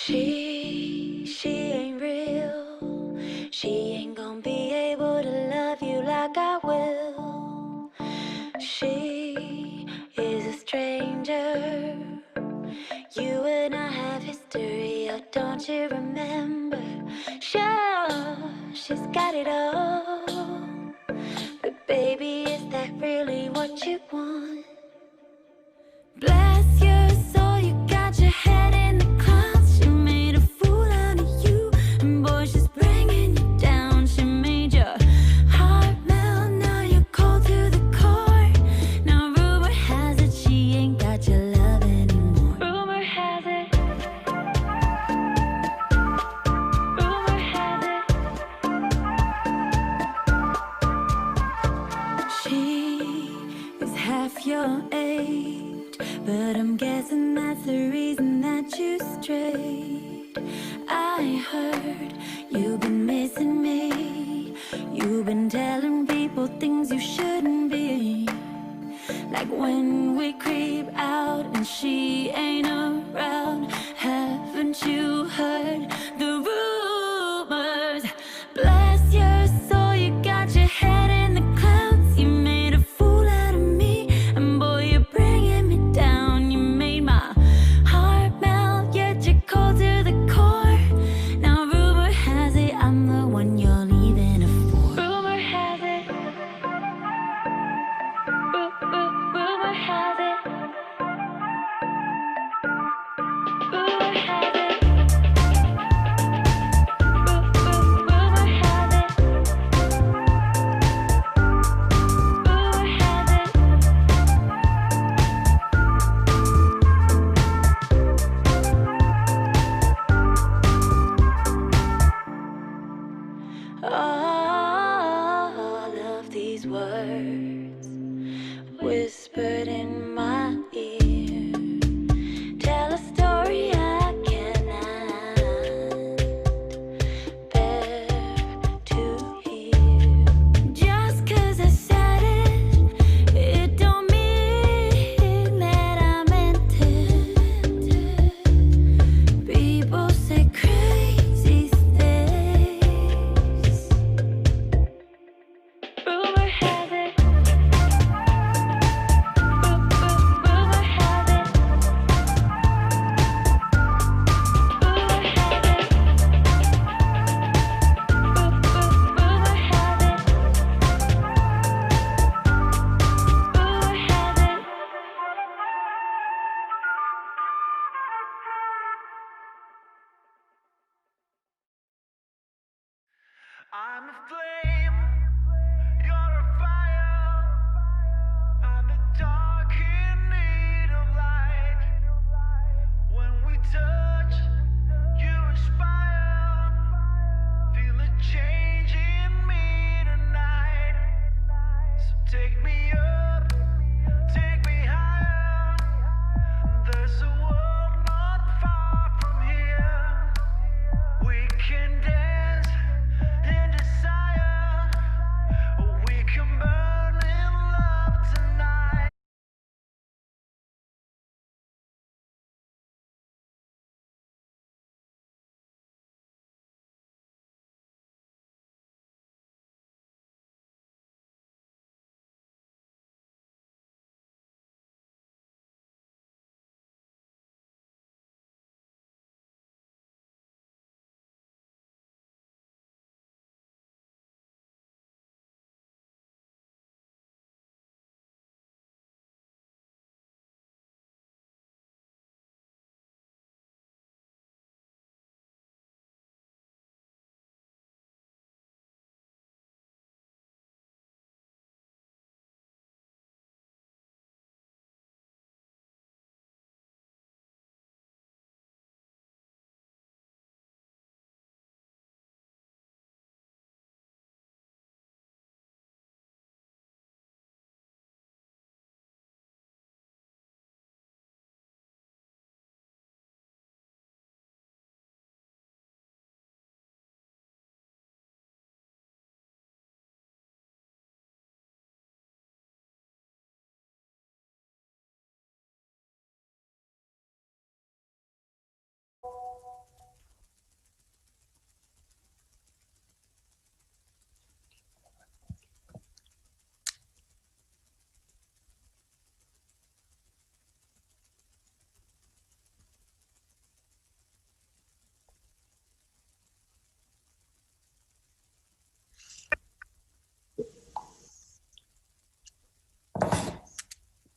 She ain't real. She ain't gonna be able to love you like I will. She is a stranger. You and I have history, oh, don't you remember? Sure, she's got it all. But baby, is that really what you want? Bless your soul, you got your head in the clouds. She made a fool out of you, and boy, she's bringing you down. She made your heart melt, now you're cold to the core. Now rumor has it she ain't got your love anymore. Rumor has it. Rumor has it. She is half your age, but I'm guessing that's the reason that you strayed. I heard you've been missing me. You've been telling people things you shouldn't be. Like when we creep out and she ain't around. Haven't you heard the rumors? Bless your soul, you got your head in the clouds. You made a fool out of me, and boy, you're bringing me down. You made my heart melt, yet you're cold to the core. Now rumor has it I'm the one you're leaving her for. Rumor has it. Rumor has it. Rumor has it. Rumor has it. Rumor has it. All of these words whispered in my ear tell a story I cannot bear to hear. Just 'cause I said it, it don't mean that I meant it. People say crazy things. Rumor has it. Rumor has it. Rumor has it. Rumor has it. Rumor has it. I'm a flame, you're a fire. I'm the dark in need of light. When we touch, you inspire. Feel a change in me tonight. So take me up, take me higher. There's a world not far from here. We can dance in desire. We can burn in love tonight.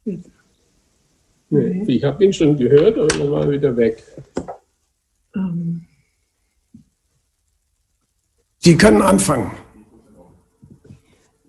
Nee, ich habe ihn schon gehört, aber dann war er wieder weg. Sie können anfangen.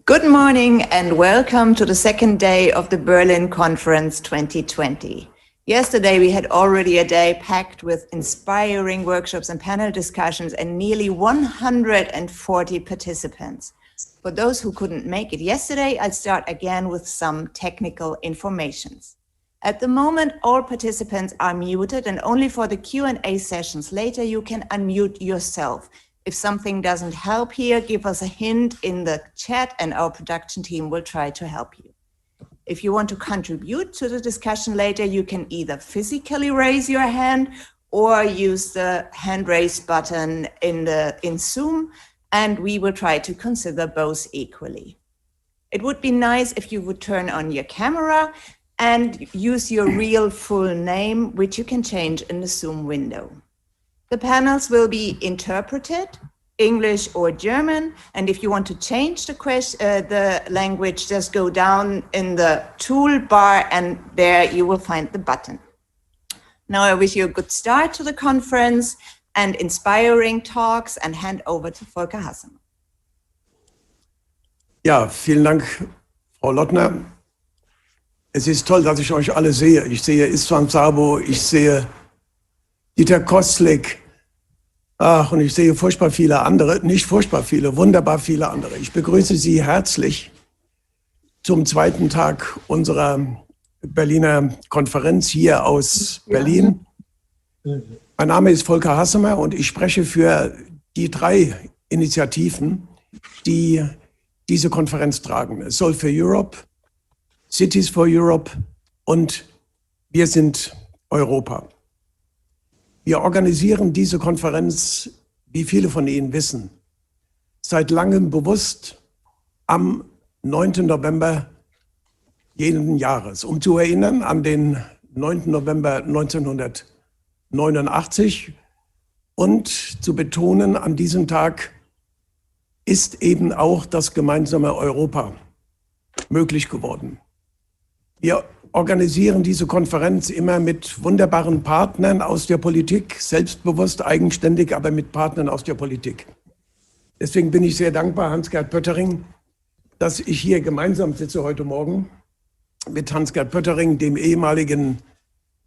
Good morning and welcome to the second day of the Berlin Conference 2020. Yesterday we had already a day packed with inspiring workshops and panel discussions and nearly 140 participants. For those who couldn't make it yesterday, I'll start again with some technical informations. At the moment, all participants are muted, and only for the Q&A sessions later you can unmute yourself. If something doesn't help here, give us a hint in the chat and our production team will try to help you. If you want to contribute to the discussion later, you can either physically raise your hand or use the hand raise button in Zoom, and we will try to consider both equally. It would be nice if you would turn on your camera and use your real full name, which you can change in the Zoom window. The panels will be interpreted, English or German, and if you want to change the language, just go down in the toolbar and there you will find the button. Now I wish you a good start to the conference and inspiring talks and hand over to Volker Hassemer. Ja, vielen Dank, Frau Lottner. Es ist toll, dass ich euch alle sehe. Ich sehe Istvan Sabo, ich sehe Dieter Kostlik, und ich sehe furchtbar viele andere, nicht furchtbar viele, wunderbar viele andere. Ich begrüße Sie herzlich zum zweiten Tag unserer Berliner Konferenz hier aus Berlin. Mein Name ist Volker Hassemer und ich spreche für die 3 Initiativen, die diese Konferenz tragen. Soul for Europe, Cities for Europe und Wir sind Europa. Wir organisieren diese Konferenz, wie viele von Ihnen wissen, seit langem bewusst am 9. November jeden Jahres, um zu erinnern an den 9. November 1989 und zu betonen, an diesem Tag ist eben auch das gemeinsame Europa möglich geworden. Wir organisieren diese Konferenz immer mit wunderbaren Partnern aus der Politik, selbstbewusst, eigenständig, aber mit Partnern aus der Politik. Deswegen bin ich sehr dankbar, Hans-Gert Pöttering, dass ich hier gemeinsam sitze heute Morgen mit Hans-Gert Pöttering, dem ehemaligen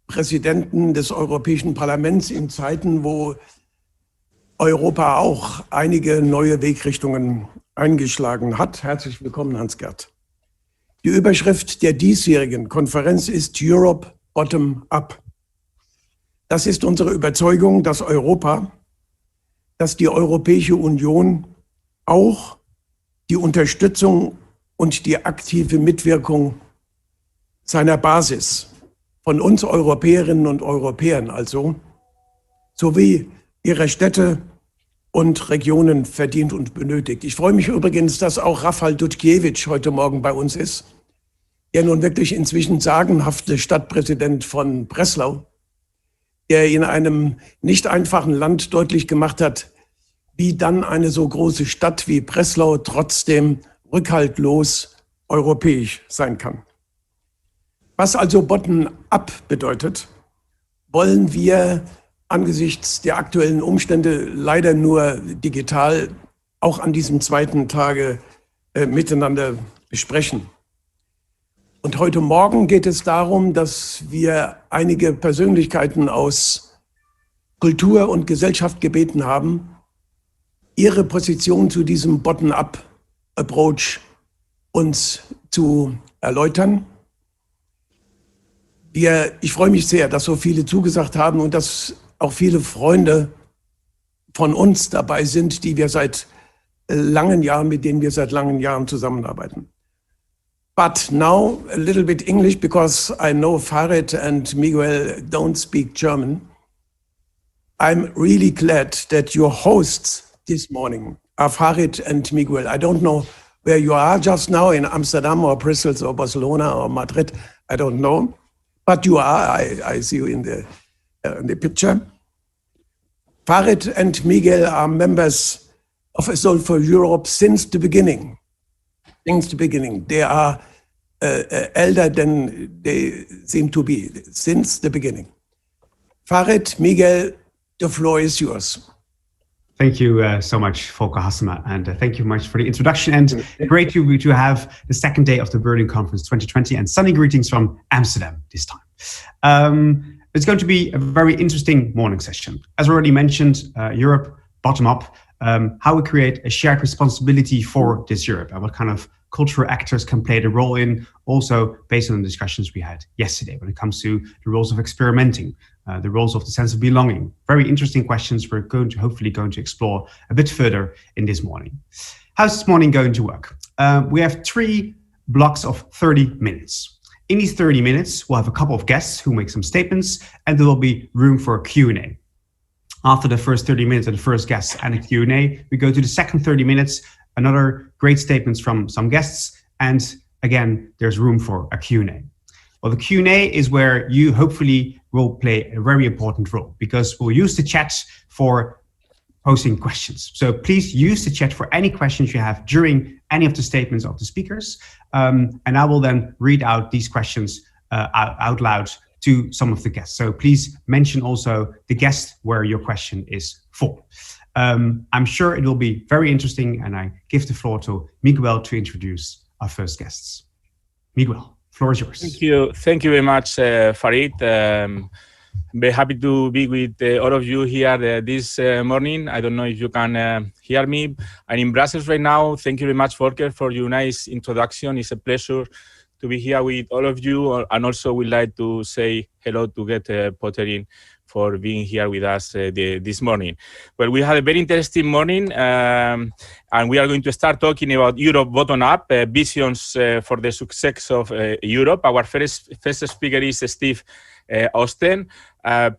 Präsidenten des Europäischen Parlaments in Zeiten, wo Europa auch einige neue Wegrichtungen eingeschlagen hat. Herzlich willkommen, Hans-Gert. Die Überschrift der diesjährigen Konferenz ist Europe Bottom Up. Das ist unsere Überzeugung, dass Europa, dass die Europäische Union auch die Unterstützung und die aktive Mitwirkung seiner Basis von uns Europäerinnen und Europäern also, sowie ihrer Städte und Regionen verdient und benötigt. Ich freue mich übrigens, dass auch Rafał Dutkiewicz heute Morgen bei uns ist, der nun wirklich inzwischen sagenhafte Stadtpräsident von Breslau, der in einem nicht einfachen Land deutlich gemacht hat, wie dann eine so große Stadt wie Breslau trotzdem rückhaltlos europäisch sein kann. Was also Bottom-up bedeutet, wollen wir angesichts der aktuellen Umstände leider nur digital auch an diesem zweiten Tage miteinander besprechen. Und heute Morgen geht es darum, dass wir einige Persönlichkeiten aus Kultur und Gesellschaft gebeten haben, ihre Position zu diesem Bottom-up-Approach uns zu erläutern. Ich freue mich sehr, dass so viele zugesagt haben und dass auch viele Freunde von uns dabei sind, mit denen wir seit langen Jahren zusammenarbeiten. But now a little bit English, because I know Farid and Miguel don't speak German. I'm really glad that your hosts this morning are Farid and Miguel. I don't know where you are just now, in Amsterdam or Brussels or Barcelona or Madrid, I don't know. But you are, I see you in the picture. Farid and Miguel are members of Soul for Europe since the beginning. They are elder than they seem to be since the beginning. Farid, Miguel, the floor is yours. Thank you so much, Volker Hassemer, and thank you much for the introduction. And great to have the second day of the Berlin Conference 2020, and sunny greetings from Amsterdam this time. It's going to be a very interesting morning session. As already mentioned, Europe bottom up, how we create a shared responsibility for this Europe, and what kind of cultural actors can play the role in, also based on the discussions we had yesterday when it comes to the roles of experimenting, the roles of the sense of belonging. Very interesting questions we're hopefully going to explore a bit further in this morning. How's this morning going to work? We have 3 blocks of 30 minutes. In these 30 minutes, we'll have a couple of guests who make some statements, and there will be room for a Q&A. After the first 30 minutes of the first guest and a Q&A, we go to the second 30 minutes, another great statements from some guests, and again, there's room for a Q&A. Well, the Q&A is where you hopefully will play a very important role, because we'll use the chat for posing questions. So please use the chat for any questions you have during any of the statements of the speakers, and I will then read out these questions out loud to some of the guests. So please mention also the guest where your question is for. I'm sure it will be very interesting, and I give the floor to Miguel to introduce our first guests. Miguel, floor is yours. Thank you very much, Farid. Very happy to be with all of you here this morning. I don't know if you can hear me. I'm in Brussels right now. Thank you very much, Volker, for your nice introduction. It's a pleasure to be here with all of you, and also would like to say hello to Grete Pottering for being here with us this morning. Well, we had a very interesting morning, and we are going to start talking about Europe bottom-up, visions for the success of Europe. Our first speaker is Steve Osten.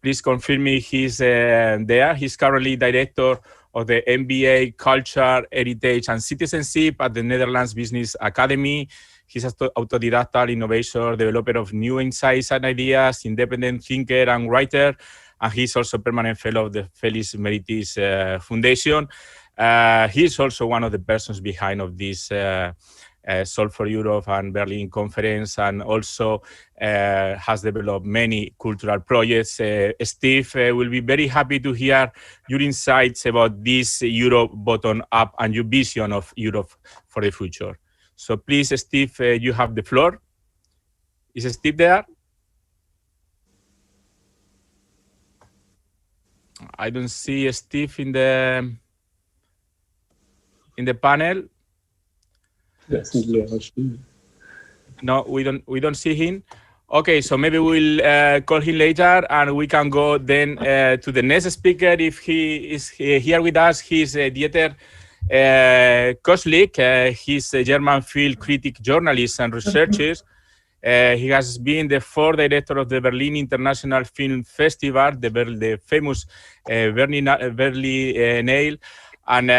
Please confirm me he's there. He's currently director of the MBA Culture, Heritage and Citizenship at the Netherlands Business Academy. He's an autodidact innovator, developer of new insights and ideas, independent thinker and writer, and he's also permanent fellow of the Felix Meritis Foundation. He's also one of the persons behind of this Solve for Europe and Berlin Conference, and also has developed many cultural projects. Steve will be very happy to hear your insights about this Europe bottom-up and your vision of Europe for the future. So please, Steve, you have the floor. Is Steve there? I don't see Steve in the panel. No, we don't see him. Okay, so maybe we'll call him later, and we can go then to the next speaker if he is here with us. He's Dieter Koslik. He's a German film critic, journalist, and researcher. He has been the 4th director of the Berlin International Film Festival, the famous Berlinale, and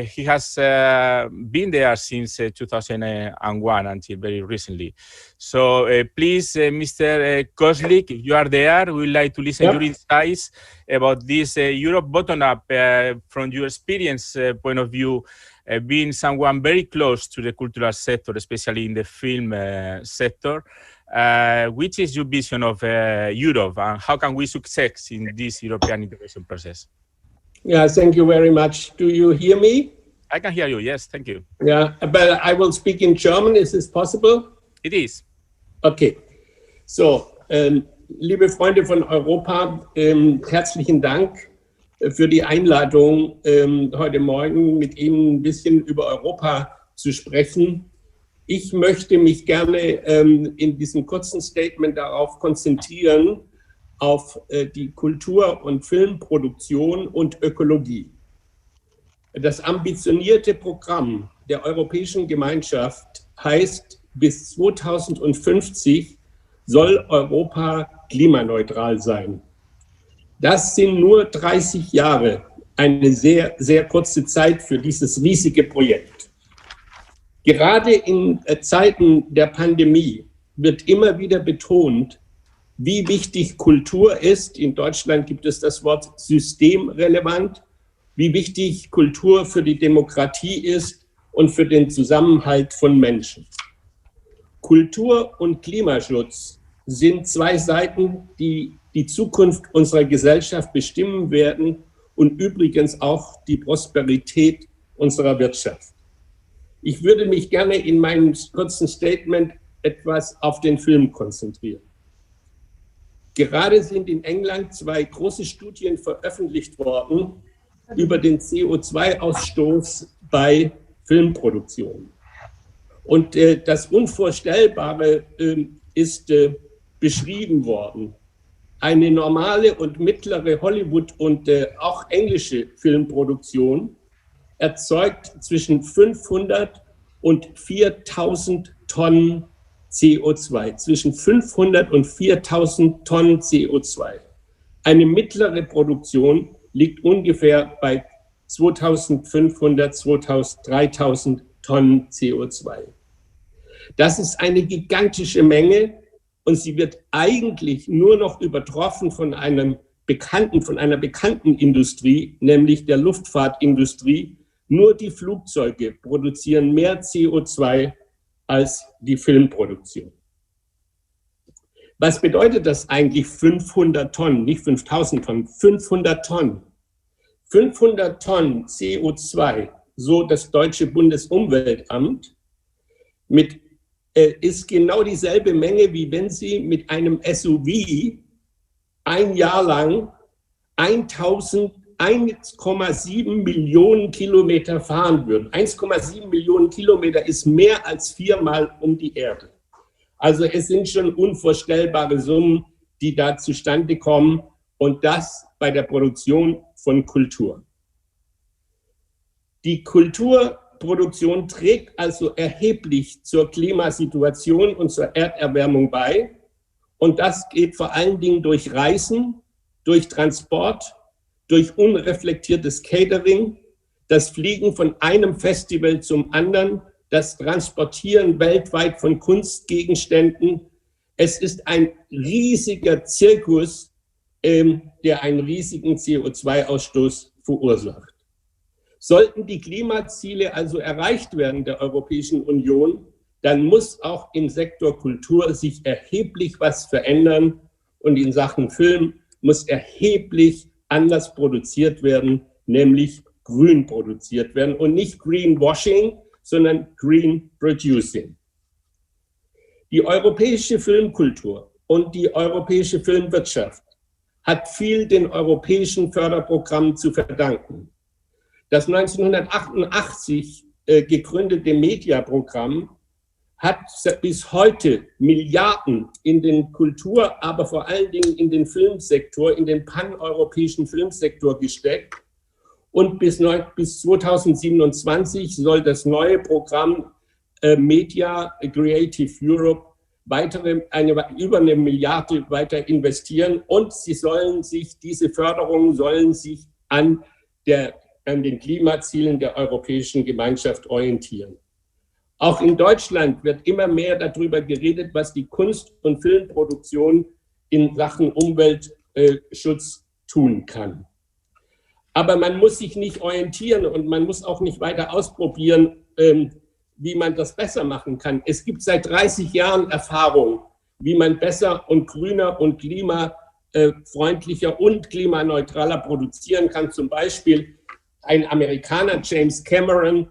he has been there since 2001 until very recently. So please, Mr. Koslik, if you are there, we would like to listen to your insights about this Europe bottom-up from your experience point of view, being someone very close to the cultural sector, especially in the film sector. Which is your vision of Europe, and how can we succeed in this European integration process? Yeah, thank you very much. Do you hear me? I can hear you, yes, thank you. Yeah, but I will speak in German. Is this possible? It is. Okay. So, liebe Freunde von Europa, herzlichen Dank für die Einladung, heute Morgen mit Ihnen ein bisschen über Europa zu sprechen. Ich möchte mich gerne in diesem kurzen Statement darauf konzentrieren, auf die Kultur- und Filmproduktion und Ökologie. Das ambitionierte Programm der Europäischen Gemeinschaft heißt, bis 2050 soll Europa klimaneutral sein. Das sind nur 30 Jahre, eine sehr, sehr kurze Zeit für dieses riesige Projekt. Gerade in Zeiten der Pandemie wird immer wieder betont, wie wichtig Kultur ist. In Deutschland gibt es das Wort systemrelevant, wie wichtig Kultur für die Demokratie ist und für den Zusammenhalt von Menschen. Kultur und Klimaschutz sind zwei Seiten, die die Zukunft unserer Gesellschaft bestimmen werden und übrigens auch die Prosperität unserer Wirtschaft. Ich würde mich gerne in meinem kurzen Statement etwas auf den Film konzentrieren. Gerade sind in England zwei große Studien veröffentlicht worden über den CO2-Ausstoß bei Filmproduktionen. Und das Unvorstellbare ist beschrieben worden. Eine normale und mittlere Hollywood- und auch englische Filmproduktion erzeugt zwischen 500 und 4000 Tonnen CO2. Zwischen 500 und 4000 Tonnen CO2. Eine mittlere Produktion liegt ungefähr bei 2500, 3000 Tonnen CO2. Das ist eine gigantische Menge und sie wird eigentlich nur noch übertroffen von einer bekannten Industrie, nämlich der Luftfahrtindustrie. Nur die Flugzeuge produzieren mehr CO2 als die Filmproduktion. Was bedeutet das eigentlich 500 Tonnen, nicht 5000 Tonnen, 500 Tonnen? 500 Tonnen CO2, so das deutsche Bundesumweltamt, ist genau dieselbe Menge, wie wenn Sie mit einem SUV ein Jahr lang 1,7 Millionen Kilometer fahren würden. 1,7 Millionen Kilometer ist mehr als 4-mal um die Erde. Also es sind schon unvorstellbare Summen, die da zustande kommen und das bei der Produktion von Kultur. Die Kulturproduktion trägt also erheblich zur Klimasituation und zur Erderwärmung bei. Und das geht vor allen Dingen durch Reisen, durch Transport, durch unreflektiertes Catering, das Fliegen von einem Festival zum anderen, das Transportieren weltweit von Kunstgegenständen. Es ist ein riesiger Zirkus, der einen riesigen CO2-Ausstoß verursacht. Sollten die Klimaziele also erreicht werden der Europäischen Union, dann muss auch im Sektor Kultur sich erheblich was verändern und in Sachen Film muss erheblich anders produziert werden, nämlich grün produziert werden und nicht Greenwashing, sondern Green Producing. Die europäische Filmkultur und die europäische Filmwirtschaft hat viel den europäischen Förderprogrammen zu verdanken. Das 1988 gegründete Mediaprogramm hat bis heute Milliarden in den Kultur, aber vor allen Dingen in den Filmsektor, in den paneuropäischen Filmsektor gesteckt. Und bis 2027 soll das neue Programm Media Creative Europe über eine Milliarde weiter investieren. Und diese Förderungen sollen sich an den Klimazielen der Europäischen Gemeinschaft orientieren. Auch in Deutschland wird immer mehr darüber geredet, was die Kunst- und Filmproduktion in Sachen Umweltschutz tun kann. Aber man muss sich nicht orientieren und man muss auch nicht weiter ausprobieren, wie man das besser machen kann. Es gibt seit 30 Jahren Erfahrung, wie man besser und grüner und klimafreundlicher und klimaneutraler produzieren kann. Zum Beispiel ein Amerikaner, James Cameron,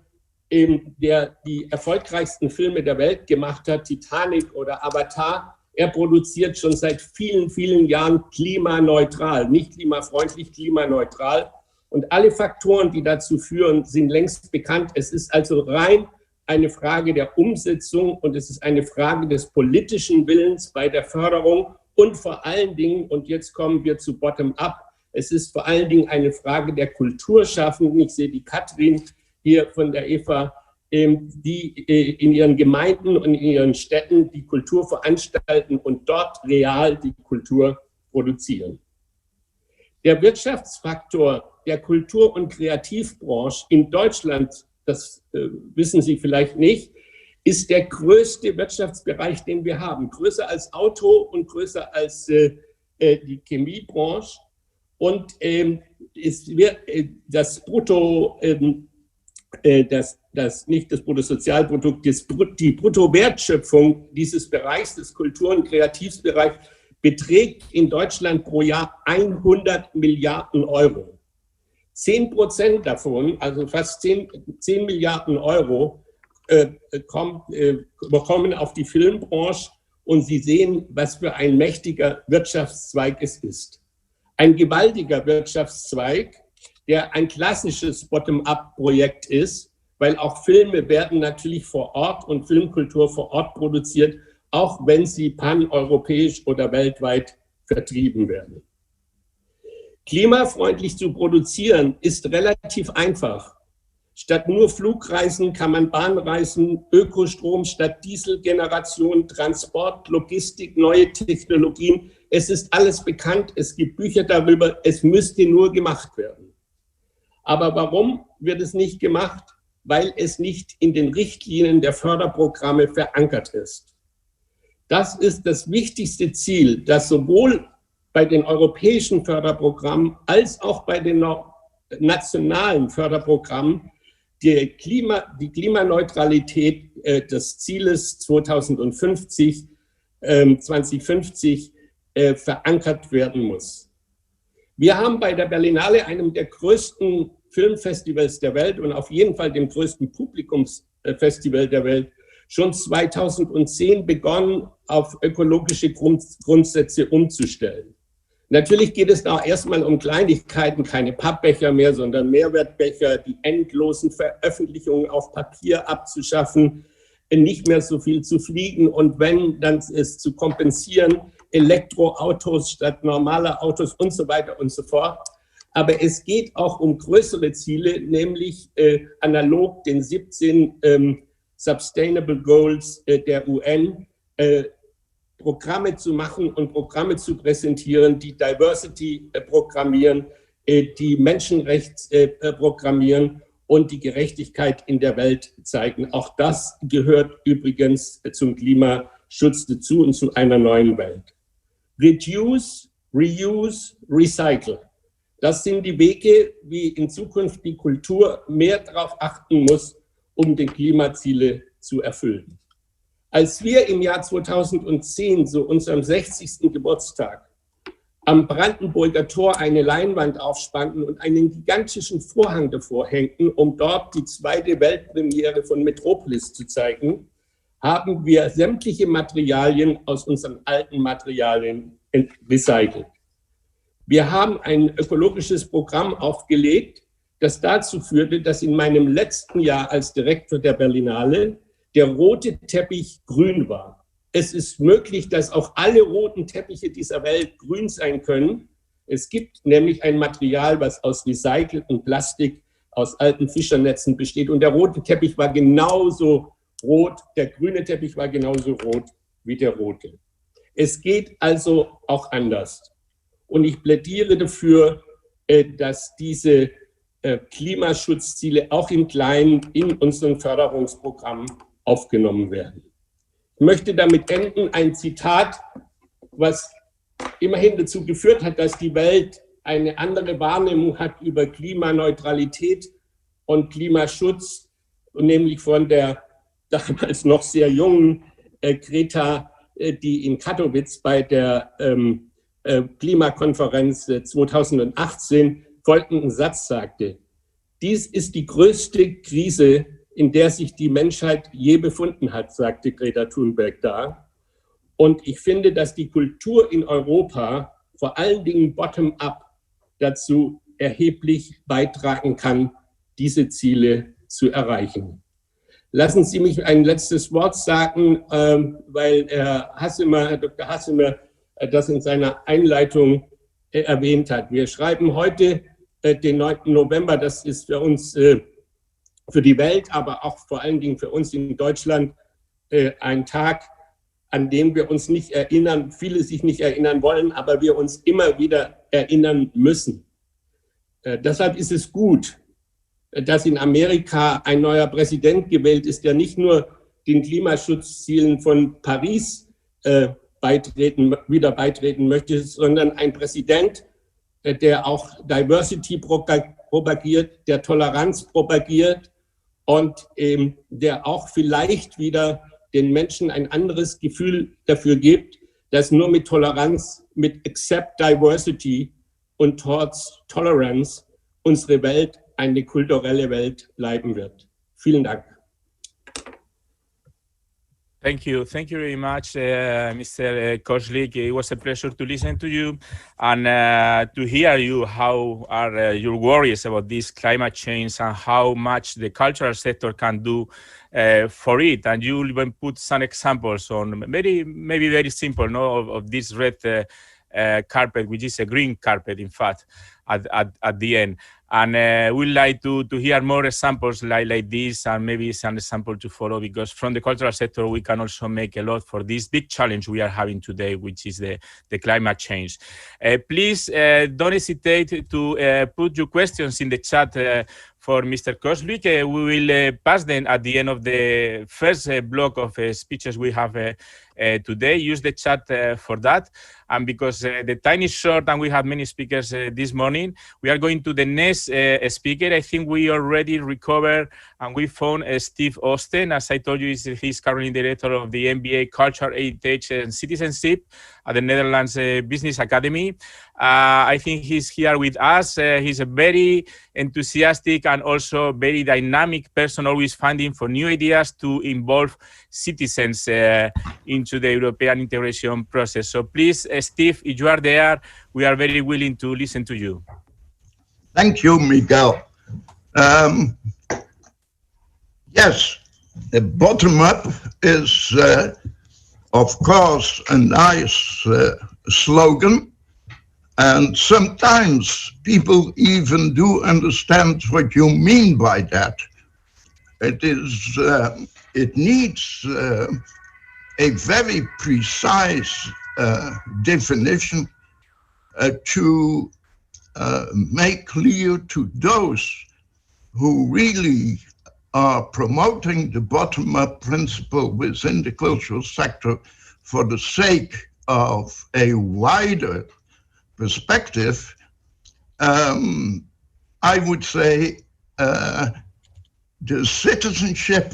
der die erfolgreichsten Filme der Welt gemacht hat, Titanic oder Avatar, er produziert schon seit vielen, vielen Jahren klimaneutral, nicht klimafreundlich, klimaneutral. Und alle Faktoren, die dazu führen, sind längst bekannt. Es ist also rein eine Frage der Umsetzung und es ist eine Frage des politischen Willens bei der Förderung und vor allen Dingen, und jetzt kommen wir zu Bottom-up, es ist vor allen Dingen eine Frage der Kulturschaffenden. Ich sehe die Katrin hier von der EFA, die in ihren Gemeinden und in ihren Städten die Kultur veranstalten und dort real die Kultur produzieren. Der Wirtschaftsfaktor der Kultur- und Kreativbranche in Deutschland, das wissen Sie vielleicht nicht, ist der größte Wirtschaftsbereich, den wir haben. Größer als Auto und größer als die Chemiebranche. Und es wird das nicht das Bruttosozialprodukt, die Bruttowertschöpfung dieses Bereichs, des Kultur- und Kreativbereichs, beträgt in Deutschland pro Jahr 100 Milliarden Euro. 10% davon, also fast 10 Milliarden Euro, kommen auf die Filmbranche, und Sie sehen, was für ein mächtiger Wirtschaftszweig es ist. Ein gewaltiger Wirtschaftszweig, der ein klassisches Bottom-up-Projekt ist, weil auch Filme werden natürlich vor Ort und Filmkultur vor Ort produziert, auch wenn sie paneuropäisch oder weltweit vertrieben werden. Klimafreundlich zu produzieren ist relativ einfach. Statt nur Flugreisen kann man Bahnreisen, Ökostrom statt Dieselgeneration, Transport, Logistik, neue Technologien. Es ist alles bekannt, es gibt Bücher darüber, es müsste nur gemacht werden. Aber warum wird es nicht gemacht? Weil es nicht in den Richtlinien der Förderprogramme verankert ist. Das ist das wichtigste Ziel, das sowohl bei den europäischen Förderprogrammen als auch bei den nationalen Förderprogrammen die Klimaneutralität des Zieles 2050 verankert werden muss. Wir haben bei der Berlinale, einem der größten Filmfestivals der Welt und auf jeden Fall dem größten Publikumsfestival der Welt, schon 2010 begonnen, auf ökologische Grundsätze umzustellen. Natürlich geht es da erstmal um Kleinigkeiten, keine Pappbecher mehr, sondern Mehrwertbecher, die endlosen Veröffentlichungen auf Papier abzuschaffen, nicht mehr so viel zu fliegen und wenn, dann es zu kompensieren, Elektroautos statt normaler Autos und so weiter und so fort. Aber es geht auch um größere Ziele, nämlich analog den 17 Sustainable Goals der UN, Programme zu machen und Programme zu präsentieren, die Diversity programmieren, die Menschenrechte programmieren und die Gerechtigkeit in der Welt zeigen. Auch das gehört übrigens zum Klimaschutz dazu und zu einer neuen Welt. Reduce, Reuse, Recycle. Das sind die Wege, wie in Zukunft die Kultur mehr darauf achten muss, um die Klimaziele zu erfüllen. Als wir im Jahr 2010, zu unserem 60. Geburtstag, am Brandenburger Tor eine Leinwand aufspannten und einen gigantischen Vorhang davor hängten, um dort die zweite Weltpremiere von Metropolis zu zeigen, haben wir sämtliche Materialien aus unseren alten Materialien recycelt. Wir haben ein ökologisches Programm aufgelegt, das dazu führte, dass in meinem letzten Jahr als Direktor der Berlinale der rote Teppich grün war. Es ist möglich, dass auch alle roten Teppiche dieser Welt grün sein können. Es gibt nämlich ein Material, was aus recyceltem Plastik, aus alten Fischernetzen besteht. Und der rote Teppich war genauso rot, der grüne Teppich war genauso rot wie der rote. Es geht also auch anders. Und ich plädiere dafür, dass diese Klimaschutzziele auch im Kleinen in unseren Förderungsprogrammen aufgenommen werden. Ich möchte damit enden, ein Zitat, was immerhin dazu geführt hat, dass die Welt eine andere Wahrnehmung hat über Klimaneutralität und Klimaschutz, und nämlich von der damals noch sehr jungen Greta, die in Katowice bei der Klimakonferenz 2018 folgenden Satz sagte: Dies ist die größte Krise, in der sich die Menschheit je befunden hat, sagte Greta Thunberg da. Und ich finde, dass die Kultur in Europa, vor allen Dingen bottom-up, dazu erheblich beitragen kann, diese Ziele zu erreichen. Lassen Sie mich ein letztes Wort sagen, weil Herr Dr. Hassemer das in seiner Einleitung erwähnt hat. Wir schreiben heute den 9. November, das ist für uns für die Welt, aber auch vor allen Dingen für uns in Deutschland ein Tag, an dem wir uns nicht erinnern, viele sich nicht erinnern wollen, aber wir uns immer wieder erinnern müssen. Deshalb ist es gut, dass in Amerika ein neuer Präsident gewählt ist, der nicht nur den Klimaschutzzielen von Paris wieder beitreten möchte, sondern ein Präsident, der auch Diversity propagiert, der Toleranz propagiert und der auch vielleicht wieder den Menschen ein anderes Gefühl dafür gibt, dass nur mit Toleranz, mit Accept Diversity und Tolerance unsere Welt eine kulturelle Welt bleiben wird. Vielen Dank. Thank you very much, Mr. Kozlik. It was a pleasure to listen to you and to hear you. How are your worries about this climate change and how much the cultural sector can do for it? And you even put some examples on maybe very simple, of this red carpet, which is a green carpet, in fact, at the end. And we'd like to hear more examples like this, and maybe some example to follow, because from the cultural sector, we can also make a lot for this big challenge we are having today, which is the climate change. Please don't hesitate to put your questions in the chat for Mr. Kozlik. We will pass them at the end of the first block of speeches we have today. Use the chat for that. And because the time is short and we have many speakers this morning, we are going to the next speaker. I think we already recovered and we found Steve Osten. As I told you, he's currently director of the MBA Culture, Heritage and Citizenship at the Netherlands Business Academy. I think he's here with us. He's a very enthusiastic and also very dynamic person, always finding for new ideas to involve citizens into the European integration process. So please, Steve, if you are there, we are very willing to listen to you. Thank you, Miguel. Yes, the bottom-up is, of course, a nice slogan. And sometimes people even do understand what you mean by that. It needs a very precise definition to make clear to those who really are promoting the bottom-up principle within the cultural sector for the sake of a wider perspective. I would say the citizenship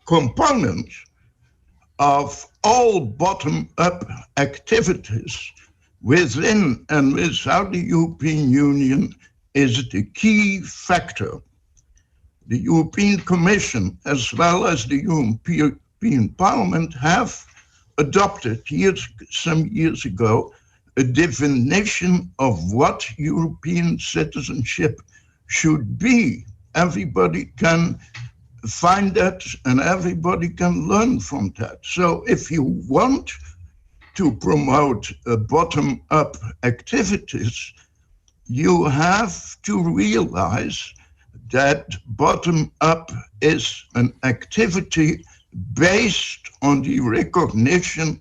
component of all bottom-up activities within and without the European Union is the key factor. The European Commission, as well as the European Parliament, have adopted some years ago a definition of what European citizenship should be. Everybody can find that and everybody can learn from that. So if you want to promote bottom-up activities, you have to realize that bottom-up is an activity based on the recognition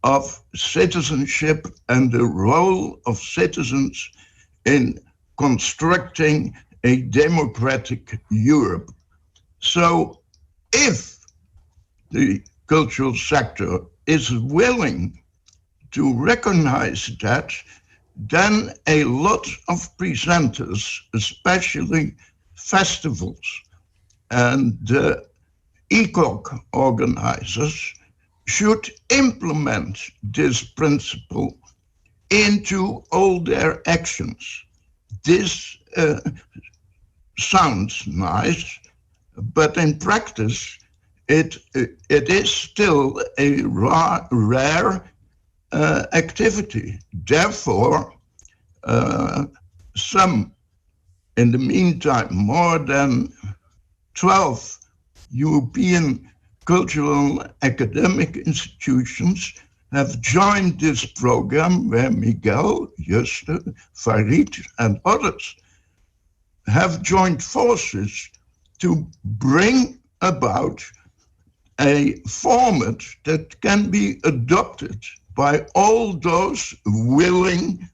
of citizenship and the role of citizens in constructing a democratic Europe. So if the cultural sector is willing to recognize that, then a lot of presenters, especially festivals and ECOC organizers, should implement this principle into all their actions. This sounds nice, but in practice, it is still a rare activity. Therefore, in the meantime, more than 12 European cultural academic institutions have joined this program, where Miguel, Juste, Farid, and others have joined forces to bring about a format that can be adopted by all those willing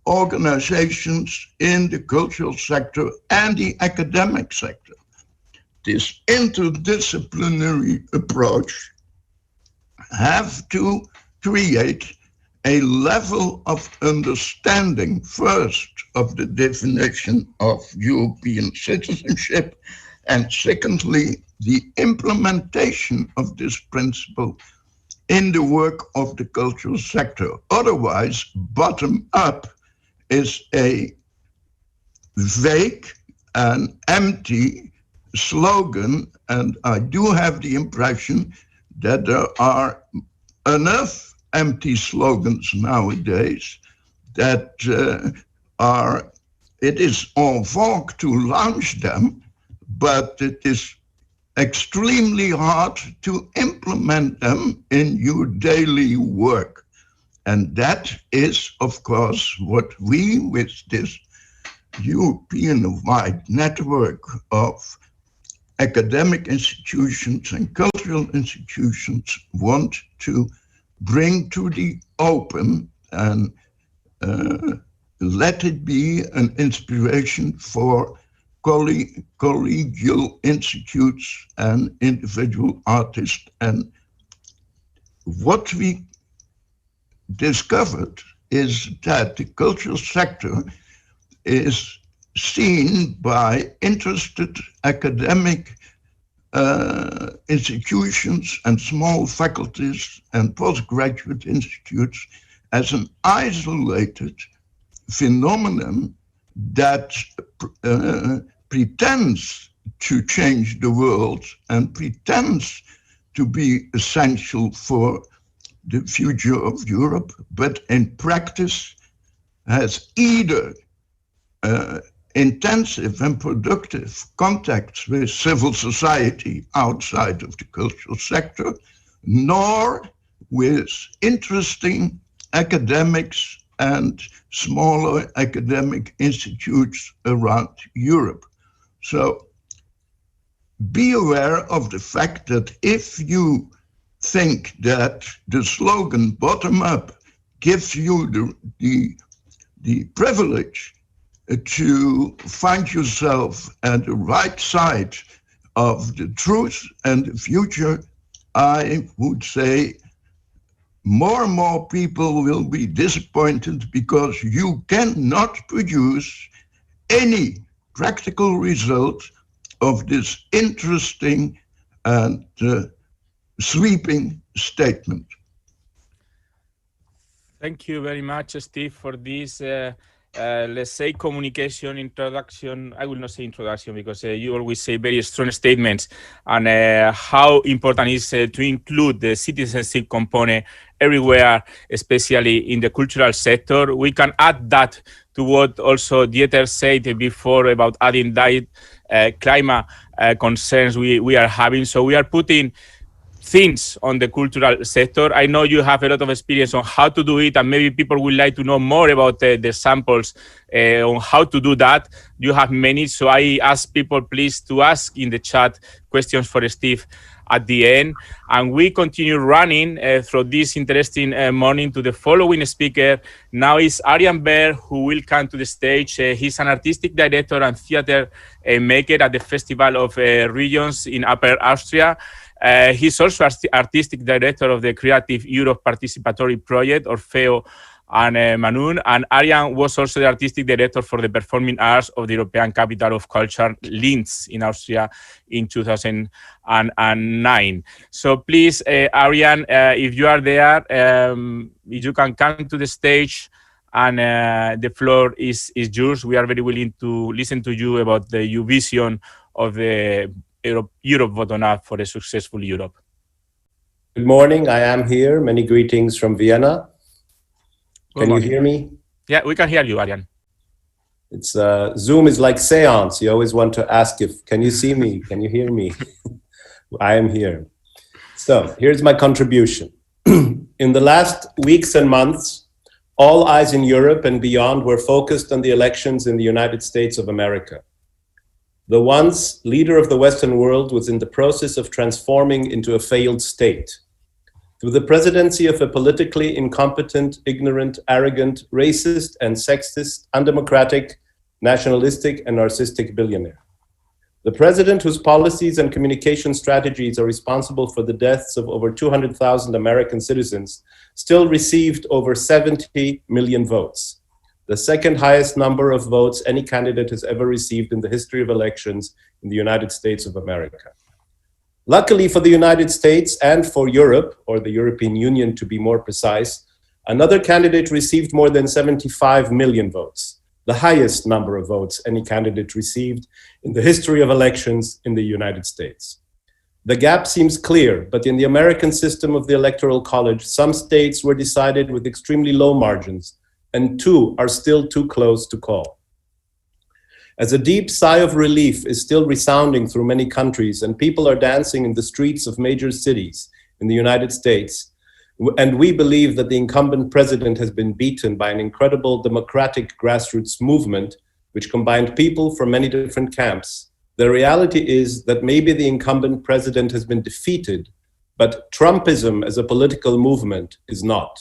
organizations in the cultural sector and the academic sector. This interdisciplinary approach have to create a level of understanding, first, of the definition of European citizenship, and secondly, the implementation of this principle in the work of the cultural sector. Otherwise, bottom up is a vague and empty slogan, and I do have the impression that there are enough empty slogans nowadays that it is en vogue to launch them, but it is extremely hard to implement them in your daily work. And that is, of course, what we, with this European-wide network of academic institutions and cultural institutions, want to bring to the open and let it be an inspiration for collegial institutes and individual artists. And what we discovered is that the cultural sector is seen by interested academic institutions and small faculties and postgraduate institutes as an isolated phenomenon that pretends to change the world and pretends to be essential for the future of Europe, but in practice has either intensive and productive contacts with civil society outside of the cultural sector, nor with interesting academics and smaller academic institutes around Europe. So be aware of the fact that if you think that the slogan bottom up gives you the privilege to find yourself at the right side of the truth and the future, I would say more and more people will be disappointed because you cannot produce any practical result of this interesting and sweeping statement. Thank you very much, Steve, for this, let's say, communication introduction. I will not say introduction because you always say very strong statements and how important it is to include the citizenship component everywhere, especially in the cultural sector. We can add that to what also Dieter said before about adding that climate concerns we are having. So we are putting things on the cultural sector. I know you have a lot of experience on how to do it, and maybe people would like to know more about the samples on how to do that. You have many, so I ask people please to ask in the chat questions for Steve at the end. And we continue running through this interesting morning to the following speaker. Now is Arjan Berg, who will come to the stage. He's an artistic director and theater maker at the Festival of Regions in Upper Austria. He's also artistic director of the Creative Europe Participatory Project, Orfeo and Manun. And Arjan was also the artistic director for the Performing Arts of the European Capital of Culture, Linz, in Austria in 2009. So please, Arjan, if you are there, if you can come to the stage, and the floor is yours. We are very willing to listen to you about your vision of the Europe bottom-up for a successful Europe. Good morning, I am here. Many greetings from Vienna. Can you hear me? Yeah, we can hear you, Arjan. It's Zoom is like seance. You always want to ask can you see me? Can you hear me? I am here. So here's my contribution. In the last weeks and months, all eyes in Europe and beyond were focused on the elections in the United States of America. The once leader of the Western world was in the process of transforming into a failed state. Through the presidency of a politically incompetent, ignorant, arrogant, racist and sexist, undemocratic, nationalistic and narcissistic billionaire. The president, whose policies and communication strategies are responsible for the deaths of over 200,000 American citizens, still received over 70 million votes. the second highest number of votes any candidate has ever received in the history of elections in the United States of America. Luckily for the United States and for Europe, or the European Union to be more precise, another candidate received more than 75 million votes, the highest number of votes any candidate received in the history of elections in the United States. The gap seems clear, but in the American system of the Electoral College, some states were decided with extremely low margins, and 2 are still too close to call. As a deep sigh of relief is still resounding through many countries and people are dancing in the streets of major cities in the United States, and we believe that the incumbent president has been beaten by an incredible democratic grassroots movement which combined people from many different camps, the reality is that maybe the incumbent president has been defeated, but Trumpism as a political movement is not.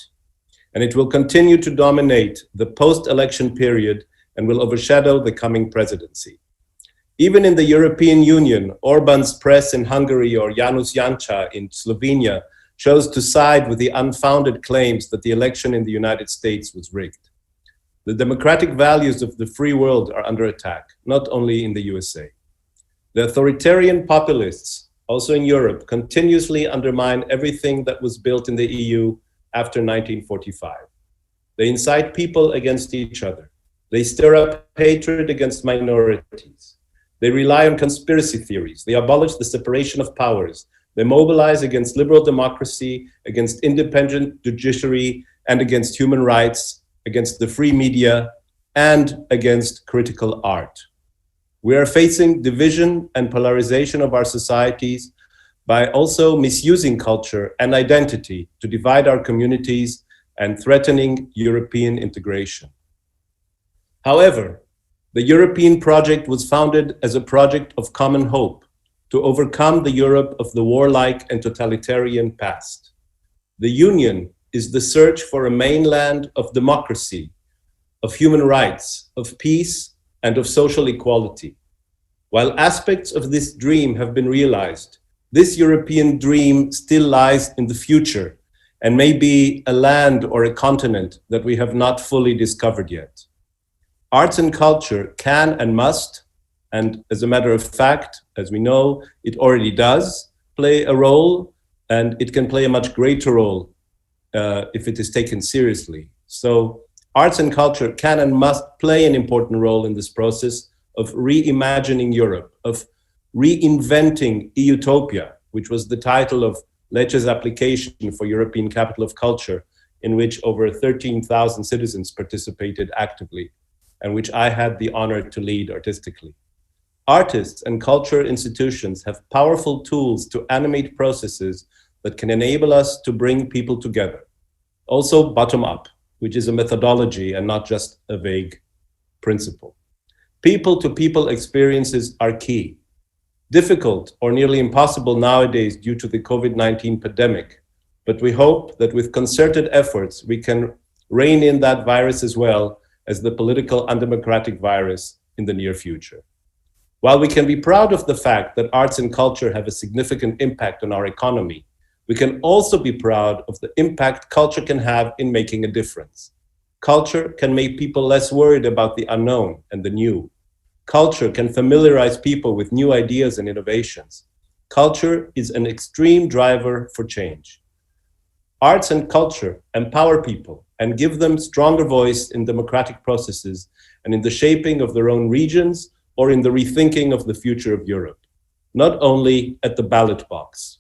And it will continue to dominate the post-election period and will overshadow the coming presidency. Even in the European Union, Orban's press in Hungary or Janus Janša in Slovenia chose to side with the unfounded claims that the election in the United States was rigged. The democratic values of the free world are under attack, not only in the USA. The authoritarian populists, also in Europe, continuously undermine everything that was built in the EU after 1945. They incite people against each other. They stir up hatred against minorities. They rely on conspiracy theories. They abolish the separation of powers. They mobilize against liberal democracy, against independent judiciary, and against human rights, against the free media, and against critical art. We are facing division and polarization of our societies by also misusing culture and identity to divide our communities and threatening European integration. However, the European project was founded as a project of common hope to overcome the Europe of the warlike and totalitarian past. The Union is the search for a mainland of democracy, of human rights, of peace, and of social equality. While aspects of this dream have been realized, this European dream still lies in the future and may be a land or a continent that we have not fully discovered yet. Arts and culture can and must, and as a matter of fact, as we know, it already does play a role, and it can play a much greater role if it is taken seriously. So arts and culture can and must play an important role in this process of reimagining Europe, of reinventing e-utopia, which was the title of Lecce's application for European Capital of Culture, in which over 13,000 citizens participated actively, and which I had the honor to lead artistically. Artists and culture institutions have powerful tools to animate processes that can enable us to bring people together. Also bottom up, which is a methodology and not just a vague principle. People-to-people experiences are key. Difficult or nearly impossible nowadays due to the COVID-19 pandemic, but we hope that with concerted efforts, we can rein in that virus as well as the political undemocratic virus in the near future. While we can be proud of the fact that arts and culture have a significant impact on our economy, we can also be proud of the impact culture can have in making a difference. Culture can make people less worried about the unknown and the new. Culture can familiarize people with new ideas and innovations. Culture is an extreme driver for change. Arts and culture empower people and give them stronger voice in democratic processes and in the shaping of their own regions or in the rethinking of the future of Europe, not only at the ballot box.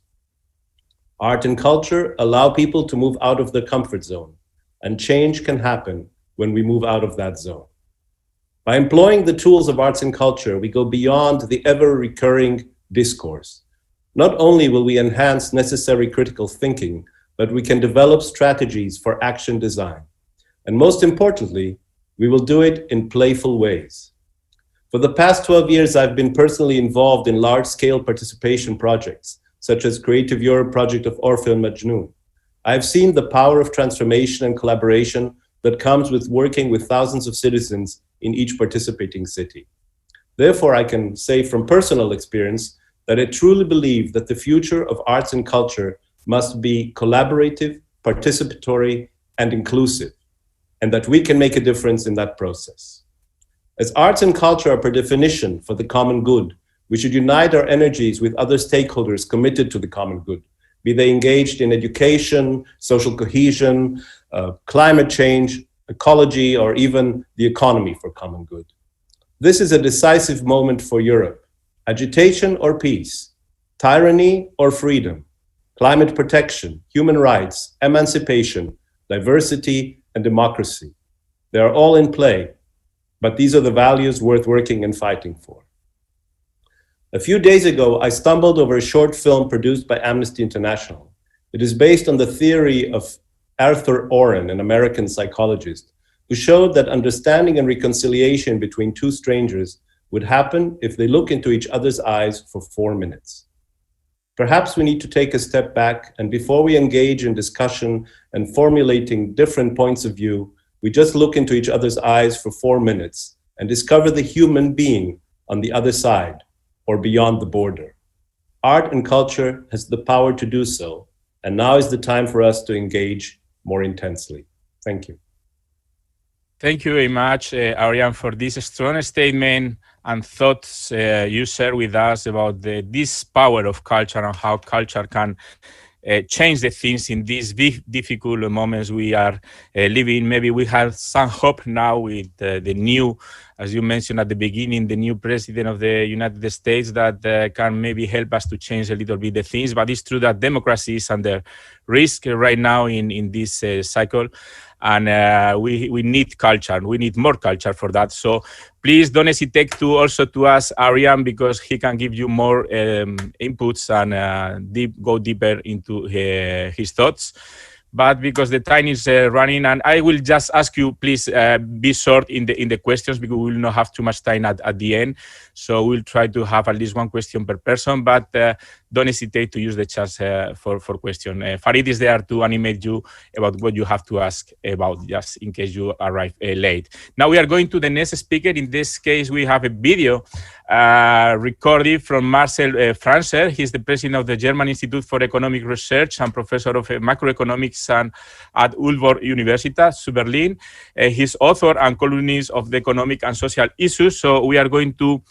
Art and culture allow people to move out of their comfort zone, and change can happen when we move out of that zone. By employing the tools of arts and culture, we go beyond the ever-recurring discourse. Not only will we enhance necessary critical thinking, but we can develop strategies for action design. And most importantly, we will do it in playful ways. For the past 12 years, I've been personally involved in large-scale participation projects, such as Creative Europe project of Orfeo and Majnun. I've seen the power of transformation and collaboration that comes with working with thousands of citizens in each participating city. Therefore, I can say from personal experience that I truly believe that the future of arts and culture must be collaborative, participatory, and inclusive. and that we can make a difference in that process. As arts and culture are per definition for the common good, we should unite our energies with other stakeholders committed to the common good, be they engaged in education, social cohesion, climate change, ecology, or even the economy for common good. This is a decisive moment for Europe. Agitation or peace, tyranny or freedom, climate protection, human rights, emancipation, diversity, and democracy. They are all in play, but these are the values worth working and fighting for. A few days ago, I stumbled over a short film produced by Amnesty International. It is based on the theory of Arthur Oren, an American psychologist, who showed that understanding and reconciliation between two strangers would happen if they look into each other's eyes for 4 minutes. Perhaps we need to take a step back, and before we engage in discussion and formulating different points of view, we just look into each other's eyes for 4 minutes and discover the human being on the other side or beyond the border. Art and culture has the power to do so, and now is the time for us to engage more intensely. Thank you. Thank you very much, Ariane, for this strong statement and thoughts you share with us about this power of culture and how culture can change the things in these big, difficult moments we are living. Maybe we have some hope now with the new, as you mentioned at the beginning, the new president of the United States that can maybe help us to change a little bit the things. But it's true that democracy is under risk right now in this cycle. And we need culture. We need more culture for that. So please don't hesitate to also to ask Ariane, because he can give you more inputs and go deeper into his thoughts. But because the time is running, and I will just ask you, please be short in the questions, because we will not have too much time at the end. So we'll try to have at least one question per person, but don't hesitate to use the chat for question. Farid is there to animate you about what you have to ask about, just in case you arrive late. Now we are going to the next speaker. In this case, we have a video recorded from Marcel Franzer. He's the president of the German Institute for Economic Research and professor of macroeconomics at Aalborg Universität zu Berlin. He's author and columnist of the economic and social issues. So we are going to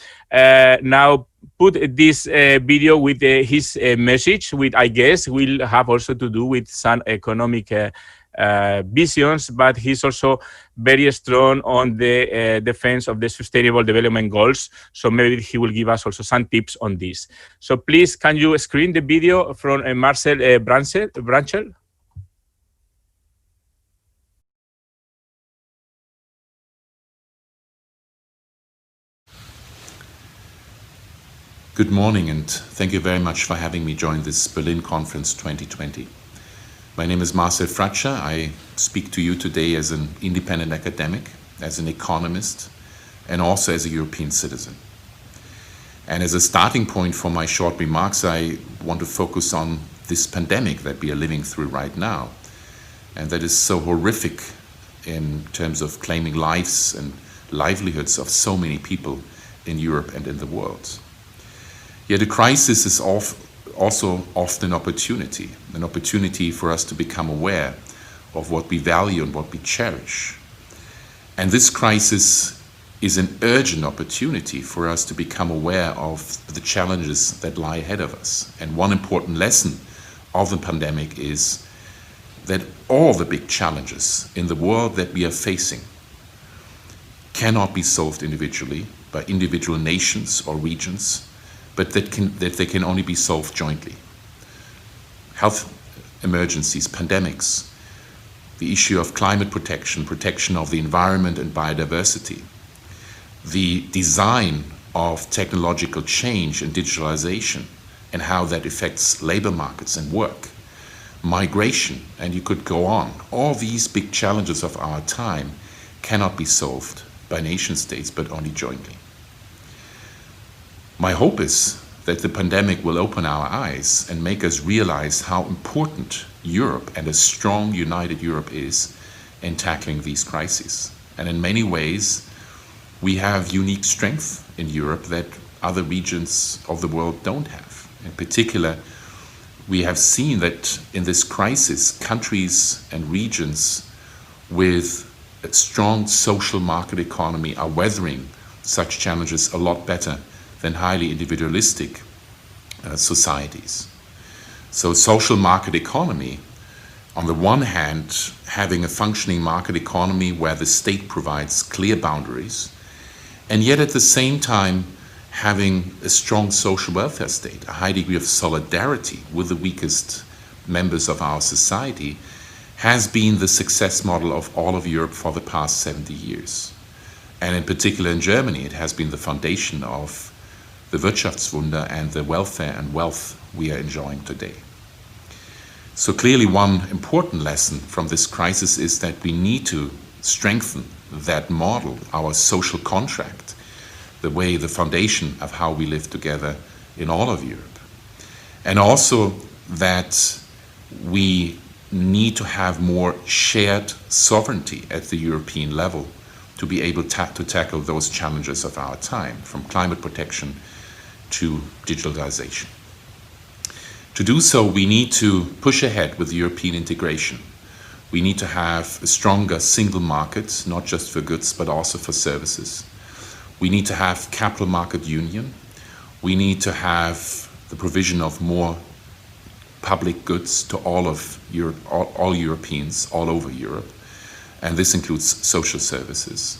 now put this video with his message, which I guess will have also to do with some economic visions, but he's also very strong on the defense of the Sustainable Development Goals. So maybe he will give us also some tips on this. So please, can you screen the video from Marcel Branchel? Good morning, and thank you very much for having me join this Berlin Conference 2020. My name is Marcel Fratscher. I speak to you today as an independent academic, as an economist, and also as a European citizen. And as a starting point for my short remarks, I want to focus on this pandemic that we are living through right now, and that is so horrific in terms of claiming lives and livelihoods of so many people in Europe and in the world. Yet a crisis is also often an opportunity for us to become aware of what we value and what we cherish. And this crisis is an urgent opportunity for us to become aware of the challenges that lie ahead of us. And one important lesson of the pandemic is that all the big challenges in the world that we are facing cannot be solved individually by individual nations or regions, but that they can only be solved jointly. Health emergencies, pandemics, the issue of climate protection, protection of the environment and biodiversity, the design of technological change and digitalization and how that affects labor markets and work, migration, and you could go on. All these big challenges of our time cannot be solved by nation states, but only jointly. My hope is that the pandemic will open our eyes and make us realize how important Europe and a strong, united Europe is in tackling these crises. And in many ways, we have unique strength in Europe that other regions of the world don't have. In particular, we have seen that in this crisis, countries and regions with a strong social market economy are weathering such challenges a lot better than highly individualistic societies. So social market economy, on the one hand, having a functioning market economy where the state provides clear boundaries, and yet at the same time having a strong social welfare state, a high degree of solidarity with the weakest members of our society, has been the success model of all of Europe for the past 70 years. And in particular in Germany, it has been the foundation of the Wirtschaftswunder and the welfare and wealth we are enjoying today. So clearly one important lesson from this crisis is that we need to strengthen that model, our social contract, the way, the foundation of how we live together in all of Europe. And also that we need to have more shared sovereignty at the European level to be able to tackle those challenges of our time, from climate protection to digitalization. To do so, we need to push ahead with European integration. We need to have a stronger single market, not just for goods, but also for services. We need to have capital market union. We need to have the provision of more public goods to all of Europe, all Europeans all over Europe, and this includes social services.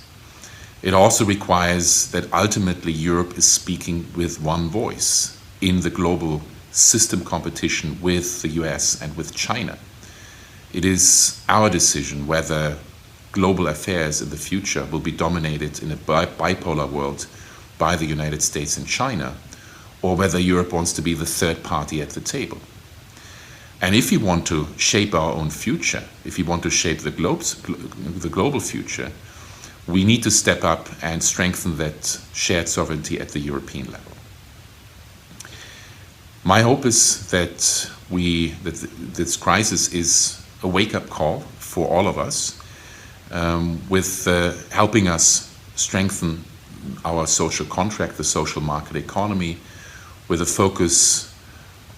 It also requires that ultimately Europe is speaking with one voice in the global system competition with the US and with China. It is our decision whether global affairs in the future will be dominated in a bipolar world by the United States and China, or whether Europe wants to be the third party at the table. And if we want to shape our own future, if we want to shape the global future, we need to step up and strengthen that shared sovereignty at the European level. My hope is that this crisis is a wake-up call for all of us, with helping us strengthen our social contract, the social market economy, with a focus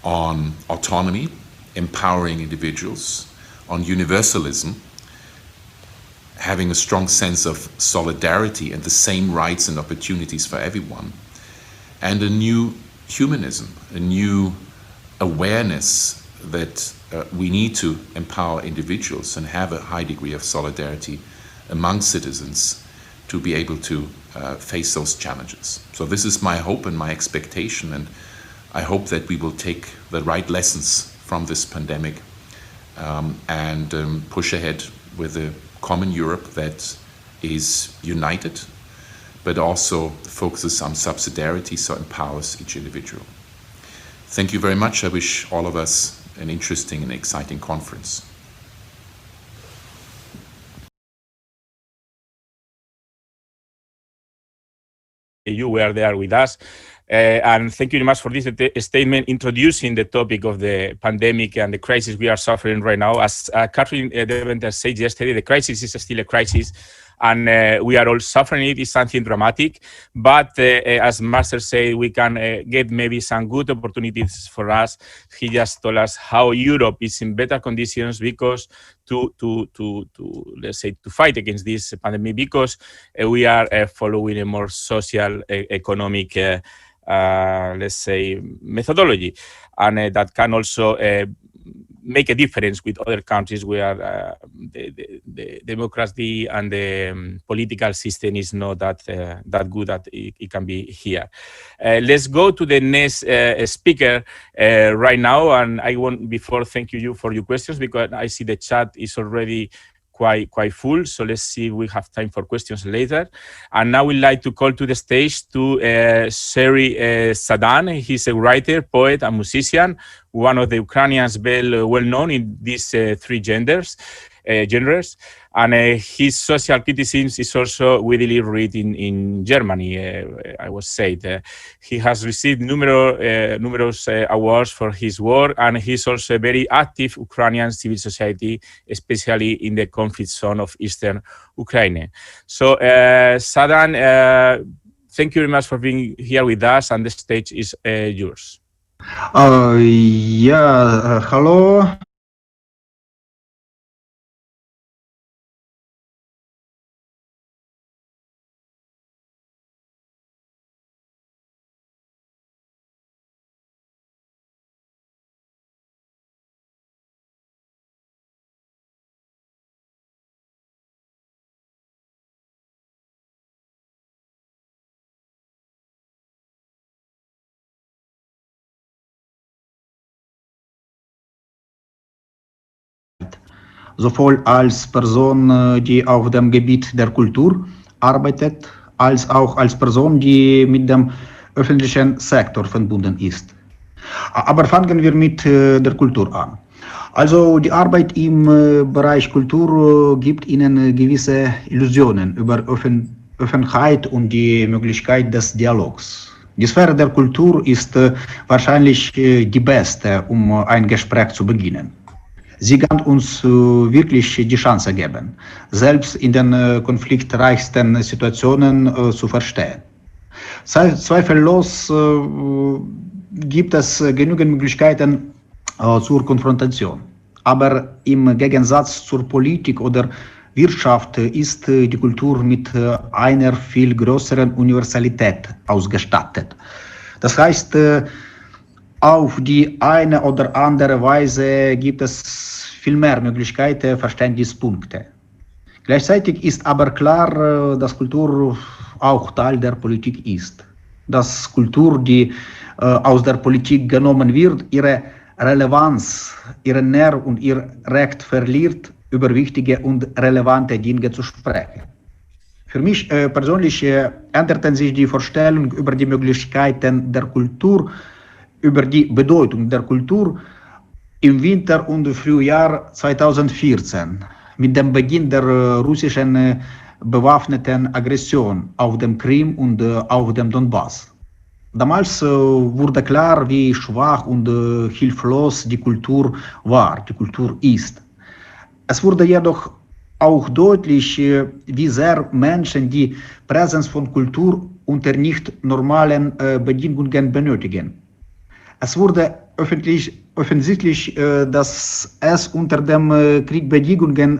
on autonomy, empowering individuals, on universalism, having a strong sense of solidarity and the same rights and opportunities for everyone, and a new humanism, a new awareness that we need to empower individuals and have a high degree of solidarity among citizens to be able to face those challenges. So this is my hope and my expectation, and I hope that we will take the right lessons from this pandemic and push ahead with a common Europe that is united, but also focuses on subsidiarity, so empowers each individual. Thank you very much. I wish all of us an interesting and exciting conference. You were there with us. And thank you very much for this statement introducing the topic of the pandemic and the crisis we are suffering right now. As Catherine Deventer said yesterday, the crisis is still a crisis, and we are all suffering it. It's something dramatic. But as Marcel said, we can get maybe some good opportunities for us. He just told us how Europe is in better conditions because to fight against this pandemic, because we are following a more social, economic methodology, and that can also make a difference with other countries where the democracy and the political system is not that good that it can be here. Let's go to the next speaker right now, and I want before thank you for your questions, because I see the chat is already quite full, so let's see if we have time for questions later. And now we'd like to call to the stage to Seri Sadan. He's a writer, poet, and musician, one of the Ukrainians well known in these three genres. And his social criticism is also widely read in Germany, I was said. He has received numerous awards for his work, and he's also a very active Ukrainian civil society, especially in the conflict zone of eastern Ukraine. So, Sadan, thank you very much for being here with us, and the stage is yours. Hello. sowohl als Person, die auf dem Gebiet der Kultur arbeitet, als auch als Person, die mit dem öffentlichen Sektor verbunden ist. Aber fangen wir mit der Kultur an. Also die Arbeit im Bereich Kultur gibt Ihnen gewisse Illusionen über Offenheit und die Möglichkeit des Dialogs. Die Sphäre der Kultur ist wahrscheinlich die beste, um ein Gespräch zu beginnen. Sie kann uns wirklich die Chance geben, selbst in den konfliktreichsten Situationen zu verstehen. Zweifellos gibt es genügend Möglichkeiten zur Konfrontation. Aber im Gegensatz zur Politik oder Wirtschaft ist die Kultur mit einer viel größeren Universalität ausgestattet. Das heißt, auf die eine oder andere Weise gibt es viel mehr Möglichkeiten, Verständnispunkte. Gleichzeitig ist aber klar, dass Kultur auch Teil der Politik ist. Dass Kultur, die aus der Politik genommen wird, ihre Relevanz, ihren Nerv und ihr Recht verliert, über wichtige und relevante Dinge zu sprechen. Für mich persönlich änderten sich die Vorstellungen über die Möglichkeiten der Kultur, über die Bedeutung der Kultur im Winter und Frühjahr 2014 mit dem Beginn der russischen bewaffneten Aggression auf dem Krim und auf dem Donbass. Damals wurde klar, wie schwach und hilflos die Kultur war, die Kultur ist. Es wurde jedoch auch deutlich, wie sehr Menschen die Präsenz von Kultur unter nicht normalen Bedingungen benötigen. Es wurde offensichtlich, dass es unter den Kriegsbedingungen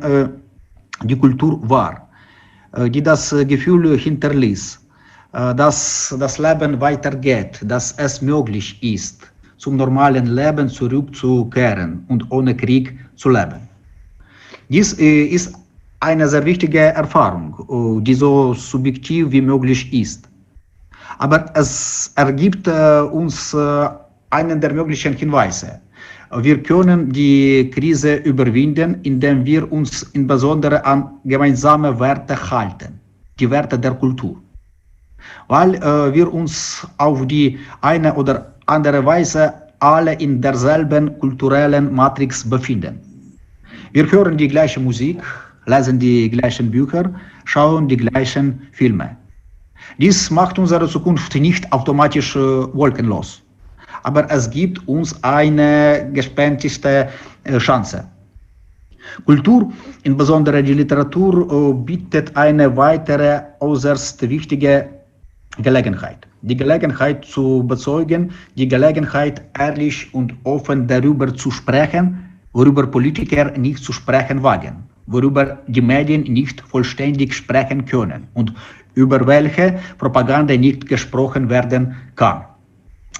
die Kultur war, die das Gefühl hinterließ, dass das Leben weitergeht, dass es möglich ist, zum normalen Leben zurückzukehren und ohne Krieg zu leben. Dies ist eine sehr wichtige Erfahrung, die so subjektiv wie möglich ist. Aber es ergibt uns einen der möglichen Hinweise. Wir können die Krise überwinden, indem wir uns insbesondere an gemeinsame Werte halten, die Werte der Kultur. Weil wir uns auf die eine oder andere Weise alle in derselben kulturellen Matrix befinden. Wir hören die gleiche Musik, lesen die gleichen Bücher, schauen die gleichen Filme. Dies macht unsere Zukunft nicht automatisch wolkenlos. Aber es gibt uns eine gespenstische Chance. Kultur, insbesondere die Literatur, bietet eine weitere äußerst wichtige Gelegenheit. Die Gelegenheit zu bezeugen, die Gelegenheit, ehrlich und offen darüber zu sprechen, worüber Politiker nicht zu sprechen wagen, worüber die Medien nicht vollständig sprechen können und über welche Propaganda nicht gesprochen werden kann.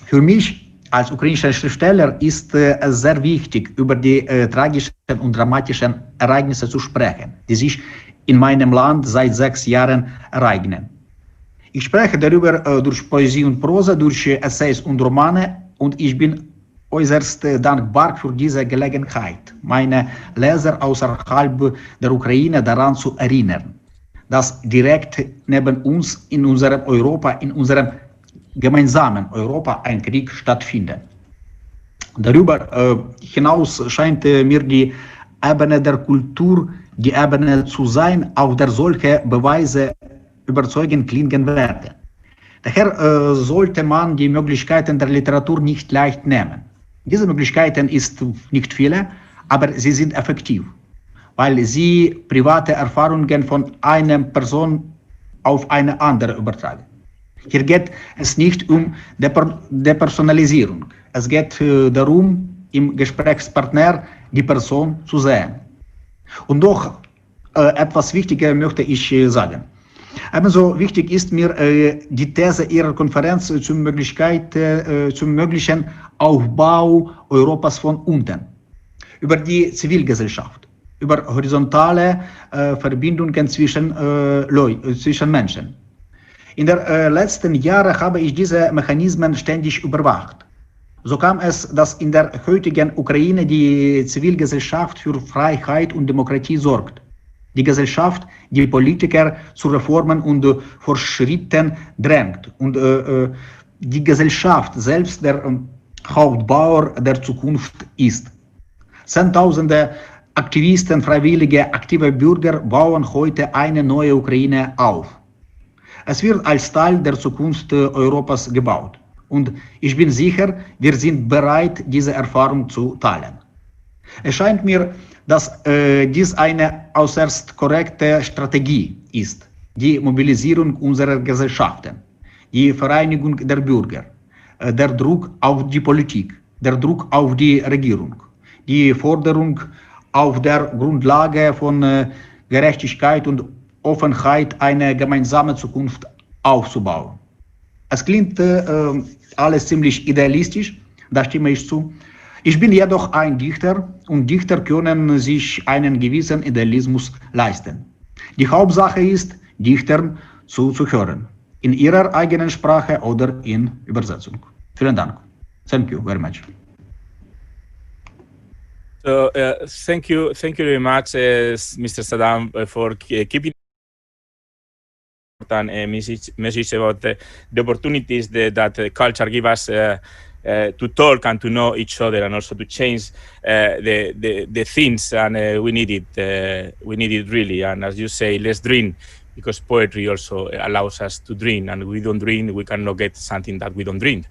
Für mich als ukrainischer Schriftsteller ist es sehr wichtig, über die tragischen und dramatischen Ereignisse zu sprechen, die sich in meinem Land seit 6 Jahren ereignen. Ich spreche darüber durch Poesie und Prosa, durch Essays und Romane und ich bin äußerst dankbar für diese Gelegenheit, meine Leser außerhalb der Ukraine daran zu erinnern, dass direkt neben uns in unserem Europa, in unserem gemeinsamen Europa ein Krieg stattfindet. Darüber hinaus scheint mir die Ebene der Kultur die Ebene zu sein, auf der solche Beweise überzeugend klingen werden. Daher sollte man die Möglichkeiten der Literatur nicht leicht nehmen. Diese Möglichkeiten sind nicht viele, aber sie sind effektiv, weil sie private Erfahrungen von einer Person auf eine andere übertragen. Hier geht es nicht um Depersonalisierung. Es geht darum, im Gesprächspartner die Person zu sehen. Und noch etwas Wichtiges möchte ich sagen. Ebenso wichtig ist mir die These Ihrer Konferenz zum möglichen Aufbau Europas von unten, über die Zivilgesellschaft, über horizontale Verbindungen zwischen Menschen. In den letzten Jahren habe ich diese Mechanismen ständig überwacht. So kam es, dass in der heutigen Ukraine die Zivilgesellschaft für Freiheit und Demokratie sorgt. Die Gesellschaft, die Politiker zu Reformen und Fortschritten drängt. Und die Gesellschaft selbst der Hauptbauer der Zukunft ist. Zehntausende Aktivisten, Freiwillige, aktive Bürger bauen heute eine neue Ukraine auf. Es wird als Teil der Zukunft Europas gebaut. Und ich bin sicher, wir sind bereit, diese Erfahrung zu teilen. Es scheint mir, dass dies eine äußerst korrekte Strategie ist. Die Mobilisierung unserer Gesellschaften, die Vereinigung der Bürger, der Druck auf die Politik, der Druck auf die Regierung, die Forderung auf der Grundlage von Gerechtigkeit und Offenheit eine gemeinsame Zukunft aufzubauen. Es klingt alles ziemlich idealistisch, da stimme ich zu. Ich bin jedoch ein Dichter und Dichter können sich einen gewissen Idealismus leisten. Die Hauptsache ist, Dichtern zuzuhören, in ihrer eigenen Sprache oder in Übersetzung. Vielen Dank. Thank you very much. So thank you very much, Mr. Saddam, for keeping a message about the opportunities that culture give us to talk and to know each other, and also to change the things. And we need it really. And as you say, let's dream, because poetry also allows us to dream. And we don't dream, we cannot get something that we don't dream.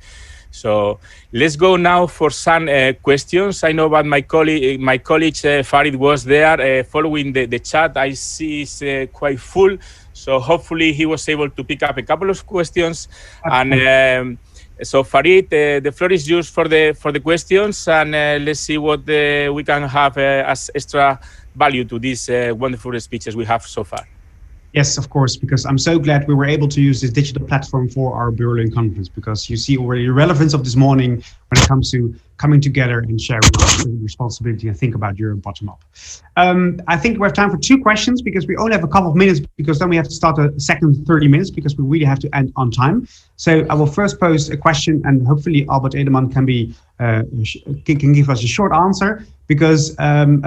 So let's go now for some questions. I know that my colleague Farid was there following the chat. I see it's quite full. So hopefully he was able to pick up a couple of questions. And so Farid, the floor is yours for the questions, and let's see what we can have as extra value to these wonderful speeches we have so far. Yes, of course, because I'm so glad we were able to use this digital platform for our Berlin conference, because you see already the relevance of this morning when it comes to coming together and sharing our responsibility and think about Europe bottom up. I think we have time for 2 questions, because we only have a couple of minutes, because then we have to start a second 30 minutes, because we really have to end on time. So I will first pose a question, and hopefully Albert Edelman can give us a short answer. Because, Dieter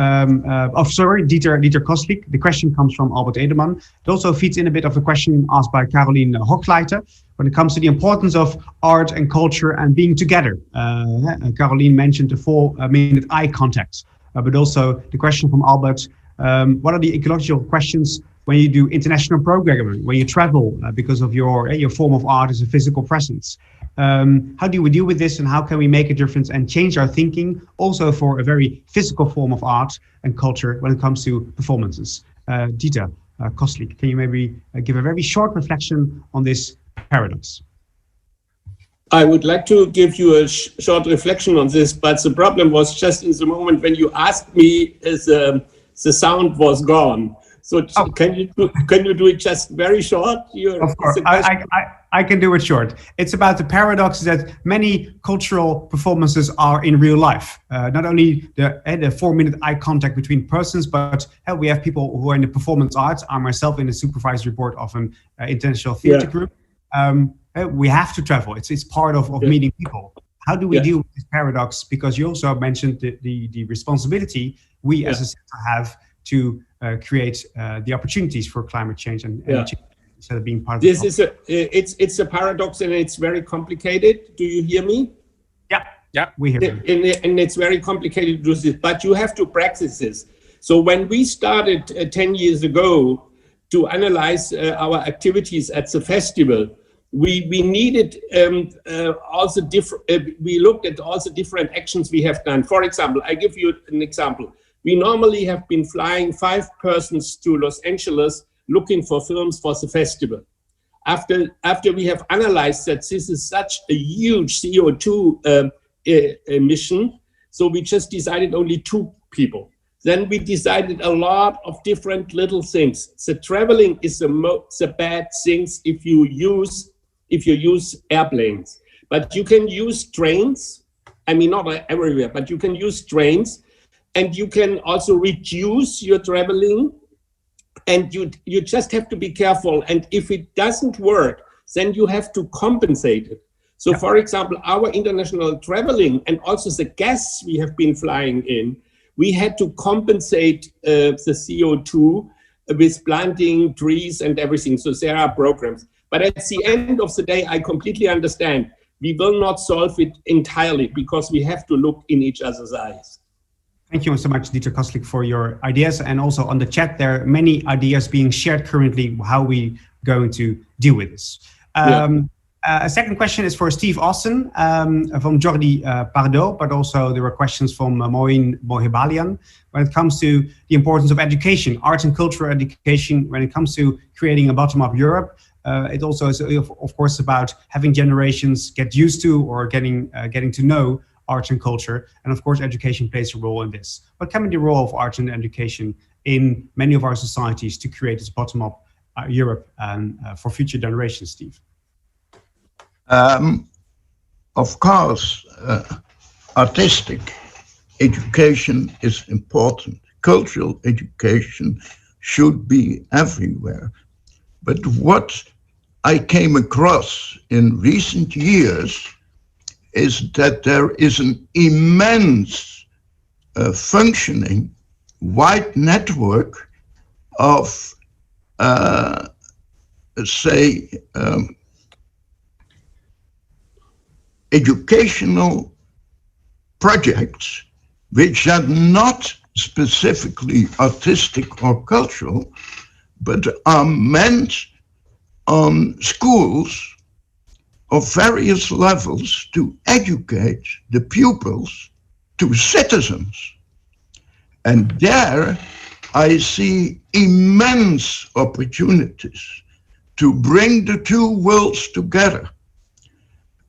Koslik. The question comes from Albert Edelman. It also feeds in a bit of a question asked by Caroline Hochleiter when it comes to the importance of art and culture and being together. Caroline mentioned the 4-minute eye contact, but also the question from Albert, what are the ecological questions when you do international programming, when you travel, because of your form of art is a physical presence? How do we deal with this, and how can we make a difference and change our thinking also for a very physical form of art and culture when it comes to performances? Dieter Koslik, can you maybe give a very short reflection on this paradox? I would like to give you a short reflection on this, but the problem was just in the moment when you asked me, the sound was gone. So can you do it just very short? Of course, I can do it short. It's about the paradox that many cultural performances are in real life. Not only the 4-minute eye contact between persons, but we have people who are in the performance arts. I'm myself in the supervisory board of an international theater group. We have to travel. It's part of meeting people. How do we deal with this paradox? Because you also mentioned the responsibility we as a center have to create the opportunities for climate change and instead of being part of this. It's a paradox, and it's very complicated. Do you hear me? Yeah, we hear you. And it's very complicated to do this, but you have to practice this. So when we started 10 years ago to analyze our activities at the festival, we needed also different. We looked at all the different actions we have done. For example, I give you an example. We normally have been flying 5 persons to Los Angeles looking for films for the festival. After we have analyzed that this is such a huge CO2 emission, so we just decided only 2 people. Then we decided a lot of different little things. The traveling is the bad things if you use airplanes, but you can use trains. I mean, not everywhere, but you can use trains. And you can also reduce your traveling, and you just have to be careful. And if it doesn't work, then you have to compensate it. So, for example, our international traveling and also the guests we have been flying in, we had to compensate the CO2 with planting trees and everything. So there are programs. But at the end of the day, I completely understand. We will not solve it entirely because we have to look in each other's eyes. Thank you so much, Dieter Kostlik, for your ideas. And also on the chat, there are many ideas being shared currently, how we going to deal with this. A second question is for Steve Austin from Jordi Pardo, but also there were questions from Moin Mohebalian when it comes to the importance of education, arts and cultural education, when it comes to creating a bottom-up Europe. It also is, of course, about having generations get used to or getting to know arts and culture. And of course, education plays a role in this. What can be the role of arts and education in many of our societies to create this bottom-up Europe for future generations, Steve? Of course, artistic education is important. Cultural education should be everywhere. But what I came across in recent years is that there is an immense functioning wide network of, educational projects which are not specifically artistic or cultural, but are meant on schools of various levels to educate the pupils to citizens. And there I see immense opportunities to bring the two worlds together.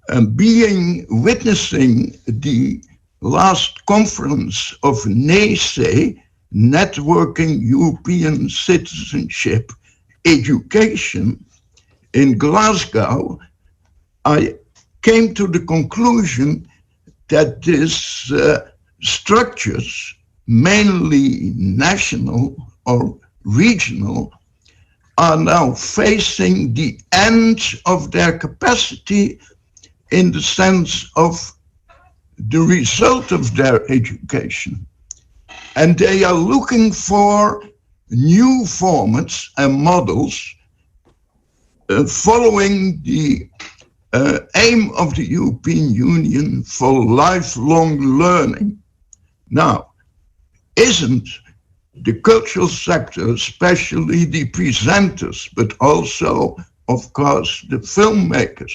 Witnessing the last conference of NECE, Networking European Citizenship Education in Glasgow, I came to the conclusion that these structures, mainly national or regional, are now facing the end of their capacity in the sense of the result of their education. And they are looking for new formats and models following the aim of the European Union for lifelong learning. Now, isn't the cultural sector, especially the presenters, but also, of course, the filmmakers,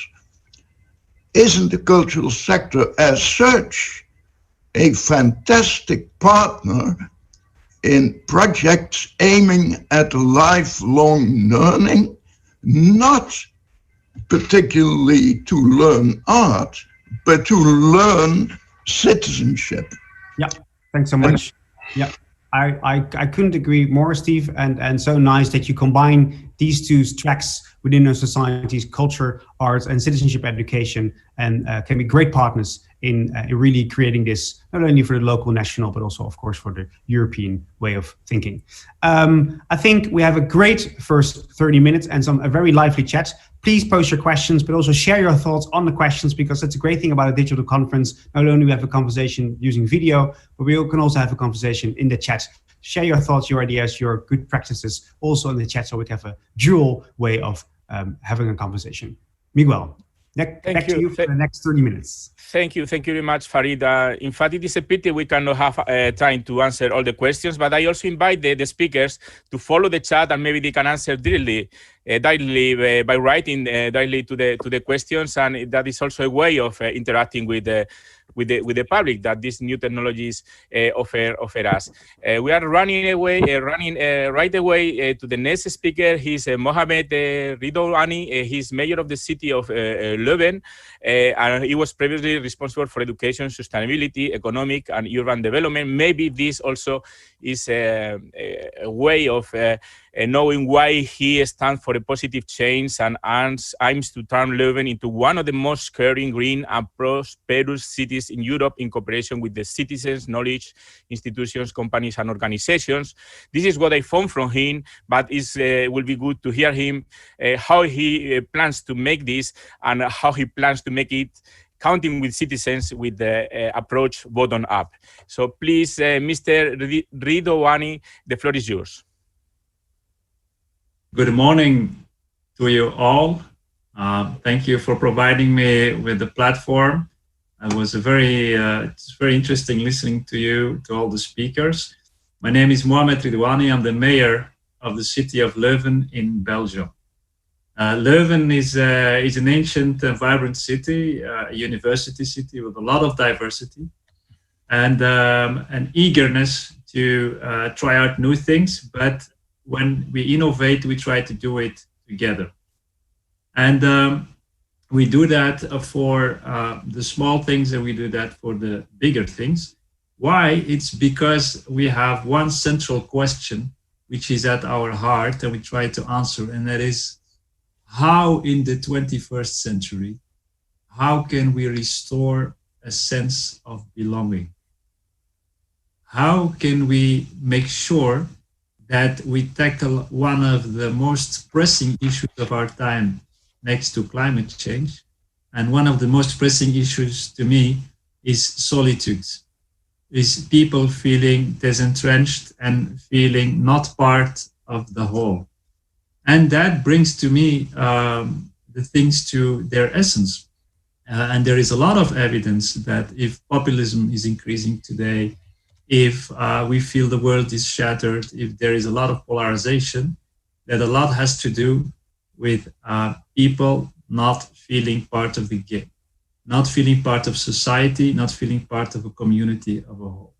isn't the cultural sector as such a fantastic partner in projects aiming at lifelong learning, not particularly to learn art, but to learn citizenship? Yeah, thanks so much. Yeah, I couldn't agree more, Steve, and so nice that you combine these two tracks within our societies, culture, arts, and citizenship education, and can be great partners in really creating this, not only for the local, national, but also, of course, for the European way of thinking. I think we have a great first 30 minutes and a very lively chat. Please post your questions, but also share your thoughts on the questions, because that's a great thing about a digital conference. Not only we have a conversation using video, but we can also have a conversation in the chat. Share your thoughts, your ideas, your good practices also in the chat, so we can have a dual way of having a conversation. Miguel, back to you for the next 30 minutes. Thank you very much, Farid. In fact, it is a pity we cannot have time to answer all the questions, but I also invite the speakers to follow the chat, and maybe they can answer directly by writing directly to the questions, and that is also a way of interacting with the public that these new technologies offer us. We are running right away to the next speaker. He's Mohamed Ridouani. He's mayor of the city of Leuven, and he was previously responsible for education, sustainability, economic, and urban development. Maybe this also is a way of knowing why he stands for a positive change and aims to turn Leuven into one of the most caring, green and prosperous cities in Europe in cooperation with the citizens, knowledge, institutions, companies and organizations. This is what I found from him, but it will be good to hear him how he plans to make this and how he plans to make it counting with citizens with the approach bottom up. So please, Mr. Ridovani, the floor is yours. Good morning to you all. Thank you for providing me with the platform. It was it's very interesting listening to you, to all the speakers. My name is Mohamed Ridouani. I'm the mayor of the city of Leuven in Belgium. Leuven is an ancient and vibrant city, a university city with a lot of diversity and an eagerness to try out new things. But when we innovate, we try to do it together. And we do that for the small things and we do that for the bigger things. Why? It's because we have one central question, which is at our heart and we try to answer, and that is, how in the 21st century, how can we restore a sense of belonging? How can we make sure that we tackle one of the most pressing issues of our time next to climate change? And one of the most pressing issues to me is solitude, is people feeling disentrenched and feeling not part of the whole. And that brings to me the things to their essence. And there is a lot of evidence that if populism is increasing today, if we feel the world is shattered, if there is a lot of polarization, that a lot has to do with people not feeling part of the game, not feeling part of society, not feeling part of a community of a whole.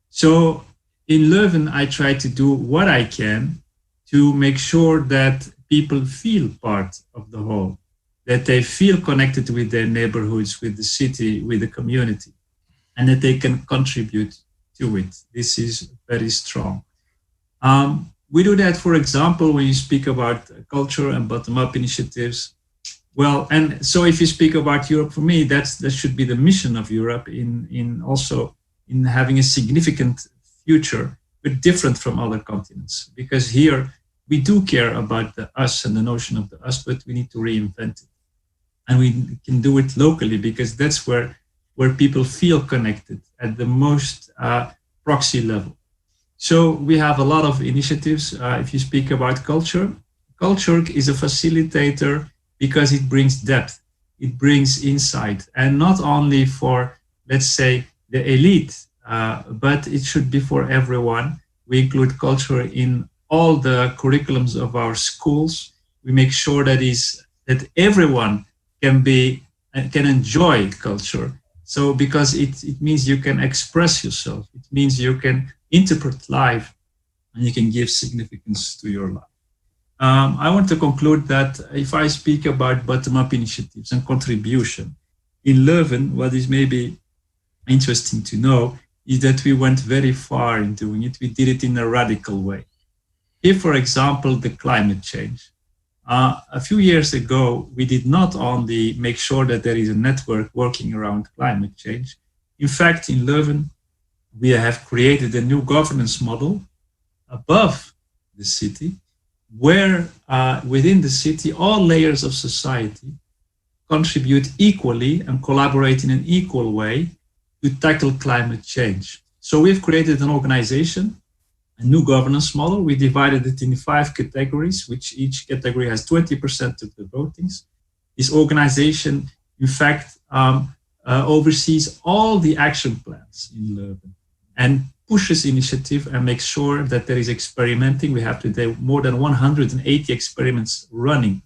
So in Leuven, I try to do what I can to make sure that people feel part of the whole, that they feel connected with their neighborhoods, with the city, with the community, and that they can contribute to it. This is very strong. We do that, for example, when you speak about culture and bottom-up initiatives. Well, and so if you speak about Europe, for me, that should be the mission of Europe in also in having a significant future, but different from other continents, because here we do care about the us and the notion of the us, but we need to reinvent it. And we can do it locally because that's where people feel connected at the most proxy level. So we have a lot of initiatives. If you speak about culture, culture is a facilitator because it brings depth, it brings insight, and not only for, let's say, the elite, but it should be for everyone. We include culture in all the curriculums of our schools. We make sure that everyone can enjoy culture. So because it means you can express yourself, it means you can interpret life, and you can give significance to your life. I want to conclude that if I speak about bottom-up initiatives and contribution, in Leuven, what is maybe interesting to know is that we went very far in doing it. We did it in a radical way. If, for example, the climate change, a few years ago, we did not only make sure that there is a network working around climate change. In fact, in Leuven, we have created a new governance model above the city, where within the city, all layers of society contribute equally and collaborate in an equal way to tackle climate change. So we've created an organization, a new governance model. We divided it in 5 categories, which each category has 20% of the votings. This organization, in fact, oversees all the action plans in Leuven and pushes initiative and makes sure that there is experimenting. We have today more than 180 experiments running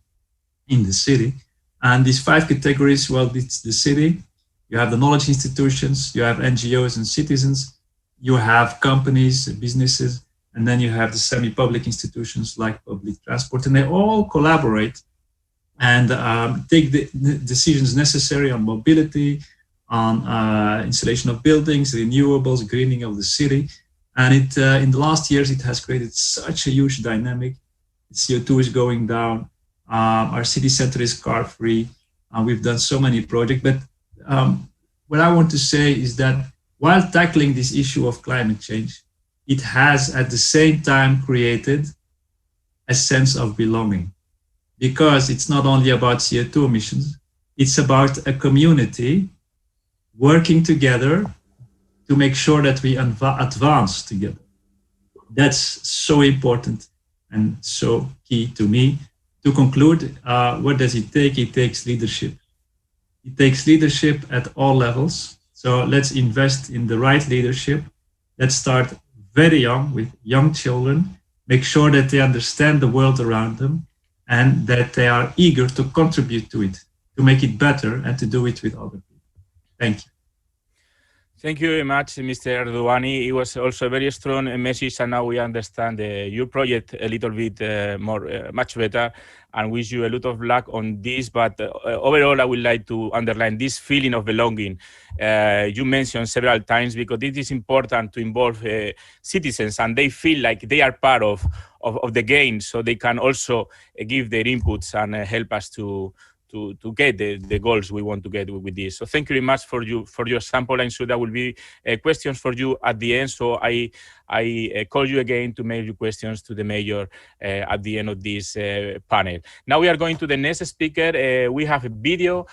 in the city. And these 5 categories, well, it's the city, you have the knowledge institutions, you have NGOs and citizens, you have companies, businesses, and then you have the semi-public institutions like public transport, and they all collaborate and take the decisions necessary on mobility, on installation of buildings, renewables, greening of the city. And in the last years, it has created such a huge dynamic CO2 is going down. Our city center is car free. We've done so many projects. But what I want to say is that while tackling this issue of climate change, it has at the same time created a sense of belonging, because it's not only about CO2 emissions, it's about a community working together to make sure that we advance together. That's so important and so key to me. To conclude, what does it take? It takes leadership. It takes leadership at all levels. So let's invest in the right leadership. Let's start very young with young children, make sure that they understand the world around them and that they are eager to contribute to it, to make it better and to do it with other people. Thank you. Thank you very much, Mr. Erdouani. It was also a very strong message, and now we understand your project a little bit much better, and wish you a lot of luck on this. But overall, I would like to underline this feeling of belonging you mentioned several times, because it is important to involve citizens, and they feel like they are part of the game, so they can also give their inputs and help us to get the goals we want to get with this. So thank you very much for your sample. I'm sure there will be questions for you at the end. So I call you again to make your questions to the mayor at the end of this panel. Now we are going to the next speaker. We have a video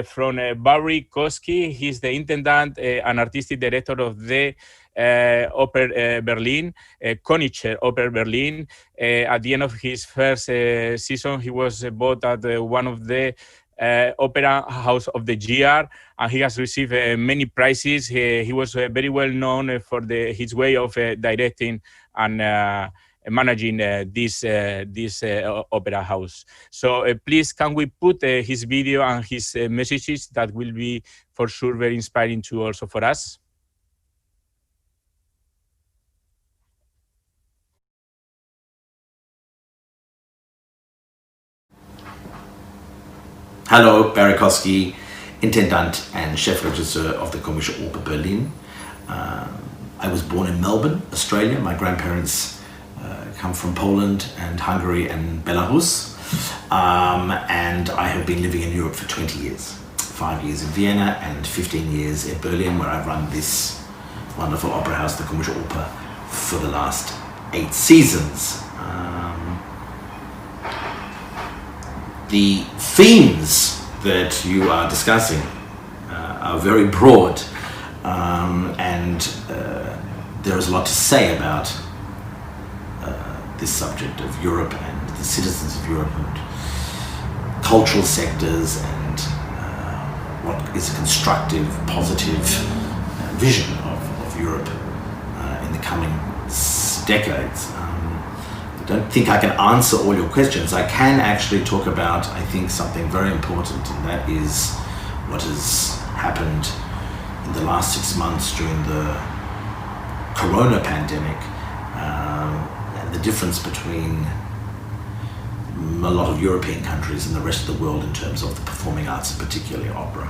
from Barry Koski. He's the intendant and artistic director of the Oper Berlin, Konigsche Oper Berlin. At the end of his first season, he was voted one of the Opera House of the Year, and he has received many prizes. He was very well known for his way of directing and managing this opera house. So please, can we put his video and his messages that will be for sure very inspiring too also for us? Hello, Barry Koski, Intendant and Chef Regisseur of the Konferenz Oper Berlin. I was born in Melbourne, Australia. My grandparents come from Poland and Hungary and Belarus. And I have been living in Europe for 20 years. 5 years in Vienna and 15 years in Berlin, where I've run this wonderful opera house, the Konferenz Oper, for the last 8 seasons. The themes that you are discussing are very broad, and there is a lot to say about this subject of Europe and the citizens of Europe and cultural sectors and what is a constructive, positive vision of Europe in the coming decades. I don't think I can answer all your questions. I can actually talk about, I think, something very important, and that is what has happened in the last 6 months during the corona pandemic, and the difference between a lot of European countries and the rest of the world in terms of the performing arts, and particularly opera.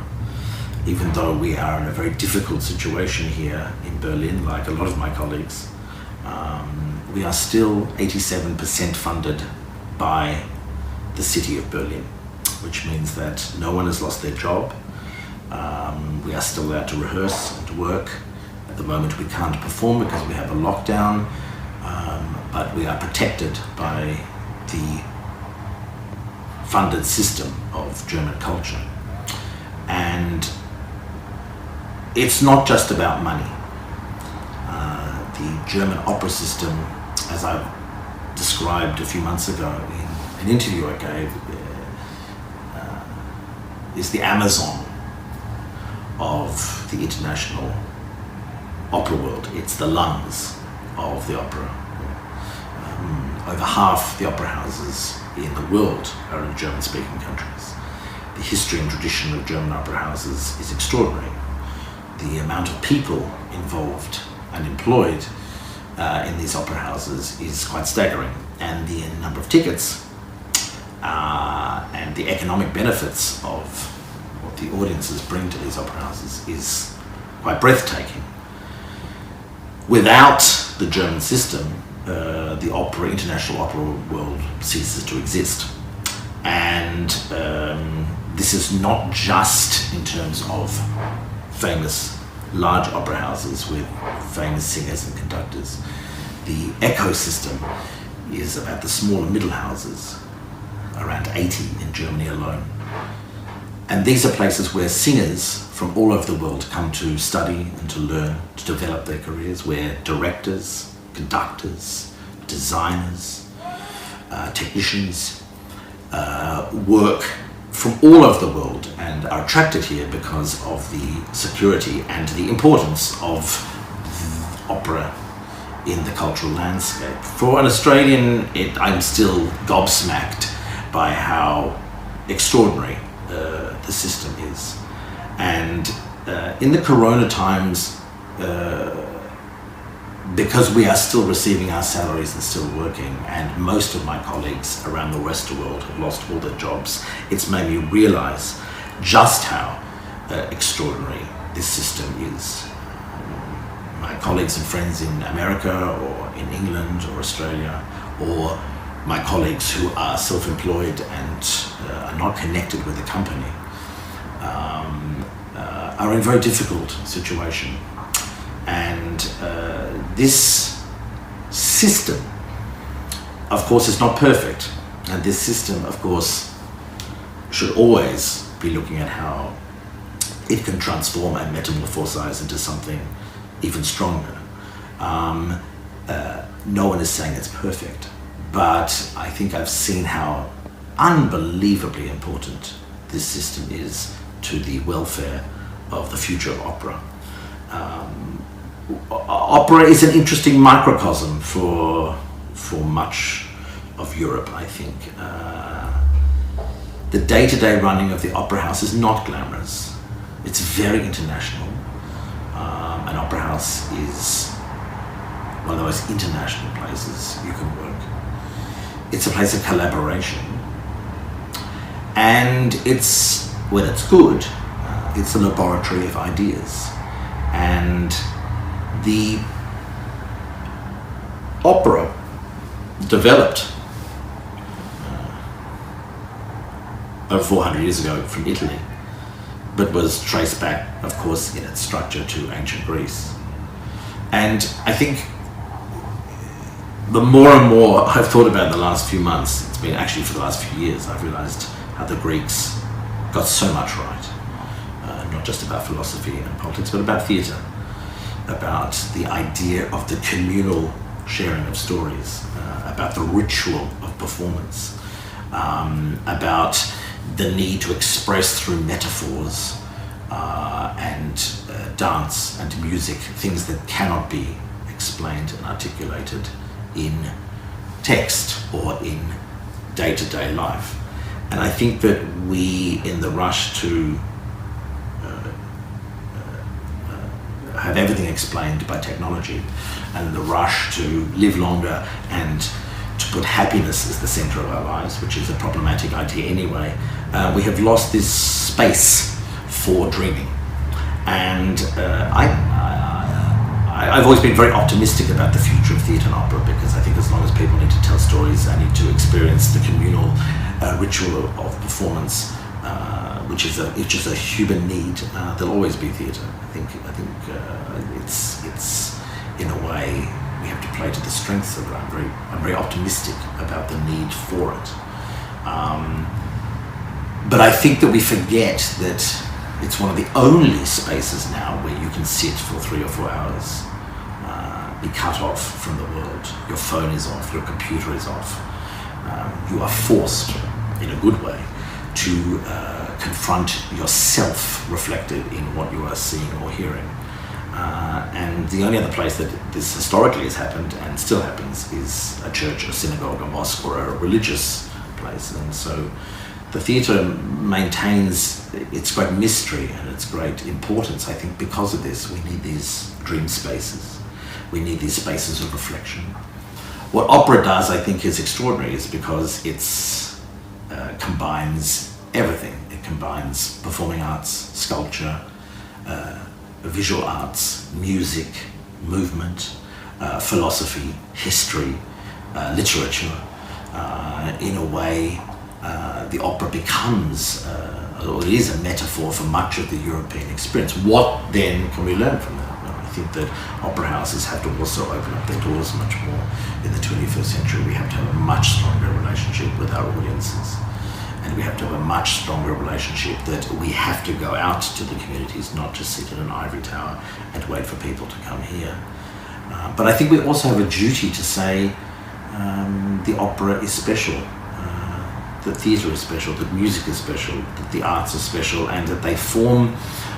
Even though we are in a very difficult situation here in Berlin, like a lot of my colleagues, we are still 87% funded by the city of Berlin, which means that no one has lost their job. We are still allowed to rehearse and to work. At the moment we can't perform because we have a lockdown, but we are protected by the funded system of German culture. And it's not just about money. The German opera system, as I described a few months ago in an interview I gave, is the Amazon of the international opera world. It's the lungs of the opera. Over half the opera houses in the world are in German-speaking countries. The history and tradition of German opera houses is extraordinary. The amount of people involved and employed in these opera houses is quite staggering, and the number of tickets and the economic benefits of what the audiences bring to these opera houses is quite breathtaking. Without the German system, the opera, international opera world ceases to exist. And this is not just in terms of famous large opera houses with famous singers and conductors. The ecosystem is about the smaller middle houses, around 80 in Germany alone. And these are places where singers from all over the world come to study and to learn, to develop their careers, where directors, conductors, designers, technicians work from all over the world and are attracted here because of the security and the importance of opera in the cultural landscape. For an Australian, I'm still gobsmacked by how extraordinary the system is. And in the corona times, because we are still receiving our salaries and still working, and most of my colleagues around the Western world have lost all their jobs, it's made me realize just how extraordinary this system is. My colleagues and friends in America or in England or Australia, or my colleagues who are self-employed and are not connected with the company, are in a very difficult situation. And this system, of course, is not perfect. And this system, of course, should always be looking at how it can transform and metamorphosize into something even stronger. No one is saying it's perfect, but I think I've seen how unbelievably important this system is to the welfare of the future of opera. Opera is an interesting microcosm for much of Europe, I think. The day-to-day running of the opera house is not glamorous. It's very international. An opera house is one of the most international places you can work. It's a place of collaboration. And it's, when it's good, it's a laboratory of ideas. And the opera developed over 400 years ago from Italy, but was traced back, of course, in its structure to ancient Greece. And I think the more and more I've thought about in the last few months, it's been actually for the last few years, I've realized how the Greeks got so much right. Not just about philosophy and politics, but about theatre, about the idea of the communal sharing of stories, about the ritual of performance, about the need to express through metaphors and dance and music things that cannot be explained and articulated in text or in day-to-day life. And I think that we, in the rush to have everything explained by technology, and the rush to live longer and to put happiness as the center of our lives, which is a problematic idea anyway, we have lost this space for dreaming. And I've always been very optimistic about the future of theatre and opera, because I think as long as people need to tell stories and need to experience the communal ritual of performance, which is a human need, there'll always be theatre. I think it's in a way we have to play to the strengths of it. I'm very optimistic about the need for it. But I think that we forget that it's one of the only spaces now where you can sit for 3 or 4 hours, be cut off from the world. Your phone is off, your computer is off. You are forced, in a good way, to confront yourself reflected in what you are seeing or hearing. And the only other place that this historically has happened and still happens is a church, a synagogue, a mosque, or a religious place. And so the theatre maintains its great mystery and its great importance, I think, because of this. We need these dream spaces. We need these spaces of reflection. What opera does, I think, is extraordinary, is because it combines everything. It combines performing arts, sculpture, visual arts, music, movement, philosophy, history, literature. In a way, the opera becomes, or it is a metaphor for much of the European experience. What then can we learn from that? I think that opera houses have to also open up their doors much more in the 21st century. We have to have a much stronger relationship with our audiences. And we have to have a much stronger relationship that we have to go out to the communities, not just sit in an ivory tower and wait for people to come here. But I think we also have a duty to say the opera is special, that theatre is special, that music is special, that the arts are special, and that they form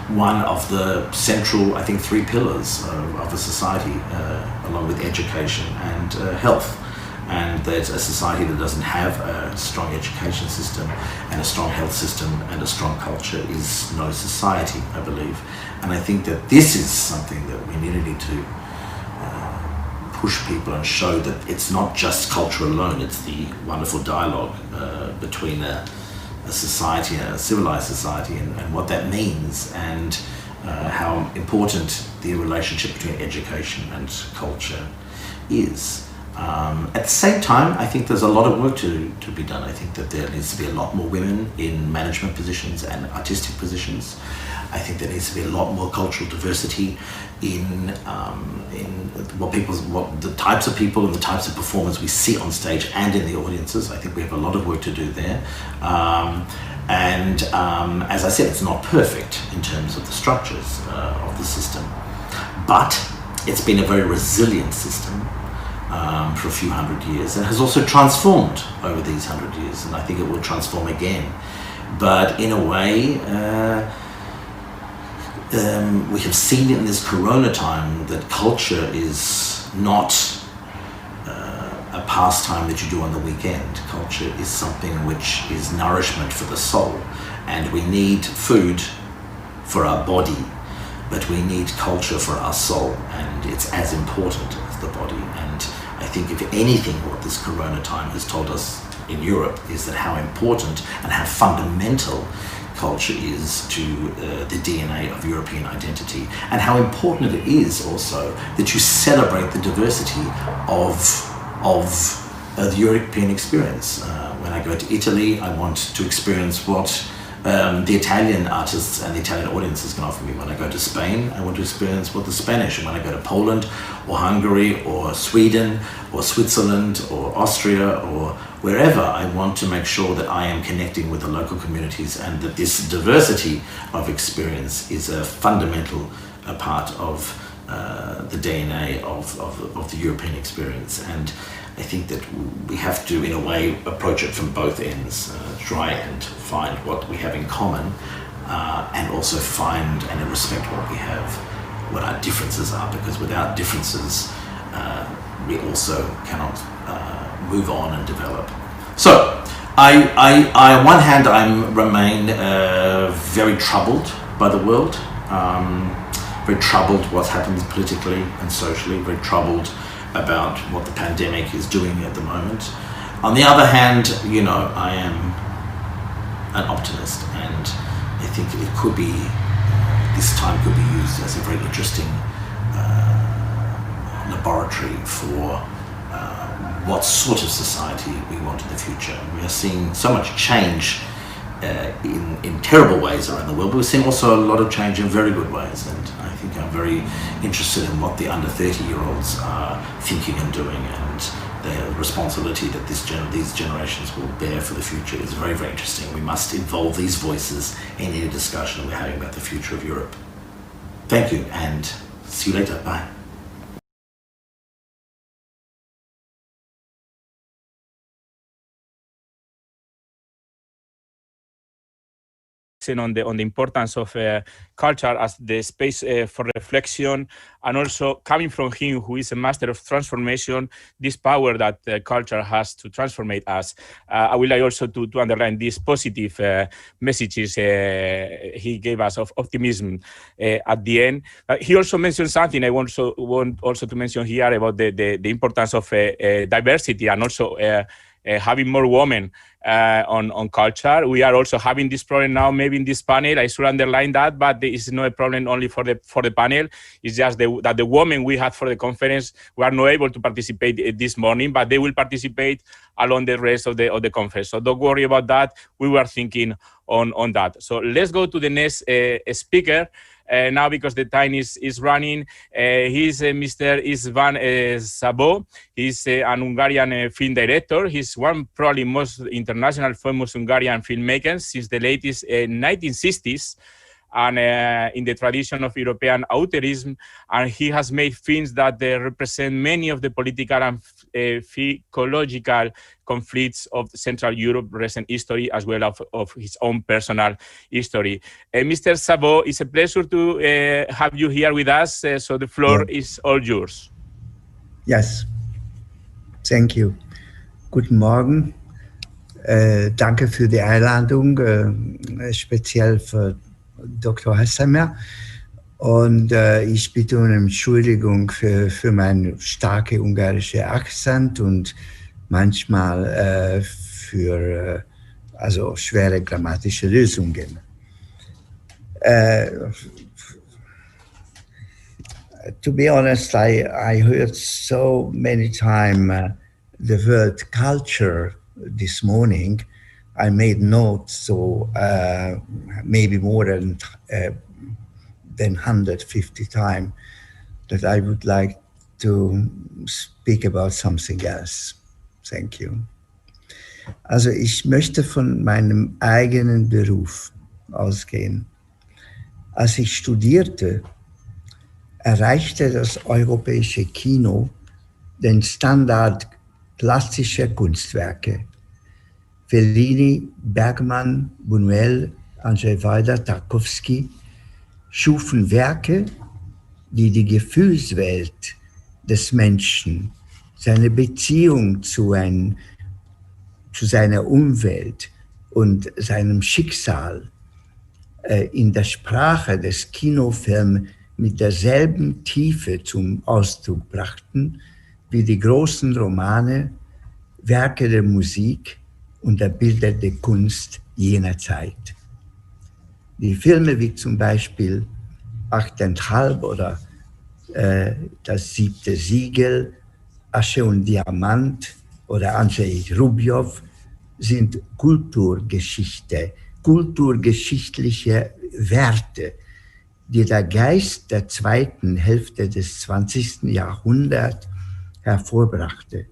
one of the central, I think, three pillars of a society, along with education and health. And that a society that doesn't have a strong education system and a strong health system and a strong culture is no society, I believe. And I think that this is something that we really need to push people and show that it's not just culture alone, it's the wonderful dialogue between a society, a civilized society, and what that means, and how important the relationship between education and culture is. At the same time, I think there's a lot of work to be done. I think that there needs to be a lot more women in management positions and artistic positions. I think there needs to be a lot more cultural diversity in what the types of people and the types of performers we see on stage and in the audiences. I think we have a lot of work to do there. As I said, it's not perfect in terms of the structures of the system, but it's been a very resilient system for a few hundred years, and has also transformed over these 100 years, and I think it will transform again. But in a way, we have seen in this corona time that culture is not a pastime that you do on the weekend. Culture is something which is nourishment for the soul, and we need food for our body, but we need culture for our soul, and it's as important as the body. And I think if anything, what this corona time has told us in Europe is that how important and how fundamental culture is to the DNA of European identity, and how important it is also that you celebrate the diversity of the European experience. When I go to Italy, I want to experience what the Italian artists and the Italian audiences can offer me. When I go to Spain, I want to experience what the Spanish, and when I go to Poland or Hungary or Sweden or Switzerland or Austria or wherever, I want to make sure that I am connecting with the local communities, and that this diversity of experience is a fundamental part of the DNA of the European experience. And I think that we have to, in a way, approach it from both ends, try and find what we have in common, and also find and respect what we have, what our differences are, because without differences, we also cannot move on and develop. So, on one hand, I remain very troubled by the world, very troubled what's happened politically and socially, very troubled about what the pandemic is doing at the moment. On the other hand, you know, I am an optimist, and I think it could be, this time could be used as a very interesting laboratory for what sort of society we want in the future. We are seeing so much change in terrible ways around the world, but we're seeing also a lot of change in very good ways, and I think I'm very interested in what the under 30-year-olds are thinking and doing, and the responsibility that these generations will bear for the future is very, very interesting. We must involve these voices in any discussion we're having about the future of Europe. Thank you, and see you later. Bye. On the importance of culture as the space for reflection, and also coming from him, who is a master of transformation, this power that culture has to transform us. I would like also to underline these positive messages he gave us of optimism at the end. He also mentioned something I want also to mention here about the importance of diversity, and also having more women on culture. We are also having this problem now, maybe in this panel. I should underline that, but it's not a problem only for the panel. It's just that the women we had for the conference were not able to participate this morning, but they will participate along the rest of the conference. So don't worry about that. We were thinking on that. So let's go to the next speaker. Now, because the time is running, he's Mr. István Szabó. He's an Hungarian film director. He's one probably most international famous Hungarian filmmaker since the latest 1960s, and in the tradition of European auteurism. And he has made films that represent many of the political and ecological conflicts of Central Europe recent history, as well of his own personal history. Mr. Szabó, it's a pleasure to have you here with us. So the floor is all yours. Yes, thank you. Guten Morgen. Danke für die Einladung, speziell für Dr. Hassamer. Und ich bitte um Entschuldigung für meinen starken ungarischen Akzent und manchmal für also schwere grammatische Lösungen. To be honest, I heard so many times the word culture this morning. I made notes, so maybe more than 150 times, that I would like to speak about something else. Thank you. Also ich möchte von meinem eigenen Beruf ausgehen. Als ich studierte, erreichte das europäische Kino den Standard klassischer Kunstwerke. Fellini, Bergman, Buñuel, Andrzej Wajda, Tarkowski schufen Werke, die die Gefühlswelt des Menschen, seine Beziehung zu seiner Umwelt und seinem Schicksal in der Sprache des Kinofilms mit derselben Tiefe zum Ausdruck brachten wie die großen Romane, Werke der Musik und der bildende Kunst jener Zeit. Die Filme wie zum Beispiel 8,5 oder Das 7. Siegel, Asche und Diamant oder Andrzej Rubjow sind kulturgeschichtliche Werte, die der Geist der zweiten Hälfte des 20. Jahrhunderts hervorbrachte.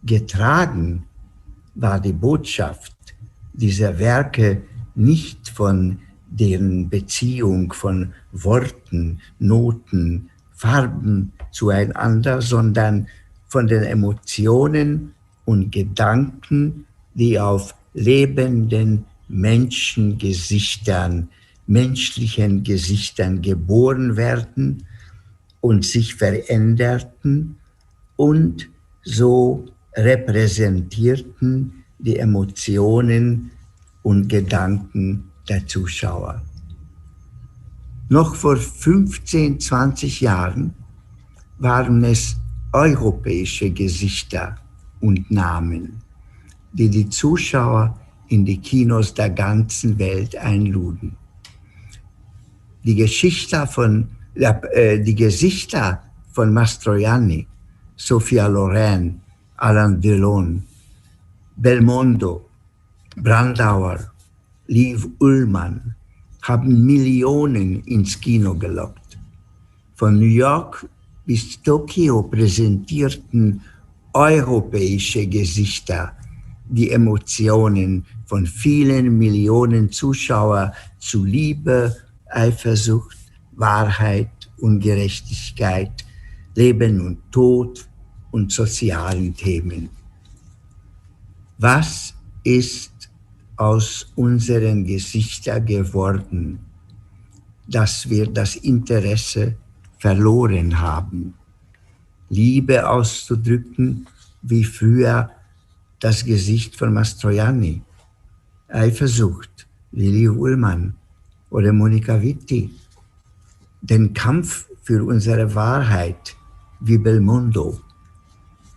Getragen war die Botschaft dieser Werke nicht von deren Beziehung von Worten, Noten, Farben zueinander, sondern von den Emotionen und Gedanken, die auf lebenden menschlichen Gesichtern geboren werden und sich veränderten und so repräsentierten die Emotionen und Gedanken der Zuschauer. Noch vor 15, 20 Jahren waren es europäische Gesichter und Namen, die die Zuschauer in die Kinos der ganzen Welt einluden. Die Gesichter von Mastroianni, Sophia Loren, Alain Delon, Belmondo, Brandauer, Liv Ullmann haben Millionen ins Kino gelockt. Von New York bis Tokio präsentierten europäische Gesichter die Emotionen von vielen Millionen Zuschauern zu Liebe, Eifersucht, Wahrheit und Gerechtigkeit, Leben und Tod und sozialen Themen. Was ist aus unseren Gesichtern geworden, dass wir das Interesse verloren haben, Liebe auszudrücken, wie früher das Gesicht von Mastroianni, Eifersucht, wie Liv Ullmann oder Monica Vitti, den Kampf für unsere Wahrheit, wie Belmondo.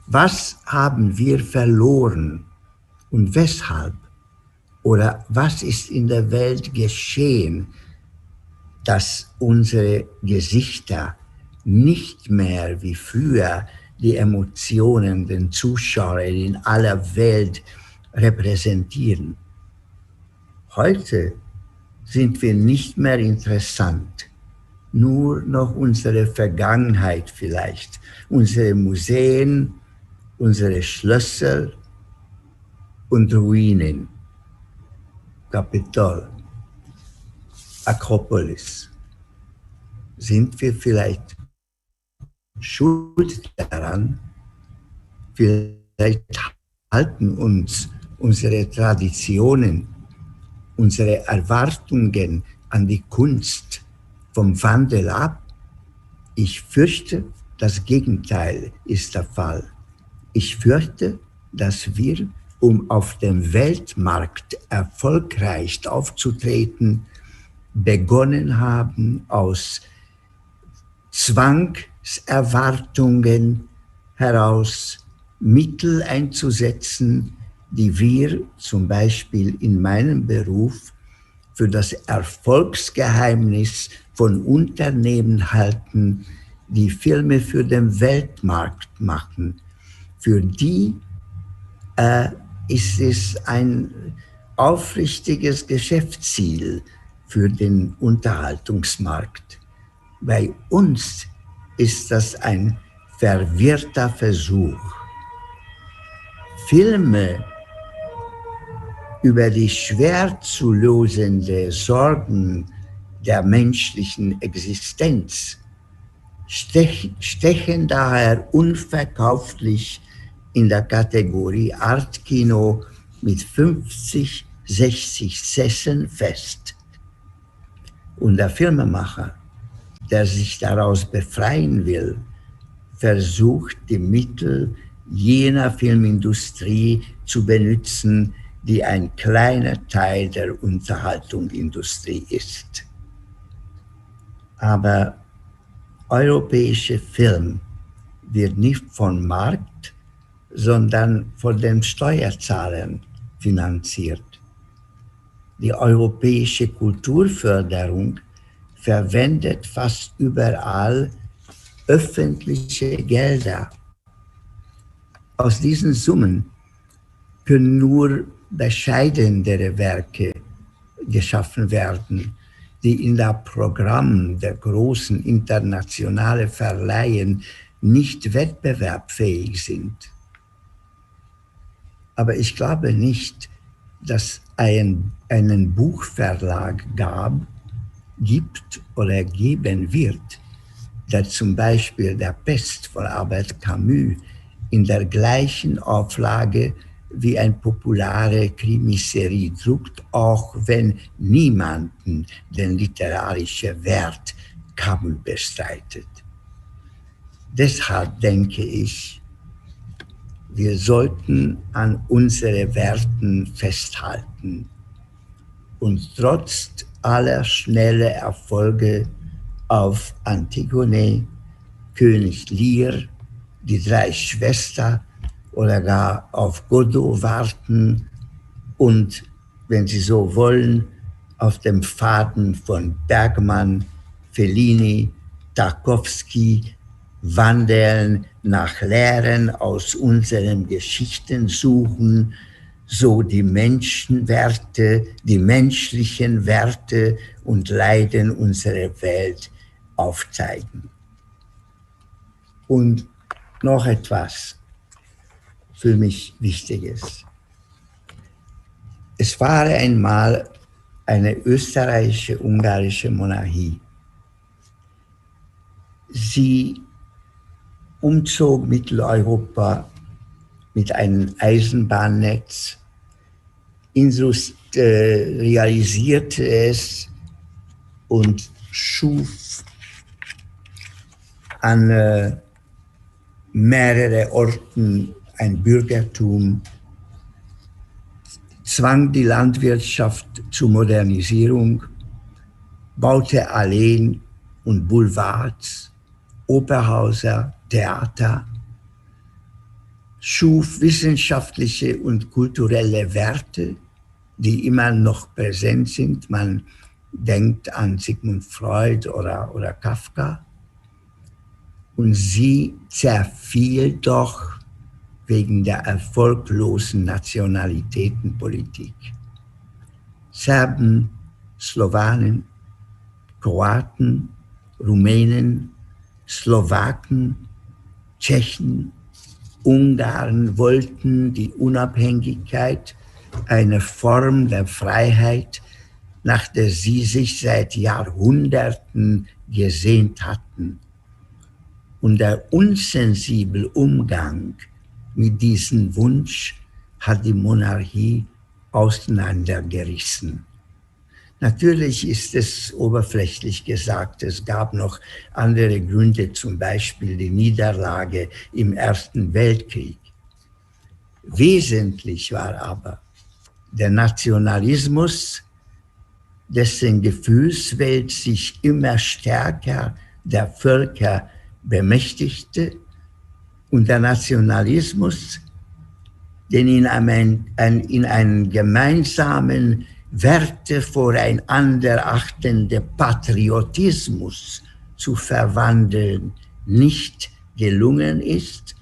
Was haben wir verloren Und weshalb? Oder was ist in der Welt geschehen, dass unsere Gesichter nicht mehr wie früher die Emotionen den Zuschauer in aller Welt repräsentieren? Heute sind wir nicht mehr interessant. Nur noch unsere Vergangenheit vielleicht, unsere Museen, unsere Schlösser und Ruinen, Kapitol, Akropolis. Sind wir vielleicht schuld daran? Vielleicht halten uns unsere Traditionen, unsere Erwartungen an die Kunst vom Wandel ab? Ich fürchte, das Gegenteil ist der Fall. Ich fürchte, dass wir, um auf dem Weltmarkt erfolgreich aufzutreten, begonnen haben, aus Zwangserwartungen heraus Mittel einzusetzen, die wir zum Beispiel in meinem Beruf für das Erfolgsgeheimnis von Unternehmen halten, die Filme für den Weltmarkt machen. Für die ist es ein aufrichtiges Geschäftsziel für den Unterhaltungsmarkt. Bei uns ist das ein verwirrter Versuch. Filme über die schwer zu lösenden Sorgen der menschlichen Existenz stechen daher unverkauflich in der Kategorie Artkino mit 50, 60 Sesseln fest. Und der Filmemacher, der sich daraus befreien will, versucht, die Mittel jener Filmindustrie zu benutzen, die ein kleiner Teil der Unterhaltungsindustrie ist. Aber europäischer Film wird nicht vom Markt, sondern von den Steuerzahlern finanziert. Die europäische Kulturförderung verwendet fast überall öffentliche Gelder. Aus diesen Summen können nur bescheidenere Werke geschaffen werden, die in der Programm der großen internationalen Verleihen nicht wettbewerbsfähig sind. Aber ich glaube nicht, dass einen Buchverlag gibt oder geben wird, der zum Beispiel der Pest von Albert Camus in der gleichen Auflage wie eine populare Krimiserie druckt, auch wenn niemanden den literarischen Wert Camus bestreitet. Deshalb denke ich, wir sollten an unseren Werten festhalten und trotz aller schnellen Erfolge auf Antigone, König Lear, die drei Schwestern oder gar auf Godot warten und, wenn Sie so wollen, auf dem Faden von Bergmann, Fellini, Tarkowski wandeln, nach Lehren aus unseren Geschichten suchen, so die Menschenwerte, die menschlichen Werte und Leiden unserer Welt aufzeigen. Und noch etwas für mich Wichtiges. Es war einmal eine österreichische-ungarische Monarchie. Sie umzog Mitteleuropa mit einem Eisenbahnnetz, realisierte es und schuf an mehreren Orten ein Bürgertum, zwang die Landwirtschaft zur Modernisierung, baute Alleen und Boulevards, Operhäuser, Theater, schuf wissenschaftliche und kulturelle Werte, die immer noch präsent sind. Man denkt an Sigmund Freud oder Kafka. Und sie zerfiel doch wegen der erfolglosen Nationalitätenpolitik. Serben, Slowanen, Kroaten, Rumänen, Slowaken, Tschechen, Ungarn wollten die Unabhängigkeit, eine Form der Freiheit, nach der sie sich seit Jahrhunderten gesehnt hatten. Und der unsensible Umgang mit diesem Wunsch hat die Monarchie auseinandergerissen. Natürlich ist es oberflächlich gesagt, es gab noch andere Gründe, zum Beispiel die Niederlage im Ersten Weltkrieg. Wesentlich war aber der Nationalismus, dessen Gefühlswelt sich immer stärker der Völker bemächtigte, und der Nationalismus, den in einen gemeinsamen Werte voreinander achtende Patriotismus zu verwandeln, nicht gelungen ist,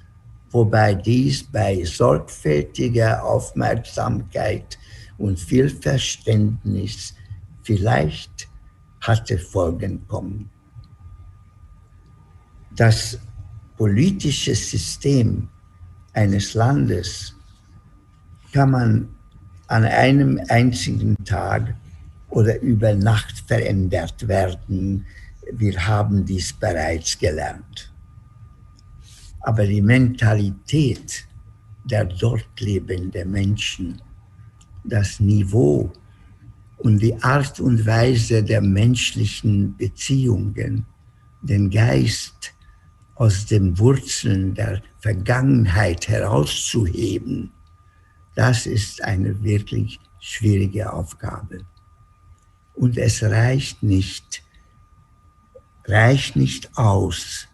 wobei dies bei sorgfältiger Aufmerksamkeit und viel Verständnis vielleicht hatte folgen können. Das politische System eines Landes kann man an einem einzigen Tag oder über Nacht verändert werden. Wir haben dies bereits gelernt. Aber die Mentalität der dort lebenden Menschen, das Niveau und die Art und Weise der menschlichen Beziehungen, den Geist aus den Wurzeln der Vergangenheit herauszuheben, das ist eine wirklich schwierige Aufgabe. Und es reicht nicht aus,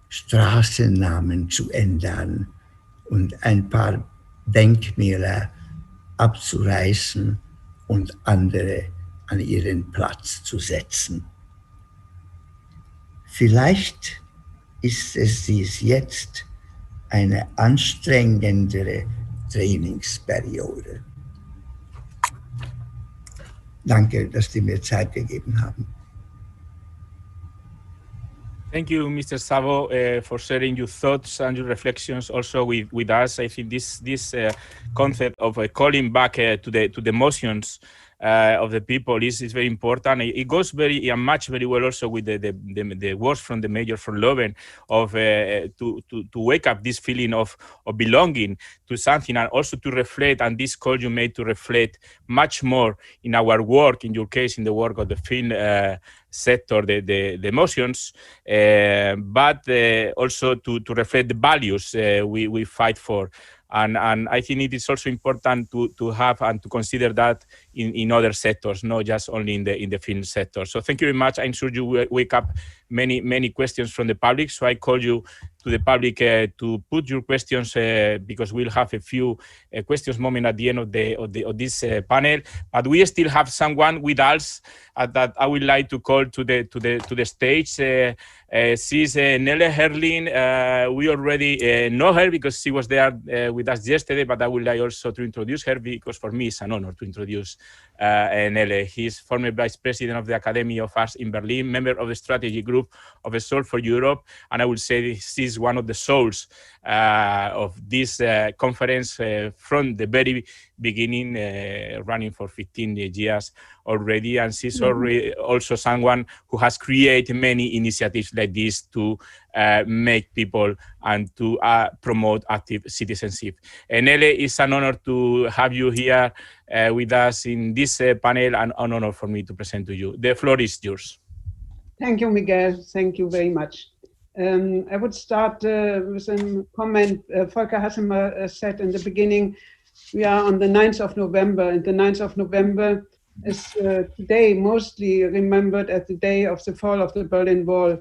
Straßennamen zu ändern und ein paar Denkmäler abzureißen und andere an ihren Platz zu setzen. Vielleicht ist es dies jetzt eine anstrengendere Trainingsperiode. Danke, dass Sie mir Zeit gegeben haben. Thank you, Mr. Szabo, for sharing your thoughts and your reflections also with us. I think this concept of calling back to the emotions of the people is very important. It goes very well also with the words from the Mayor von Leeuwen of to wake up this feeling of belonging to something, and also to reflect, and this call you made to reflect much more in our work, in your case, in the work of the film sector, the emotions, but also to reflect the values we fight for. And I think it is also important to have and to consider that in other sectors, not just only in the film sector. So thank you very much. I'm sure you wake up many questions from the public. So I call you to the public to put your questions because we'll have a few questions moment at the end of this panel. But we still have someone with us that I would like to call to the stage. She's Nele Herlin. We already know her because she was there with us yesterday, but I would like also to introduce her because for me it's an honor to introduce Nele. He's former Vice President of the Academy of Arts in Berlin, member of the strategy group of A Soul for Europe, and I would say she's one of the souls of this conference from the very beginning, running for 15 years already, and she's already also someone who has created many initiatives like this to make people and to promote active citizenship. Nele, it's an honor to have you here with us in this panel, and an honor for me to present to you. The floor is yours. Thank you, Miguel. Thank you very much. I would start with a comment Volker Hassemer said in the beginning. We are on the 9th of November, and the 9th of November is today mostly remembered as the day of the fall of the Berlin Wall.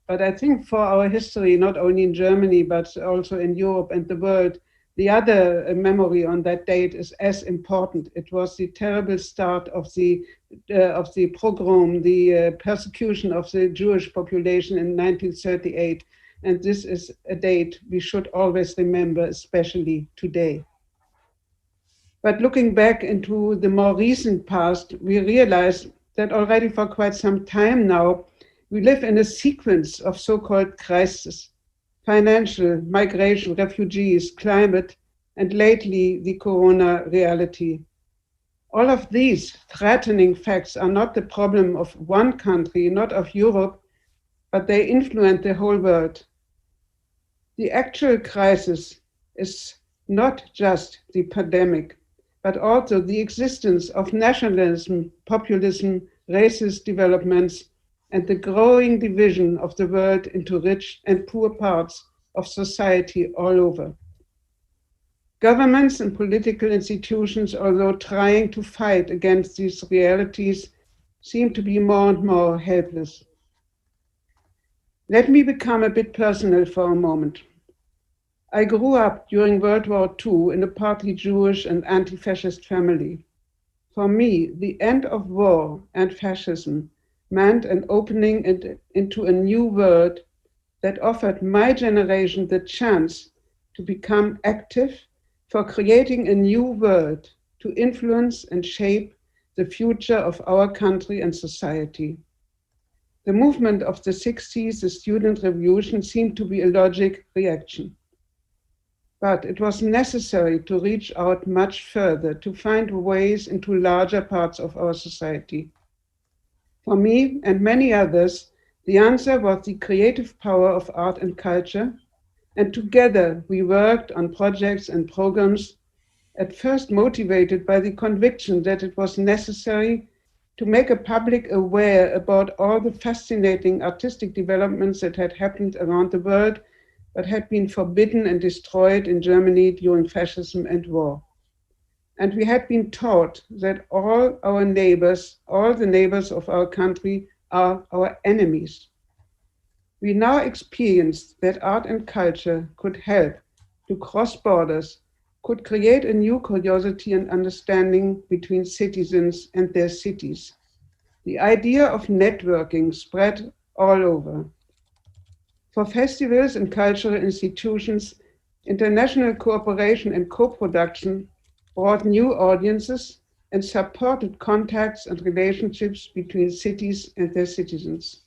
But I think for our history, not only in Germany, but also in Europe and the world, The other memory on that date is as important. It was the terrible start of the pogrom, the persecution of the Jewish population in 1938. And this is a date we should always remember, especially today. But looking back into the more recent past, we realize that already for quite some time now, we live in a sequence of so-called crises: financial, migration, refugees, climate, and lately the corona reality. All of these threatening facts are not the problem of one country, not of Europe, but they influence the whole world. The actual crisis is not just the pandemic, but also the existence of nationalism, populism, racist developments, and the growing division of the world into rich and poor parts of society all over. Governments and political institutions, although trying to fight against these realities, seem to be more and more helpless. Let me become a bit personal for a moment. I grew up during World War II in a partly Jewish and anti-fascist family. For me, the end of war and fascism meant an opening into a new world that offered my generation the chance to become active for creating a new world to influence and shape the future of our country and society. The movement of the 60s, the student revolution, seemed to be a logical reaction. But it was necessary to reach out much further, to find ways into larger parts of our society. For me and many others, the answer was the creative power of art and culture, and together we worked on projects and programs, at first motivated by the conviction that it was necessary to make a public aware about all the fascinating artistic developments that had happened around the world, but had been forbidden and destroyed in Germany during fascism and war. And we had been taught that all our neighbors, all the neighbors of our country, are our enemies. We now experienced that art and culture could help to cross borders, could create a new curiosity and understanding between citizens and their cities. The idea of networking spread all over. For festivals and cultural institutions, international cooperation and co-production brought new audiences and supported contacts and relationships between cities and their citizens.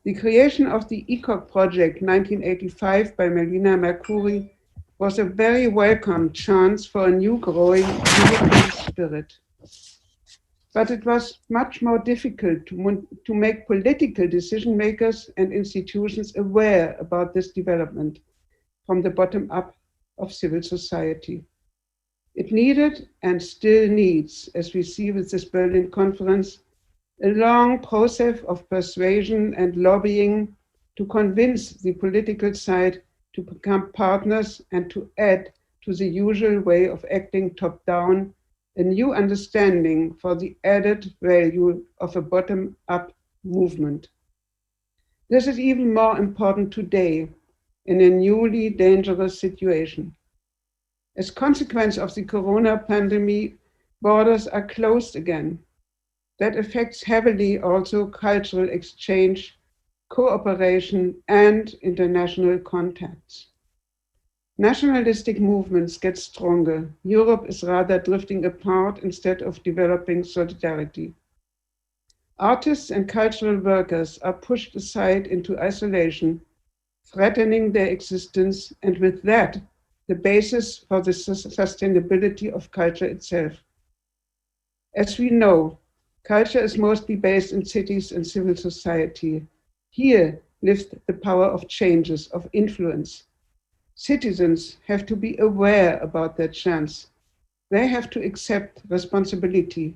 The creation of the ECOC project 1985 by Melina Mercouri was a very welcome chance for a new growing European spirit. But it was much more difficult to make political decision makers and institutions aware about this development from the bottom up of civil society. It needed and still needs, as we see with this Berlin conference, a long process of persuasion and lobbying to convince the political side to become partners and to add to the usual way of acting top-down a new understanding for the added value of a bottom-up movement. This is even more important today in a newly dangerous situation. As a consequence of the corona pandemic, borders are closed again. That affects heavily also cultural exchange, cooperation, and international contacts. Nationalistic movements get stronger. Europe is rather drifting apart instead of developing solidarity. Artists and cultural workers are pushed aside into isolation, threatening their existence, and with that, the basis for the sustainability of culture itself. As we know, culture is mostly based in cities and civil society. Here lives the power of changes, of influence. Citizens have to be aware about their chance. They have to accept responsibility,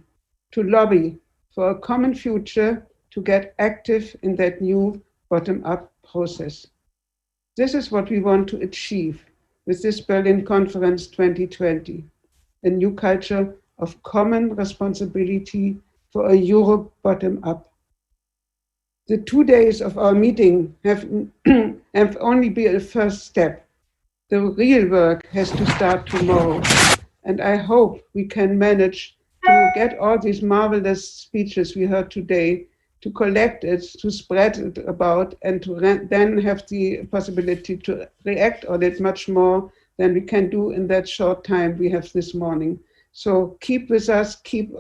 to lobby for a common future, to get active in that new bottom-up process. This is what we want to achieve with this Berlin Conference 2020, a new culture of common responsibility for a Europe bottom-up. The 2 days of our meeting have only been a first step. The real work has to start tomorrow. And I hope we can manage to get all these marvelous speeches we heard today, to collect it, to spread it about, and to then have the possibility to react on it much more than we can do in that short time we have this morning. So keep with us, keep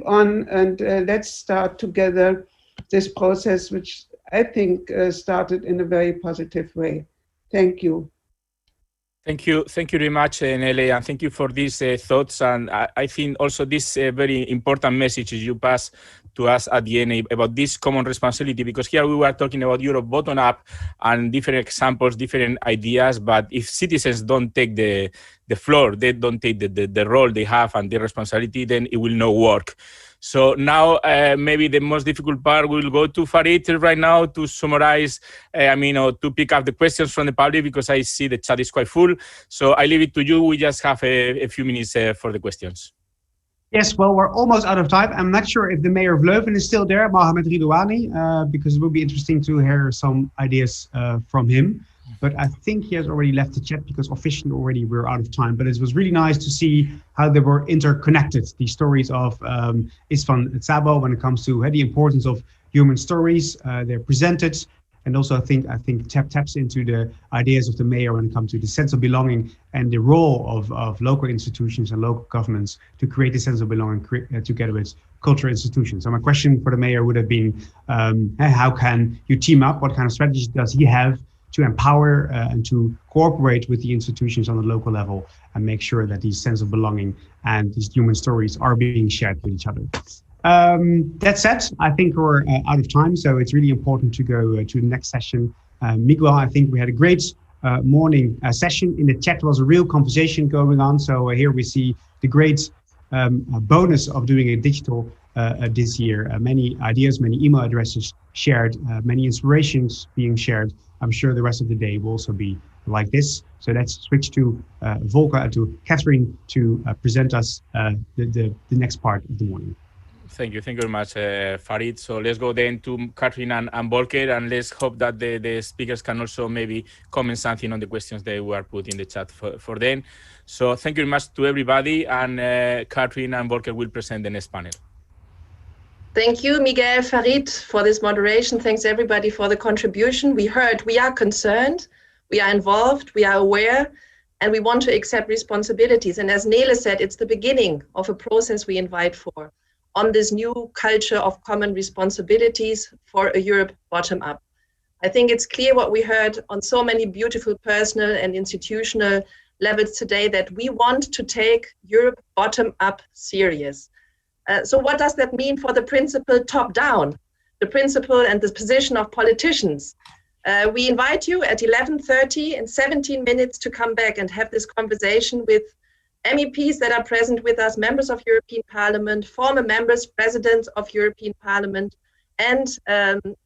on, and let's start together this process, which I think started in a very positive way. Thank you. Thank you very much, Nele, and thank you for these thoughts. And I think also this very important message you pass to us at the end about this common responsibility, because here we were talking about Europe bottom up and different examples, different ideas. But if citizens don't take the floor, they don't take the role they have and the responsibility, then it will not work. So now maybe the most difficult part will go to Farid right now to summarize, or to pick up the questions from the public, because I see the chat is quite full. So I leave it to you. We just have a few minutes for the questions. Yes, well, we're almost out of time. I'm not sure if the mayor of Leuven is still there, Mohamed Ridouani, because it would be interesting to hear some ideas from him. But I think he has already left the chat because officially already we're out of time. But it was really nice to see how they were interconnected, the stories of Istvan Szabo when it comes to the importance of human stories. They're presented. And also I think taps into the ideas of the mayor when it comes to the sense of belonging and the role of local institutions and local governments to create a sense of belonging together with cultural institutions. So my question for the mayor would have been, how can you team up? What kind of strategies does he have to empower and to cooperate with the institutions on the local level and make sure that these sense of belonging and these human stories are being shared with each other? That said, I think we're out of time, so it's really important to go to the next session. Miguel, I think we had a great morning session. In the chat was a real conversation going on, so here we see the great bonus of doing a digital this year. Many ideas, many email addresses shared, many inspirations being shared. I'm sure the rest of the day will also be like this. So let's switch to Volker and to Catherine to present us the next part of the morning. Thank you very much, Farid. So let's go then to Catherine and Volker, and let's hope that the speakers can also maybe comment something on the questions they were put in the chat for them. So thank you very much to everybody, and Catherine and Volker will present the next panel. Thank you, Miguel, Farid, for this moderation. Thanks everybody for the contribution. We heard we are concerned, we are involved, we are aware, and we want to accept responsibilities. And as Nele said, it's the beginning of a process we invite for on this new culture of common responsibilities for a Europe bottom up. I think it's clear what we heard on so many beautiful personal and institutional levels today, that we want to take Europe bottom up serious. So what does that mean for the principle top down, the principle and the position of politicians? We invite you at 11:30 in 17 minutes to come back and have this conversation with MEPs that are present with us, members of European Parliament, former members, presidents of European Parliament. And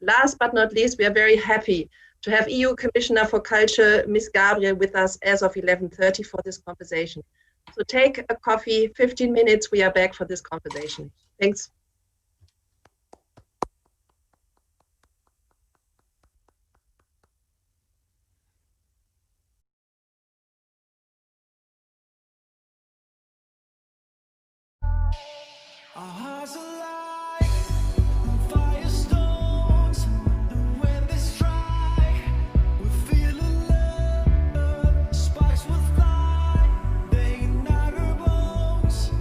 last but not least, we are very happy to have EU Commissioner for Culture, Ms. Gabriel, with us as of 11:30 for this conversation. So take a coffee, 15 minutes, we are back for this conversation. Thanks. Our hearts are like firestones, and when they strike, we feel love. Sparks will fly, they ignite our bones,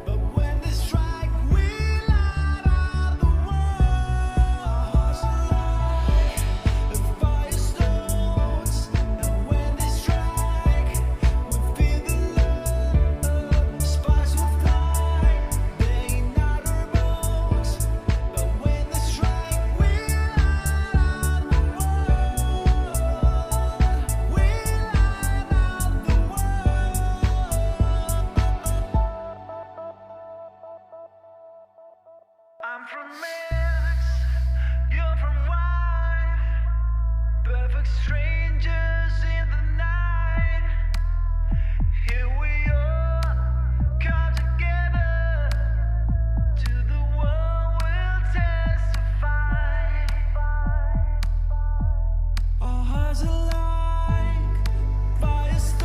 but when they strike, we light up the world. Our hearts are like firestones, and when they strike, we feel the love. Sparks will fly, they ignite our bones, but when they strike, we light up the world. We light up the world. I'm from X, you're from Y, perfect strangers in the night. Here we are, come together, to the world we'll testify. Our hearts are like firestone.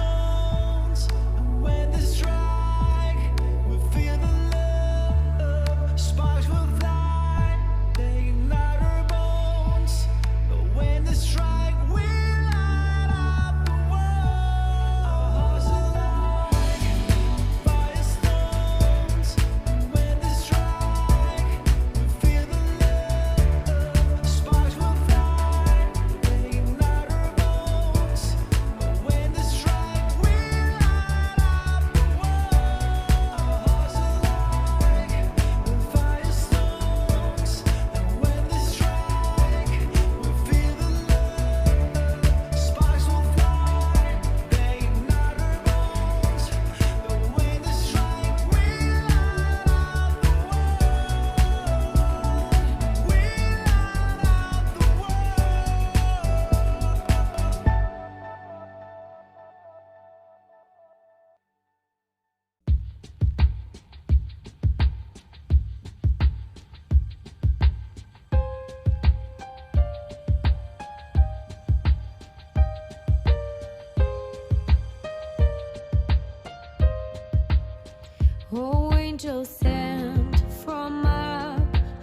angels sent from up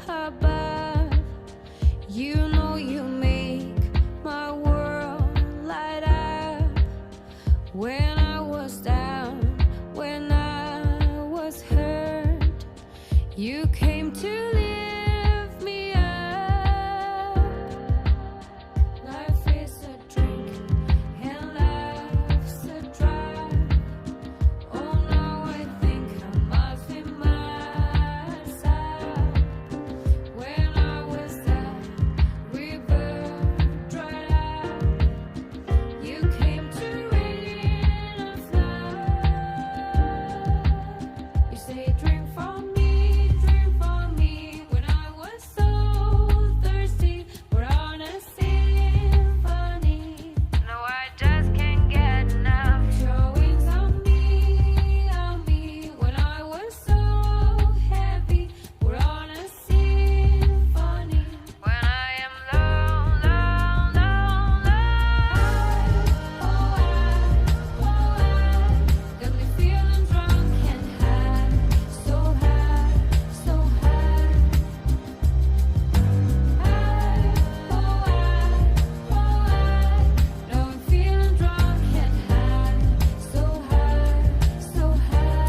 above. You know you make my world light up. When I was down, when I was hurt, you came to lift me up. Life is a drink and life's a drug. Oh, now I think I must be myself. When I was down, river dried up. You came to rain of love. You say, drink for me, drink for me. When I was so thirsty, we're on a symphony. No, I just can't get enough. Your wings on me, on me. When I was so heavy, we're on a symphony. When I am low, low, low, low, got me feeling drunk and high, so high, so high. Now I'm feeling drunk and high, so high, so high.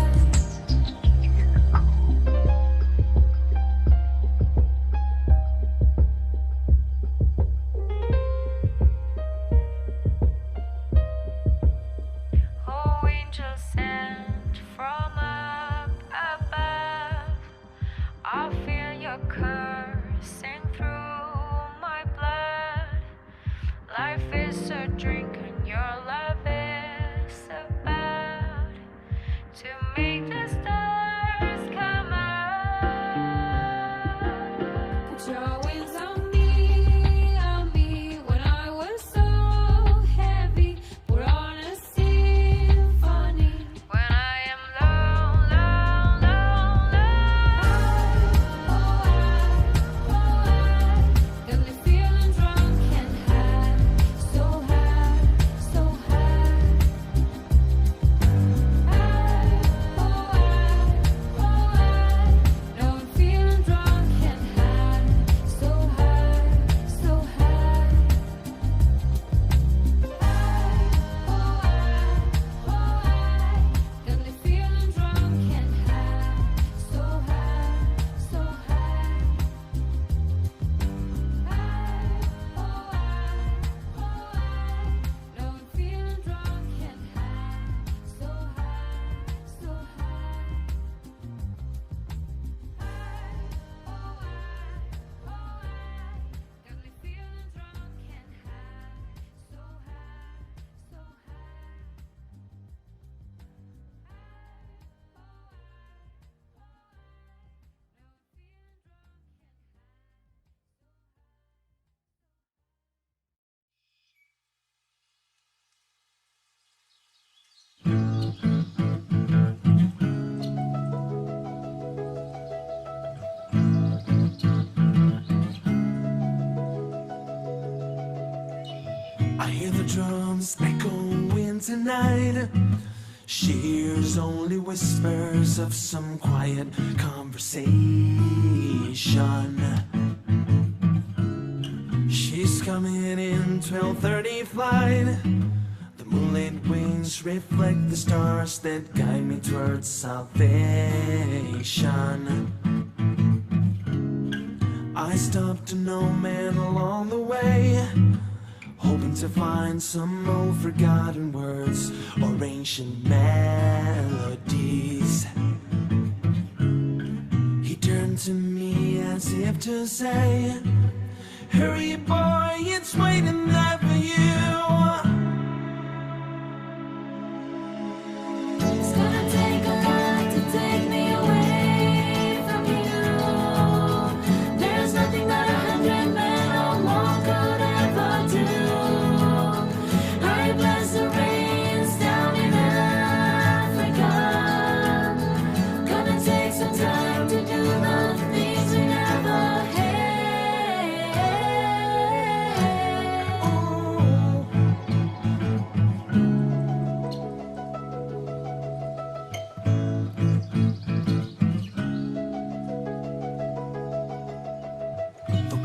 Oh, angels sent from up above. I feel your coursing through my blood. Life is a drink and your love is about to make the stars come out. Put your wings on me, on me. When I was so heavy, we're on a symphony. When I am low, low, low, low, got me feeling drunk and high, so high, so high. Now I'm feeling drunk and high, so high, so high. Got me feeling drunk and high, so high, so high. Now I'm feeling drunk and high, so high, so high. Got me feeling drunk and high, so high, so high. I hear the drums echoing tonight. She hears only whispers of some quiet conversation. She's coming in 12:30 flight. The moonlit wings reflect the stars that guide me towards salvation. I stopped to no man along the way, hoping to find some old forgotten words or ancient melodies. He turned to me as if to say, hurry boy, it's waiting there for you. It's gonna take a lot to take me away from you. There's nothing that 100 men or more could ever do. I bless the rains down in Africa. Gonna take some time to do the things we never had.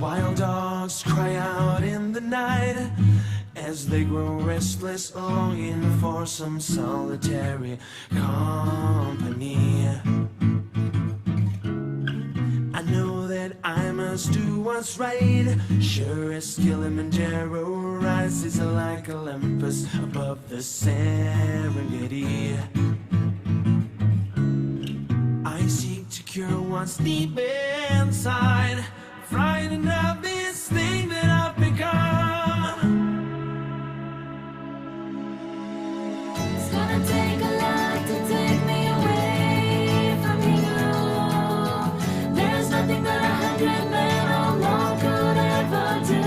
Wild dogs cry out in the night as they grow restless, longing for some solitary company. I know that I must do what's right, sure as Kilimanjaro rises like Olympus above the Serengeti. I seek to cure what's deep inside, frightened of this thing that I've become. It's gonna take a lot to take me away from you. There's nothing that 100 men or more could ever do.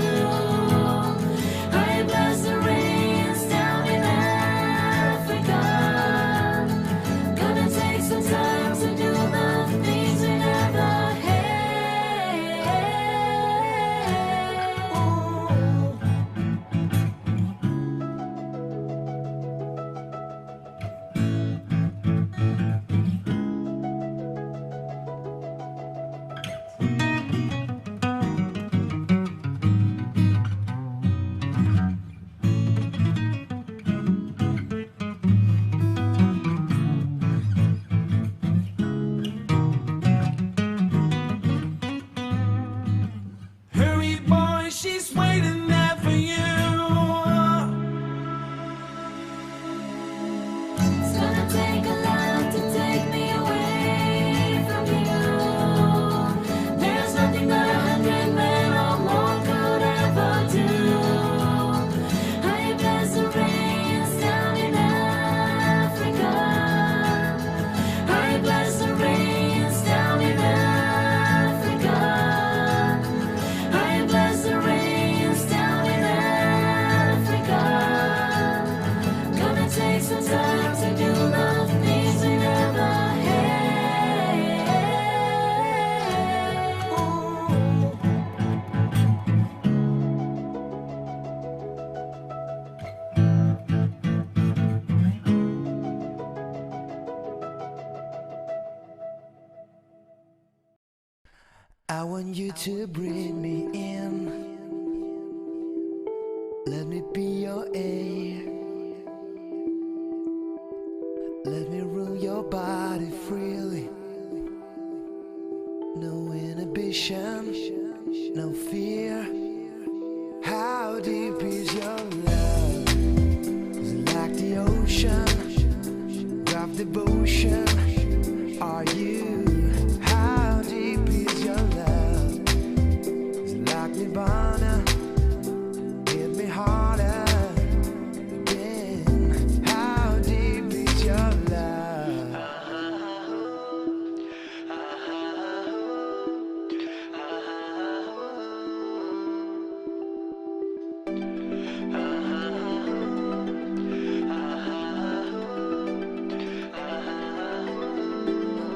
I bless the rains down in Africa. Gonna take some time to do the things we never had. Hurry, boy, she's waiting there for you. It's gonna take a lot to take me away from you. There's nothing that 100 men or more could ever do. I bless the rains down in Africa. I bless the rains down in Africa. I bless the rains down in Africa. Gonna take some time to do the things we never had. I want you to breathe me in. Let me be your air. Let me rule your body freely. No inhibition, no fear. How deep is your love? Is it like the ocean of devotion? Are you? How deep is your love? Is it like Nirvana? Hit me harder again. How deep is your love?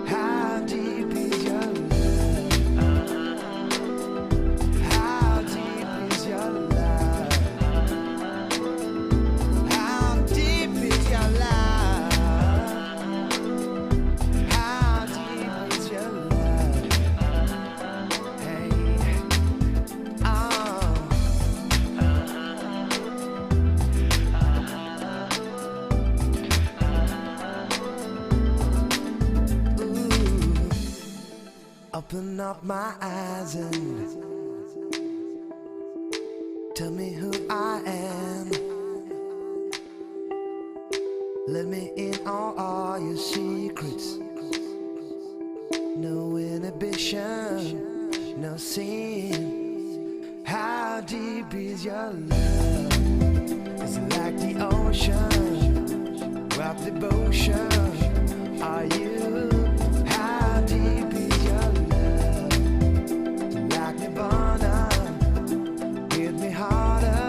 How deep is your love? How deep is your love? How deep is your love? How deep is your love? Hey, open up my eyes and tell me who I am. Let me in on all your secrets. No inhibition, no sin. How deep is your love? Is it like the ocean of devotion? Are you? How deep is your love? Like Nirvana, hit me harder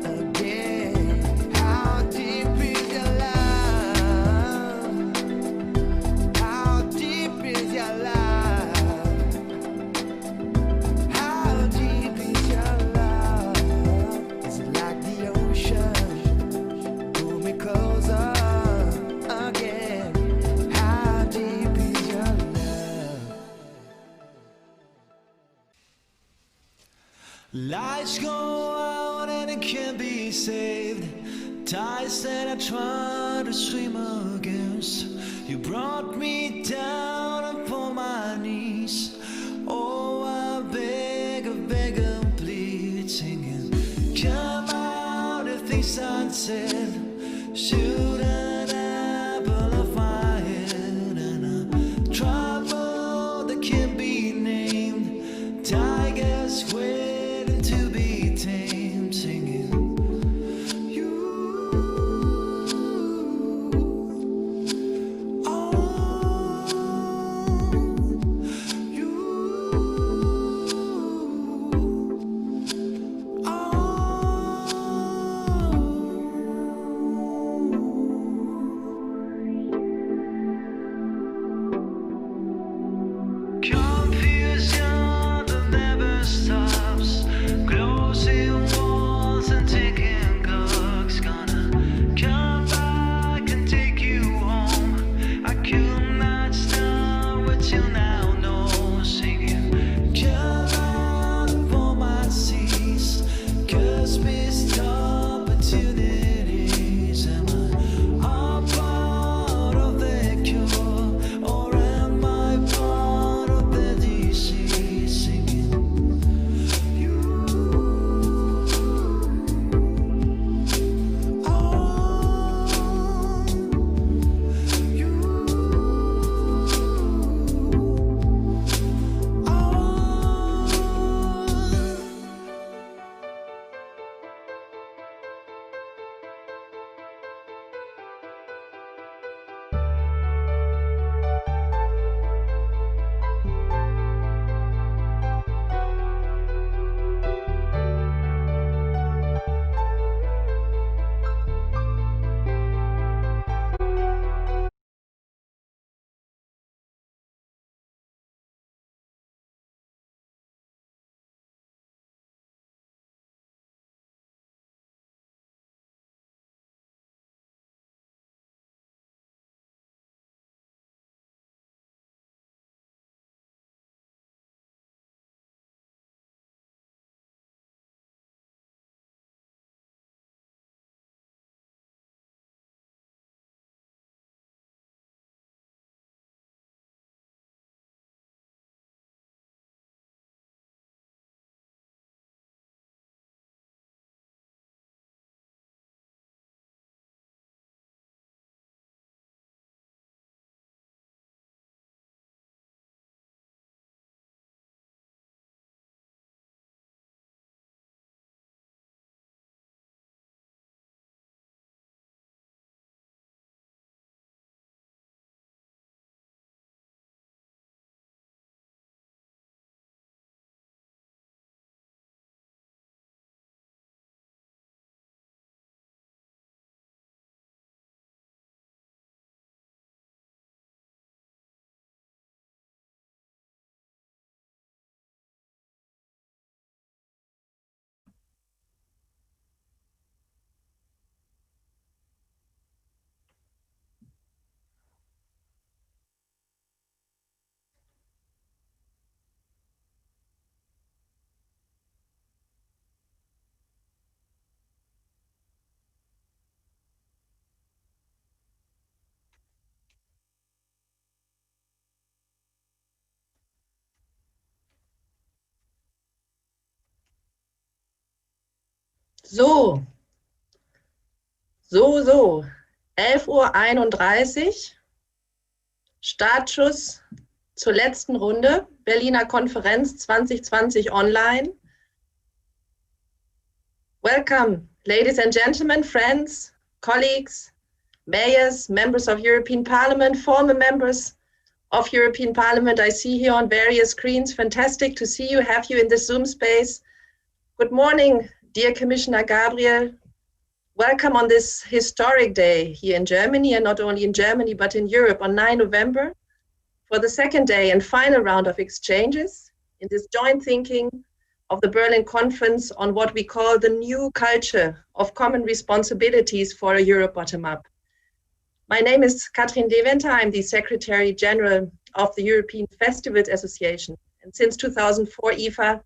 again. How deep is your love? How deep is your love? How deep is your love? Is it like the ocean? Pull me closer again. How deep Lights go out and it can't be saved. Tides that I try to swim against. You brought me down upon my knees. Oh, I beg, and plead, singing. Come out the things I said. Shoot an apple off my head. And a trouble that can't be named. Tigers waiting to be tamed, singing. Confusion that never stops, closing walls and ticking clocks. Gonna come back and take you home. I could not stop what you now know, singing. Come out upon my seas, 'cause missed opportunities. Am I a part of the cure, or am I part of the disease, singing? So. 11:31 Uhr. Startschuss zur letzten Runde. Berliner Konferenz 2020 online. Welcome, ladies and gentlemen, friends, colleagues, mayors, members of European Parliament, former members of European Parliament. I see here on various screens. Fantastic to see you, have you in this Zoom space. Good morning, dear Commissioner Gabriel. Welcome on this historic day here in Germany, and not only in Germany, but in Europe on 9 November for the second day and final round of exchanges in this joint thinking of the Berlin Conference on what we call the new culture of common responsibilities for a Europe bottom-up. My name is Katrin Deventer. I'm the Secretary General of the European Festivals Association. And since 2004, IFA,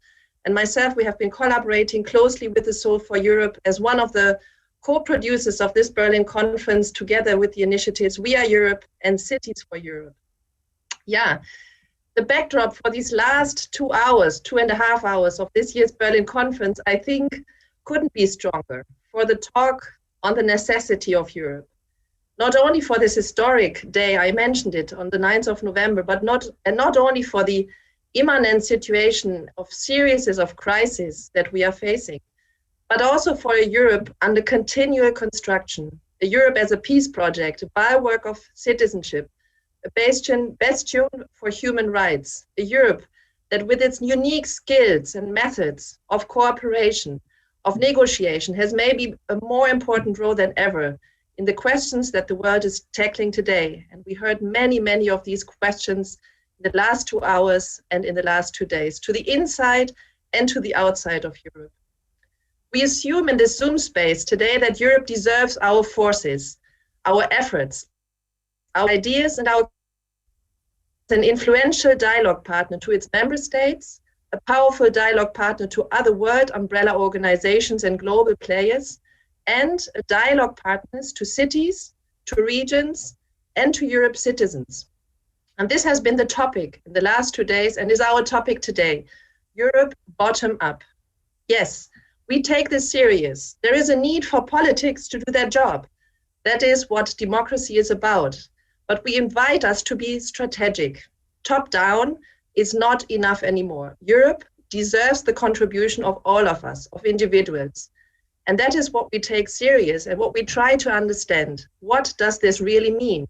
and myself, we have been collaborating closely with the Soul for Europe as one of the co-producers of this Berlin conference, together with the initiatives We Are Europe and Cities for Europe. Yeah, the backdrop for these last 2 hours, 2.5 hours of this year's Berlin conference, I think couldn't be stronger for the talk on the necessity of Europe. Not only for this historic day, I mentioned it, on the 9th of November, but not only for the immanent situation of series of crises that we are facing, but also for a Europe under continual construction, a Europe as a peace project, a bulwark of citizenship, a bastion for human rights, a Europe that with its unique skills and methods of cooperation, of negotiation, has maybe a more important role than ever in the questions that the world is tackling today. And we heard many, many of these questions in the last 2 hours and in the last 2 days, to the inside and to the outside of Europe. We assume in this Zoom space today that Europe deserves our forces, our efforts, our ideas, and an influential dialogue partner to its member states, a powerful dialogue partner to other world umbrella organizations and global players, and a dialogue partners to cities, to regions, and to Europe's citizens. And this has been the topic in the last 2 days and is our topic today, Europe bottom up. Yes, we take this serious. There is a need for politics to do their job. That is what democracy is about. But we invite us to be strategic. Top down is not enough anymore. Europe deserves the contribution of all of us, of individuals. And that is what we take serious and what we try to understand. What does this really mean?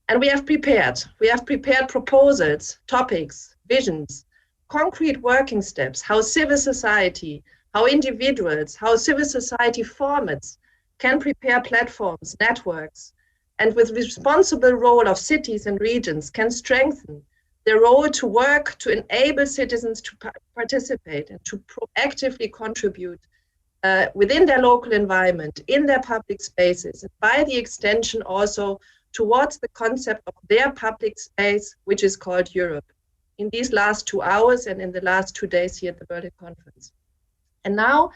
And we have prepared proposals, topics, visions, concrete working steps, how civil society, how individuals, how civil society formats can prepare platforms, networks, and with responsible role of cities and regions can strengthen their role to work to enable citizens to participate and to proactively contribute within their local environment, in their public spaces, and by the extension also towards the concept of their public space, which is called Europe, in these last 2 hours and in the last 2 days here at the Berlin conference. And now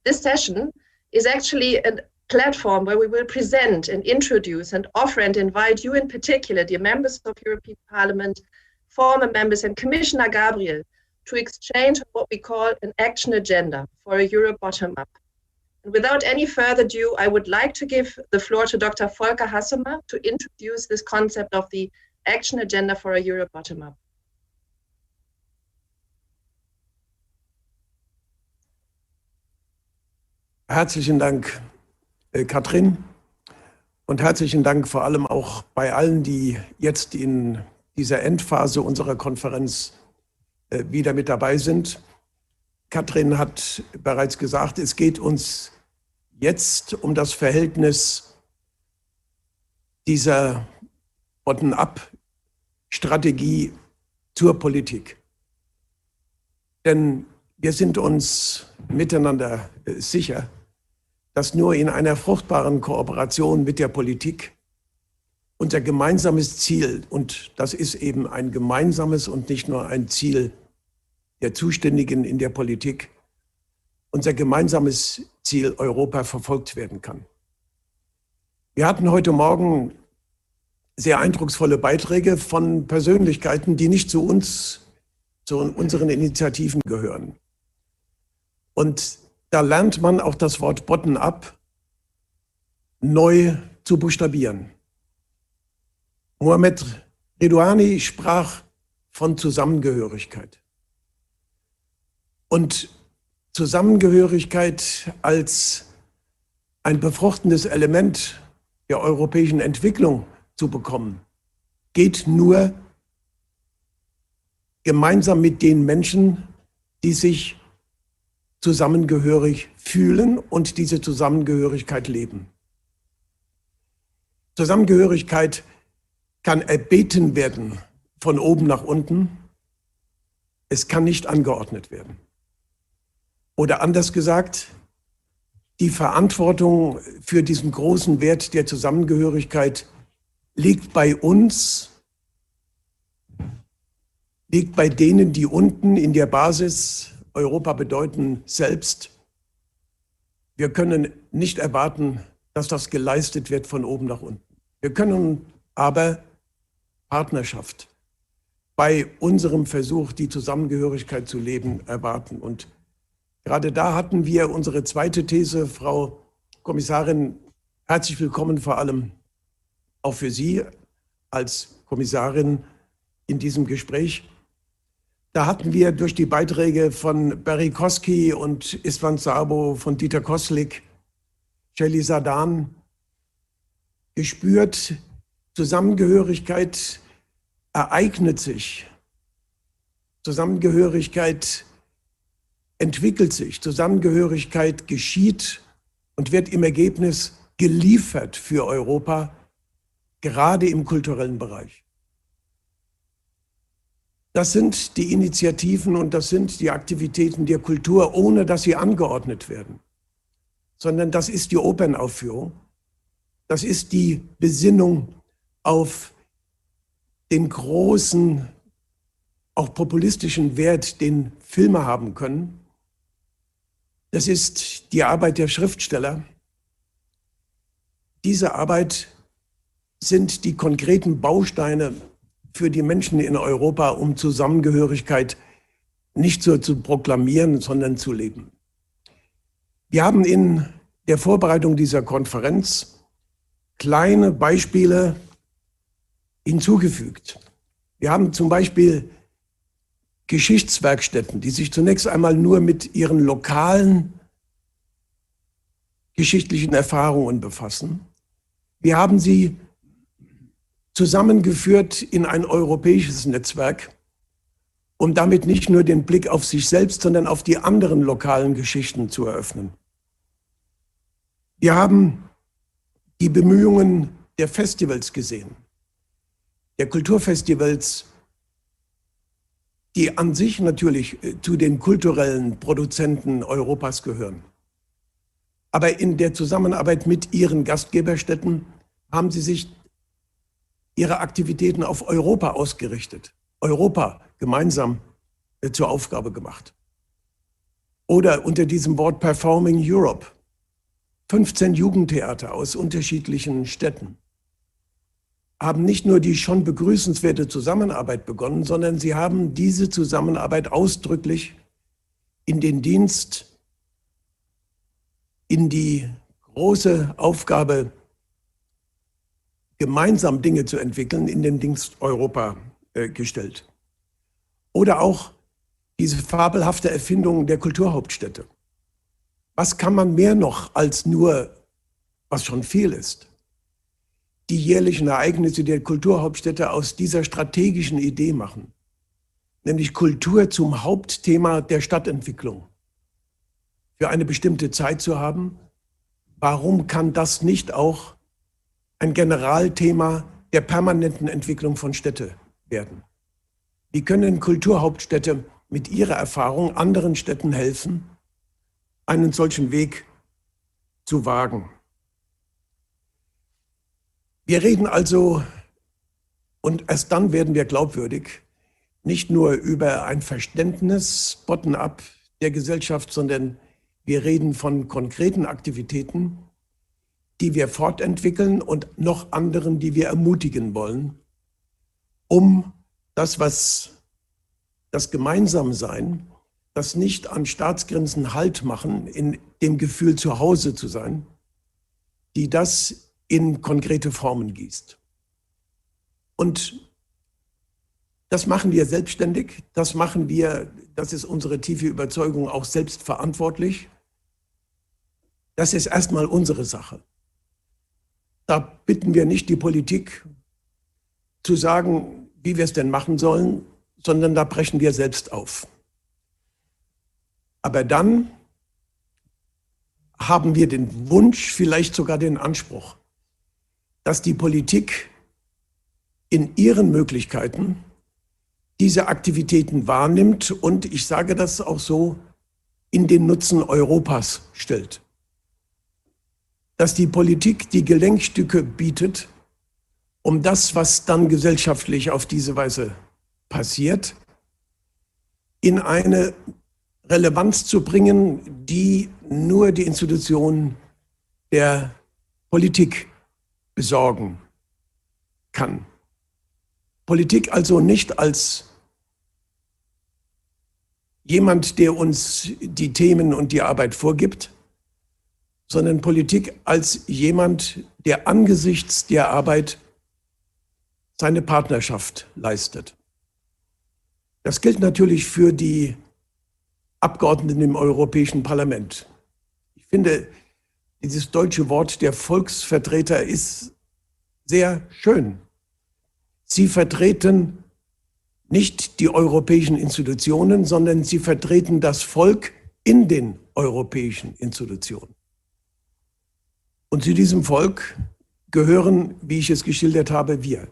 this session is actually a platform where we will present and introduce and offer and invite you in particular, dear members of European Parliament, former members, and Commissioner Gabriel, to exchange what we call an action agenda for a Europe bottom-up. And without any further ado, I would like to give the floor to Dr. Volker Hassemer to introduce this concept of the action agenda for a Europe bottom-up. Herzlichen Dank, Katrin, und herzlichen Dank vor allem auch bei allen, die jetzt in dieser Endphase unserer Konferenz wieder mit dabei sind. Katrin hat bereits gesagt, es geht uns jetzt um das Verhältnis dieser Bottom-up-Strategie zur Politik. Denn wir sind uns miteinander sicher, dass nur in einer fruchtbaren Kooperation mit der Politik unser gemeinsames Ziel, und das ist eben ein gemeinsames und nicht nur ein Ziel der Zuständigen in der Politik, unser gemeinsames Ziel Europa verfolgt werden kann. Wir hatten heute Morgen sehr eindrucksvolle Beiträge von Persönlichkeiten, die nicht zu uns, zu unseren Initiativen gehören. Und da lernt man auch das Wort Bottom-up neu zu buchstabieren. Mohamed Redouani sprach von Zusammengehörigkeit. Und Zusammengehörigkeit als ein befruchtendes Element der europäischen Entwicklung zu bekommen, geht nur gemeinsam mit den Menschen, die sich zusammengehörig fühlen und diese Zusammengehörigkeit leben. Zusammengehörigkeit kann erbeten werden von oben nach unten. Es kann nicht angeordnet werden. Oder anders gesagt, die Verantwortung für diesen großen Wert der Zusammengehörigkeit liegt bei uns, liegt bei denen, die unten in der Basis Europa bedeuten selbst. Wir können nicht erwarten, dass das geleistet wird von oben nach unten. Wir können aber Partnerschaft bei unserem Versuch, die Zusammengehörigkeit zu leben, erwarten. Und gerade da hatten wir unsere zweite These, Frau Kommissarin, herzlich willkommen vor allem auch für Sie als Kommissarin in diesem Gespräch. Da hatten wir durch die Beiträge von Barry Kosky und Istvan Szabo, von Dieter Koslik, Shelley Sadan gespürt, Zusammengehörigkeit ereignet sich. Zusammengehörigkeit entwickelt sich. Zusammengehörigkeit geschieht und wird im Ergebnis geliefert für Europa, gerade im kulturellen Bereich. Das sind die Initiativen und das sind die Aktivitäten der Kultur, ohne dass sie angeordnet werden, sondern das ist die Opernaufführung, das ist die Besinnung auf den großen, auch populistischen Wert, den Filme haben können. Das ist die Arbeit der Schriftsteller. Diese Arbeit sind die konkreten Bausteine für die Menschen in Europa, um Zusammengehörigkeit nicht nur zu proklamieren, sondern zu leben. Wir haben in der Vorbereitung dieser Konferenz kleine Beispiele hinzugefügt. Wir haben zum Beispiel Geschichtswerkstätten, die sich zunächst einmal nur mit ihren lokalen geschichtlichen Erfahrungen befassen. Wir haben sie zusammengeführt in ein europäisches Netzwerk, um damit nicht nur den Blick auf sich selbst, sondern auf die anderen lokalen Geschichten zu eröffnen. Wir haben die Bemühungen der Festivals gesehen, der Kulturfestivals, die an sich natürlich zu den kulturellen Produzenten Europas gehören. Aber in der Zusammenarbeit mit ihren Gastgeberstädten haben sie sich ihre Aktivitäten auf Europa ausgerichtet, Europa gemeinsam zur Aufgabe gemacht. Oder unter diesem Wort Performing Europe, 15 Jugendtheater aus unterschiedlichen Städten haben nicht nur die schon begrüßenswerte Zusammenarbeit begonnen, sondern sie haben diese Zusammenarbeit ausdrücklich in den Dienst, in die große Aufgabe, gemeinsam Dinge zu entwickeln, in den Dienst Europa gestellt. Oder auch diese fabelhafte Erfindung der Kulturhauptstädte. Was kann man mehr noch als nur, was schon viel ist, die jährlichen Ereignisse der Kulturhauptstädte aus dieser strategischen Idee machen, nämlich Kultur zum Hauptthema der Stadtentwicklung für eine bestimmte Zeit zu haben? Warum kann das nicht auch ein Generalthema der permanenten Entwicklung von Städten werden? Wie können Kulturhauptstädte mit ihrer Erfahrung anderen Städten helfen, einen solchen Weg zu wagen? Wir reden also, und erst dann werden wir glaubwürdig, nicht nur über ein Verständnis bottom-up der Gesellschaft, sondern wir reden von konkreten Aktivitäten, die wir fortentwickeln und noch anderen, die wir ermutigen wollen, um das, was das Gemeinsamsein, das nicht an Staatsgrenzen Halt machen, in dem Gefühl zu Hause zu sein, die das in konkrete Formen gießt. Und das machen wir selbstständig, das machen wir, das ist unsere tiefe Überzeugung, auch selbstverantwortlich. Das ist erstmal unsere Sache. Da bitten wir nicht die Politik zu sagen, wie wir es denn machen sollen, sondern da brechen wir selbst auf. Aber dann haben wir den Wunsch, vielleicht sogar den Anspruch, dass die Politik in ihren Möglichkeiten diese Aktivitäten wahrnimmt und, ich sage das auch so, in den Nutzen Europas stellt. Dass die Politik die Gelenkstücke bietet, um das, was dann gesellschaftlich auf diese Weise passiert, in eine Relevanz zu bringen, die nur die Institution der Politik besorgen kann. Politik also nicht als jemand, der uns die Themen und die Arbeit vorgibt, sondern Politik als jemand, der angesichts der Arbeit seine Partnerschaft leistet. Das gilt natürlich für die Abgeordneten im Europäischen Parlament. Ich finde, dieses deutsche Wort der Volksvertreter ist sehr schön. Sie vertreten nicht die europäischen Institutionen, sondern sie vertreten das Volk in den europäischen Institutionen. Und zu diesem Volk gehören, wie ich es geschildert habe, wir.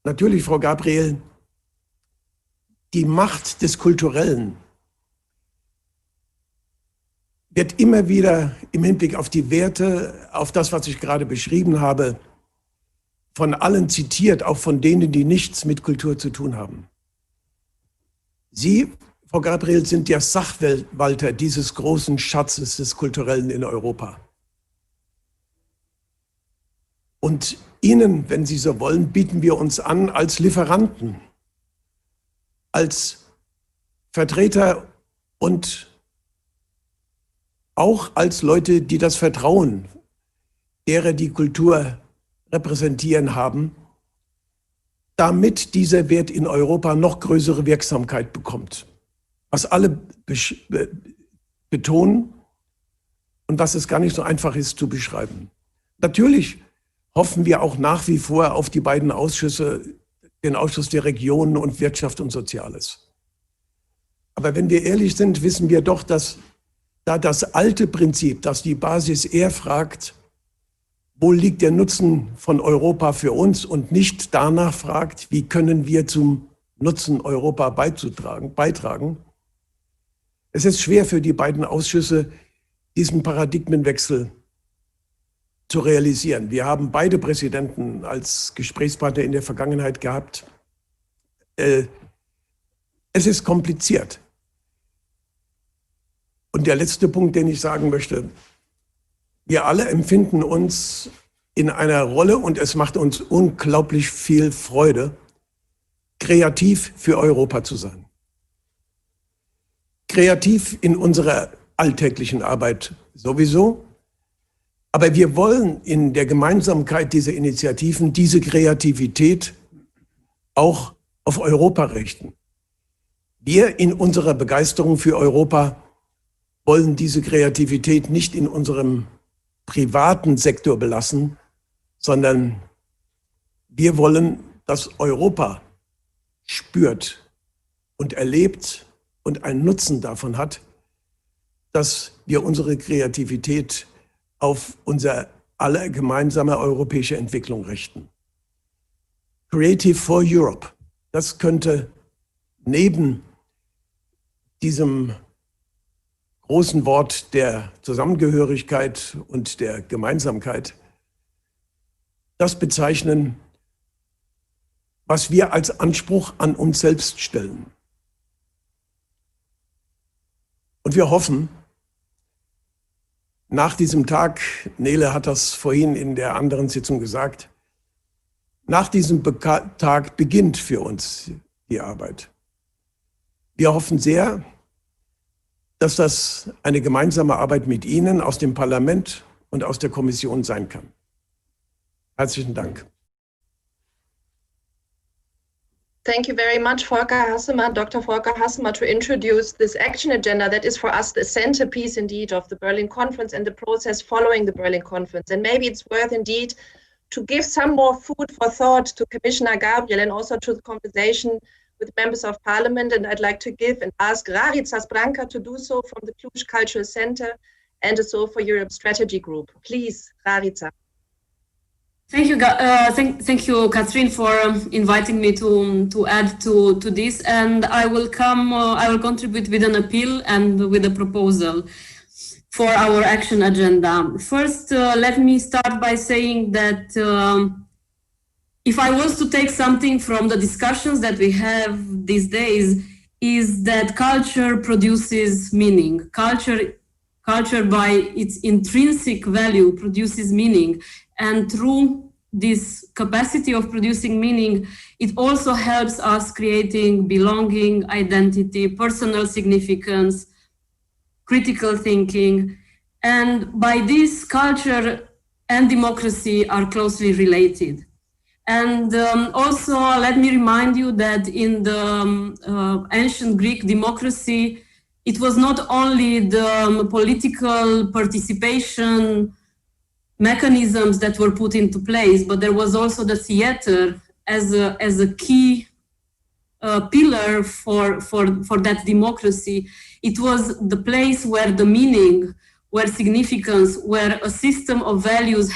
Natürlich, Frau Gabriel, die Macht des Kulturellen wird immer wieder im Hinblick auf die Werte, auf das, was ich gerade beschrieben habe, von allen zitiert, auch von denen, die nichts mit Kultur zu tun haben. Sie, Frau Gabriel, sind der Sachwalter dieses großen Schatzes des Kulturellen in Europa. Und Ihnen, wenn Sie so wollen, bieten wir uns an als Lieferanten, als Vertreter und auch als Leute, die das Vertrauen derer, die Kultur repräsentieren haben, damit dieser Wert in Europa noch größere Wirksamkeit bekommt. Was alle betonen und was es gar nicht so einfach ist zu beschreiben. Natürlich hoffen wir auch nach wie vor auf die beiden Ausschüsse, den Ausschuss der Regionen und Wirtschaft und Soziales. Aber wenn wir ehrlich sind, wissen wir doch, dass da das alte Prinzip, dass die Basis eher fragt, wo liegt der Nutzen von Europa für uns und nicht danach fragt, wie können wir zum Nutzen Europa beitragen. Es ist schwer für die beiden Ausschüsse, diesen Paradigmenwechsel zu realisieren. Wir haben beide Präsidenten als Gesprächspartner in der Vergangenheit gehabt. Es ist kompliziert. Und der letzte Punkt, den ich sagen möchte: Wir alle empfinden uns in einer Rolle, und es macht uns unglaublich viel Freude, kreativ für Europa zu sein. Kreativ in unserer alltäglichen Arbeit sowieso, aber wir wollen in der Gemeinsamkeit dieser Initiativen diese Kreativität auch auf Europa richten. Wir in unserer Begeisterung für Europa wollen diese Kreativität nicht in unserem privaten Sektor belassen, sondern wir wollen, dass Europa spürt und erlebt und einen Nutzen davon hat, dass wir unsere Kreativität auf unser aller gemeinsame europäische Entwicklung richten. Creative for Europe, das könnte neben diesem großen Wort der Zusammengehörigkeit und der Gemeinsamkeit das bezeichnen, was wir als Anspruch an uns selbst stellen. Und wir hoffen, nach diesem Tag, Nele hat das vorhin in der anderen Sitzung gesagt, nach diesem Tag beginnt für uns die Arbeit. Wir hoffen sehr, dass das eine gemeinsame Arbeit mit Ihnen aus dem Parlament und aus der Kommission sein kann. Herzlichen Dank. Thank you very much, Volker Hassemer, Dr. Volker Hassemer, to introduce this action agenda that is for us the centerpiece indeed of the Berlin Conference and the process following the Berlin Conference. And maybe it's worth indeed to give some more food for thought to Commissioner Gabriel and also to the conversation with members of parliament. And I'd like to give and ask Rarica Branca to do so from the Cluj Cultural Center and the Soul for Europe Strategy Group. Please, Rarica. Thank you, thank you, Catherine, for inviting me to add to this, and I will contribute with an appeal and with a proposal for our action agenda. First, let me start by saying that if I was to take something from the discussions that we have these days, is that culture produces meaning. Culture by its intrinsic value produces meaning. And through this capacity of producing meaning, it also helps us creating belonging, identity, personal significance, critical thinking. And by this, culture and democracy are closely related. And also, let me remind you that in the ancient Greek democracy, it was not only the political participation mechanisms that were put into place, but there was also the theater as a key pillar for that democracy. It was the place where the meaning, where significance, where a system of values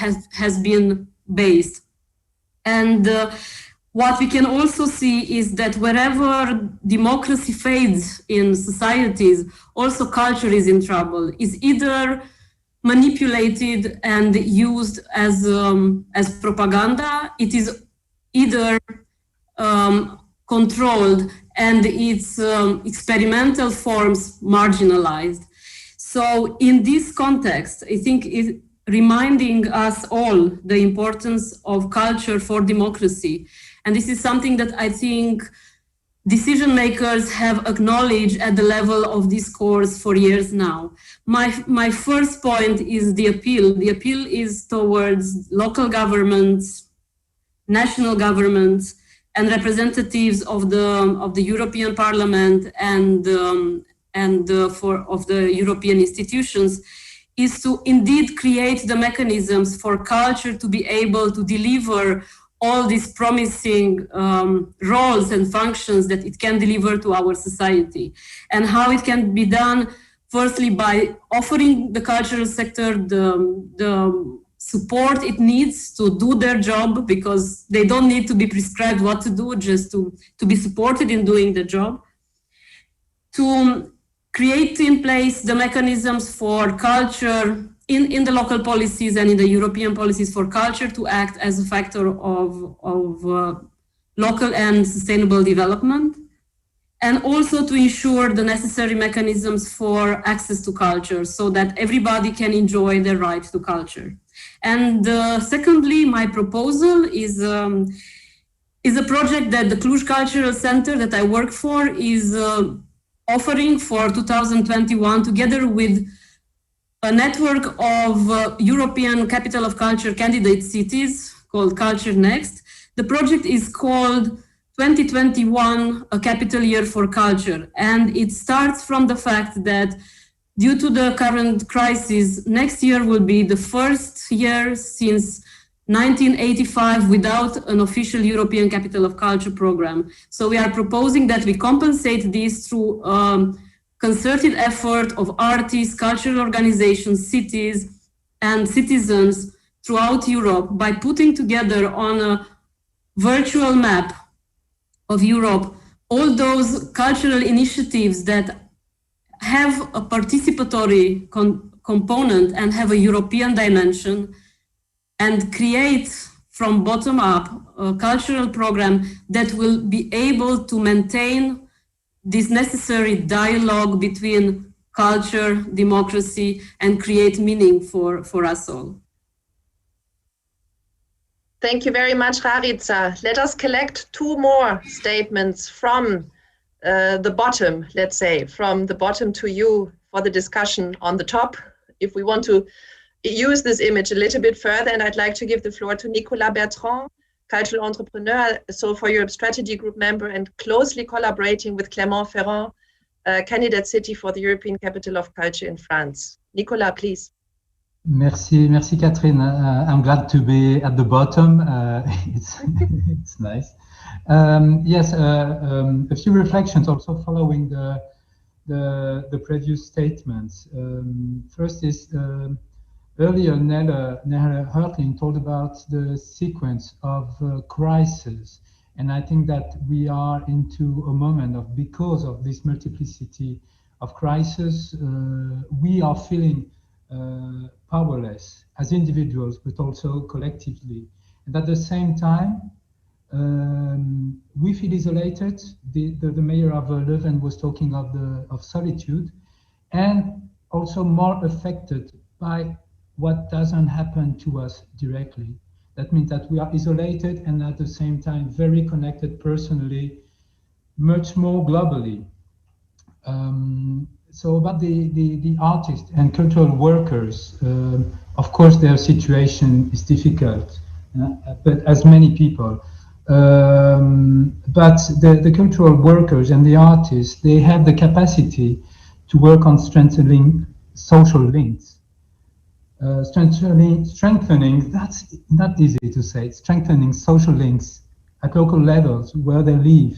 has been based. And what we can also see is that wherever democracy fades in societies, also culture is in trouble, is either manipulated and used as propaganda, it is either controlled and its experimental forms marginalized. So in this context, I think it reminding us all the importance of culture for democracy. And this is something that I think decision makers have acknowledged at the level of discourse for years now. My first point is the appeal. The appeal is towards local governments, national governments, and representatives of the European Parliament and of the European institutions, is to indeed create the mechanisms for culture to be able to deliver all these promising roles and functions that it can deliver to our society. And how it can be done, firstly, by offering the cultural sector the support it needs to do their job, because they don't need to be prescribed what to do, just to be supported in doing the job. To create in place the mechanisms for culture in the local policies and in the European policies for culture to act as a factor of local and sustainable development, and also to ensure the necessary mechanisms for access to culture so that everybody can enjoy their right to culture. And secondly, my proposal is a project that the Cluj Cultural Center that I work for is offering for 2021, together with a network of European Capital of Culture candidate cities called Culture Next. The project is called 2021, a capital year for culture. And it starts from the fact that due to the current crisis, next year will be the first year since 1985 without an official European Capital of Culture program. So we are proposing that we compensate this through concerted effort of artists, cultural organizations, cities, and citizens throughout Europe by putting together on a virtual map of Europe all those cultural initiatives that have a participatory component and have a European dimension, and create from bottom up a cultural program that will be able to maintain this necessary dialogue between culture, democracy, and create meaning for us all. Thank you very much, Rarica. Let us collect two more statements from the bottom, let's say, from the bottom to you for the discussion on the top. If we want to use this image a little bit further, and I'd like to give the floor to Nicolas Bertrand, cultural entrepreneur, so for Europe Strategy Group member and closely collaborating with Clermont-Ferrand, candidate city for the European Capital of Culture in France. Nicolas, please. Merci, Catherine. I'm glad to be at the bottom. It's nice. Yes, a few reflections also following the previous statements. First is earlier Nella Hertling told about the sequence of crisis, and I think that we are into a moment of, because of this multiplicity of crises, we are feeling powerless as individuals, but also collectively. And at the same time, We feel isolated. The mayor of Leuven was talking of solitude, and also more affected by what doesn't happen to us directly. That means that we are isolated and at the same time very connected personally, much more globally. So about the artists and cultural workers, of course their situation is difficult, but as many people. But the cultural workers and the artists, they have the capacity to work on strengthening social links. Strengthening, that's not easy to say, strengthening social links at local levels where they live,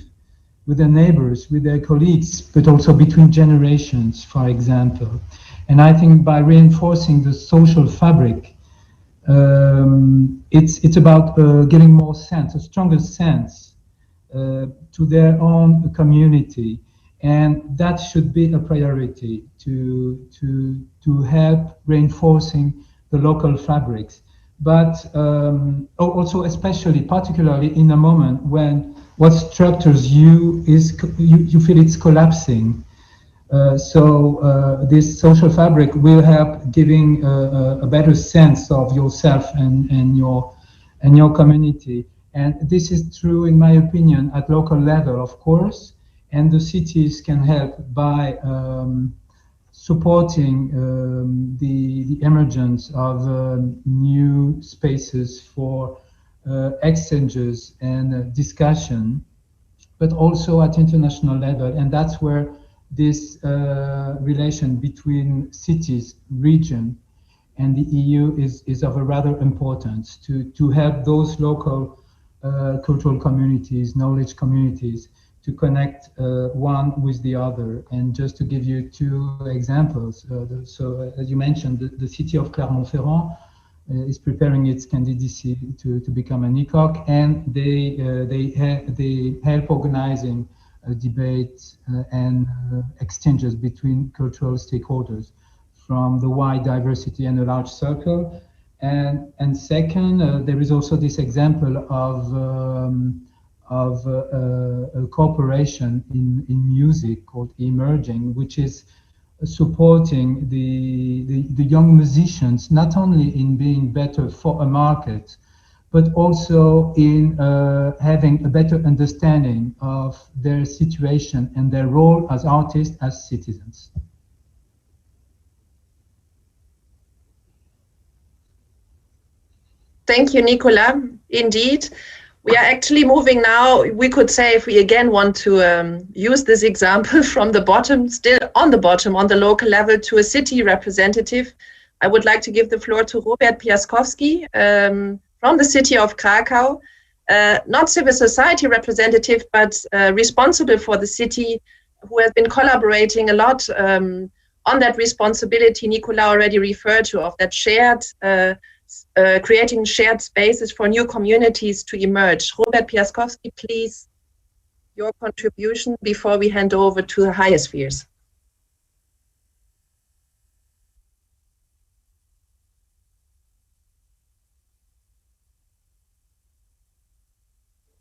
with their neighbors, with their colleagues, but also between generations, for example. And I think by reinforcing the social fabric, it's about giving more sense, a stronger sense to their own community. And that should be a priority to help reinforcing the local fabrics. But also especially, particularly in a moment when what structures you feel it's collapsing. So this social fabric will help giving a better sense of yourself and your community. And this is true, in my opinion, at local level, of course, and the cities can help by supporting the emergence of new spaces for exchanges and discussion, but also at international level. And that's where this relation between cities, region, and the EU is of a rather importance to help those local cultural communities, knowledge communities, to connect one with the other. And just to give you two examples, so as you mentioned, the city of Clermont-Ferrand is preparing its candidacy to become an ECOC, and they help organizing debates and exchanges between cultural stakeholders from the wide diversity and a large circle. And second, there is also this example of a corporation in music called Emerging, which is supporting the young musicians, not only in being better for a market, but also in having a better understanding of their situation and their role as artists, as citizens. Thank you, Nicolas. Indeed, we are actually moving now. We could say, if we again want to use this example from the bottom, still on the bottom, on the local level, to a city representative, I would like to give the floor to Robert Piaskowski from the city of Krakow, not civil society representative, but responsible for the city, who has been collaborating a lot on that responsibility Nicolas already referred to, of that shared creating shared spaces for new communities to emerge. Robert Piaskowski, please, your contribution before we hand over to the higher spheres.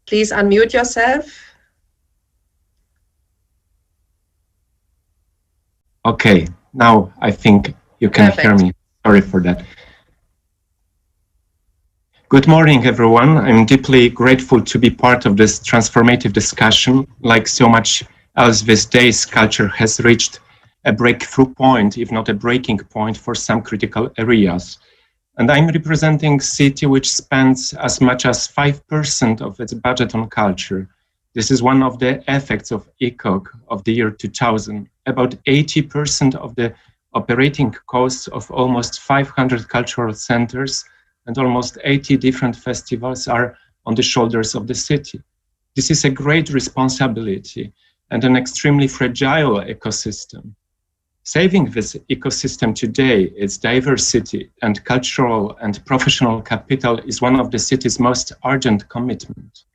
Please unmute yourself. Okay, now I think you can hear me. Sorry for that. Good morning, everyone. I'm deeply grateful to be part of this transformative discussion. Like so much else these days, culture has reached a breakthrough point, if not a breaking point, for some critical areas. And I'm representing a city which spends as much as 5% of its budget on culture. This is one of the effects of ECOC of the year 2000. About 80% of the operating costs of almost 500 cultural centers and almost 80 different festivals are on the shoulders of the city. This is a great responsibility and an extremely fragile ecosystem. Saving this ecosystem today, its diversity and cultural and professional capital, is one of the city's most urgent commitments.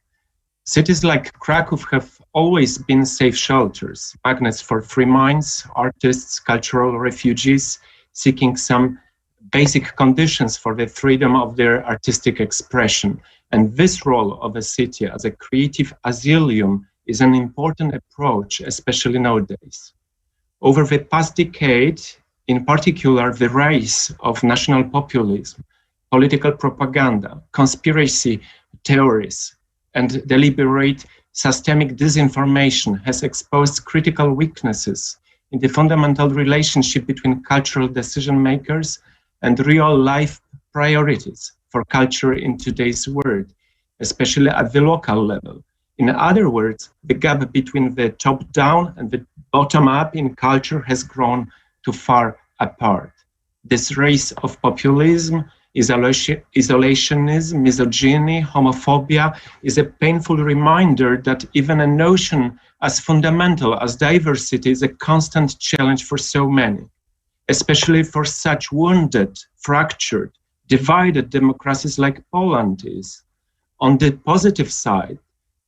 Cities like Krakow have always been safe shelters, magnets for free minds, artists, cultural refugees seeking some basic conditions for the freedom of their artistic expression. And this role of a city as a creative asylum is an important approach, especially nowadays. Over the past decade, in particular, the rise of national populism, political propaganda, conspiracy theories, and deliberate systemic disinformation has exposed critical weaknesses in the fundamental relationship between cultural decision makers and real life priorities for culture in today's world, especially at the local level. In other words, the gap between the top-down and the bottom-up in culture has grown too far apart. This race of populism, isolationism, misogyny, homophobia is a painful reminder that even a notion as fundamental as diversity is a constant challenge for so many, especially for such wounded, fractured, divided democracies like Poland is. On the positive side,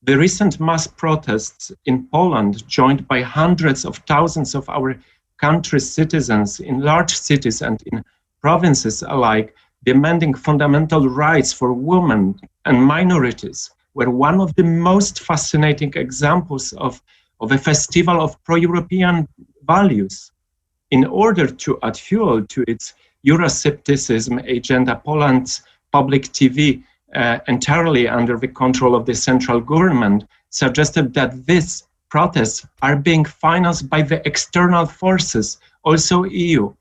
the recent mass protests in Poland, joined by hundreds of thousands of our country's citizens in large cities and in provinces alike, demanding fundamental rights for women and minorities, were one of the most fascinating examples of a festival of pro-European values. In order to add fuel to its Euroscepticism agenda, Poland's public TV, entirely under the control of the central government, suggested that these protests are being financed by the external forces, also EU.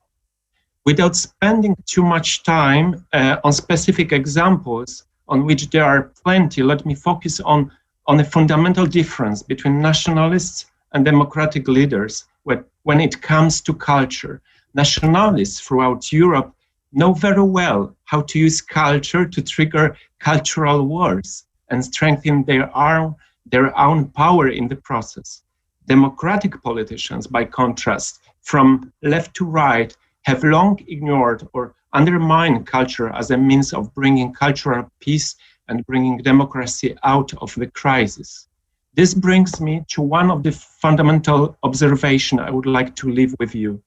Without spending too much time on specific examples, on which there are plenty, let me focus on a fundamental difference between nationalists and democratic leaders when it comes to culture. Nationalists throughout Europe know very well how to use culture to trigger cultural wars and strengthen their own power in the process. Democratic politicians, by contrast, from left to right, have long ignored or undermined culture as a means of bringing cultural peace and bringing democracy out of the crisis. This brings me to one of the fundamental observations I would like to leave with you.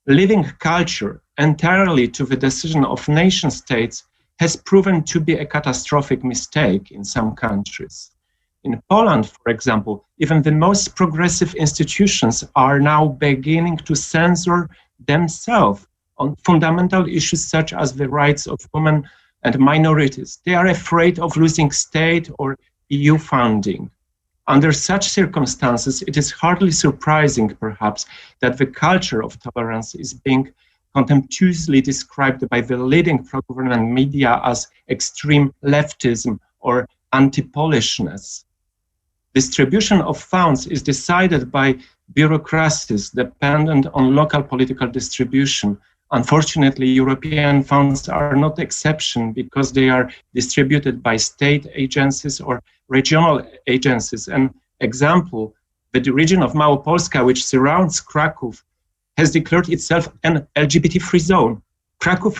Leaving culture entirely to the decision of nation states has proven to be a catastrophic mistake in some countries. In Poland, for example, even the most progressive institutions are now beginning to censor themselves on fundamental issues such as the rights of women and minorities. They are afraid of losing state or EU funding. Under such circumstances, it is hardly surprising, perhaps, that the culture of tolerance is being contemptuously described by the leading pro-government media as extreme leftism or anti-Polishness. Distribution of funds is decided by bureaucracies dependent on local political distribution. Unfortunately, European funds are not the exception because they are distributed by state agencies or regional agencies. An example, the region of Małopolska, which surrounds Krakow, has declared itself an LGBT-free zone. Krakow,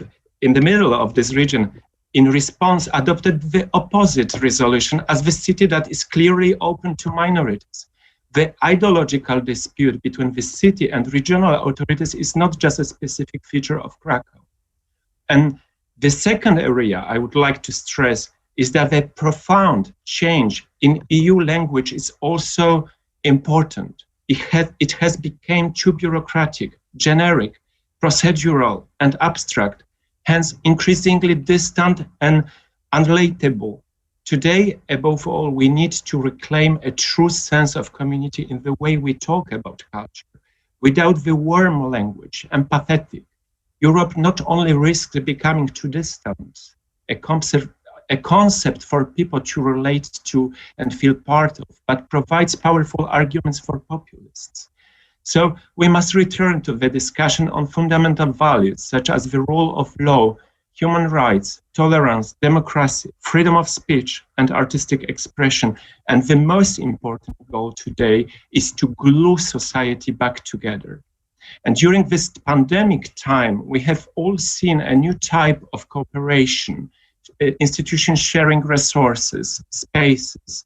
in the middle of this region, in response, adopted the opposite resolution as the city that is clearly open to minorities. The ideological dispute between the city and regional authorities is not just a specific feature of Krakow. And the second area I would like to stress is that the profound change in EU language is also important. It has become too bureaucratic, generic, procedural, and abstract, hence increasingly distant and unrelatable. Today, above all, we need to reclaim a true sense of community in the way we talk about culture. Without the warm language, empathetic, Europe not only risks becoming too distant, a concept for people to relate to and feel part of, but provides powerful arguments for populists. So we must return to the discussion on fundamental values, such as the rule of law, human rights, tolerance, democracy, freedom of speech, and artistic expression. And the most important goal today is to glue society back together. And during this pandemic time, we have all seen a new type of cooperation, institutions sharing resources, spaces,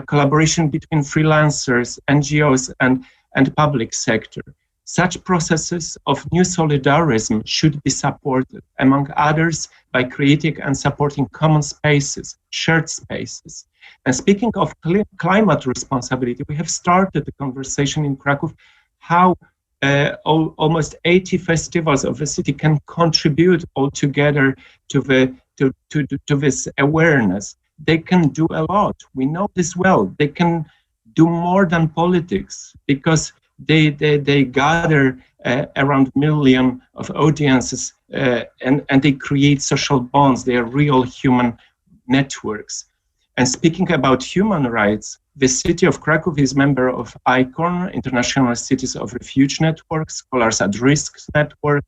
collaboration between freelancers, NGOs, and public sector. Such processes of new solidarism should be supported, among others, by creating and supporting common spaces, shared spaces. And speaking of climate responsibility, we have started the conversation in Krakow how almost 80 festivals of the city can contribute altogether to this awareness. They can do a lot. We know this well. They can do more than politics because they gather around 1 million of audiences and they create social bonds. They are real human networks. And speaking about human rights, the city of Krakow is member of ICORN, International Cities of Refuge Network, Scholars at Risk Network.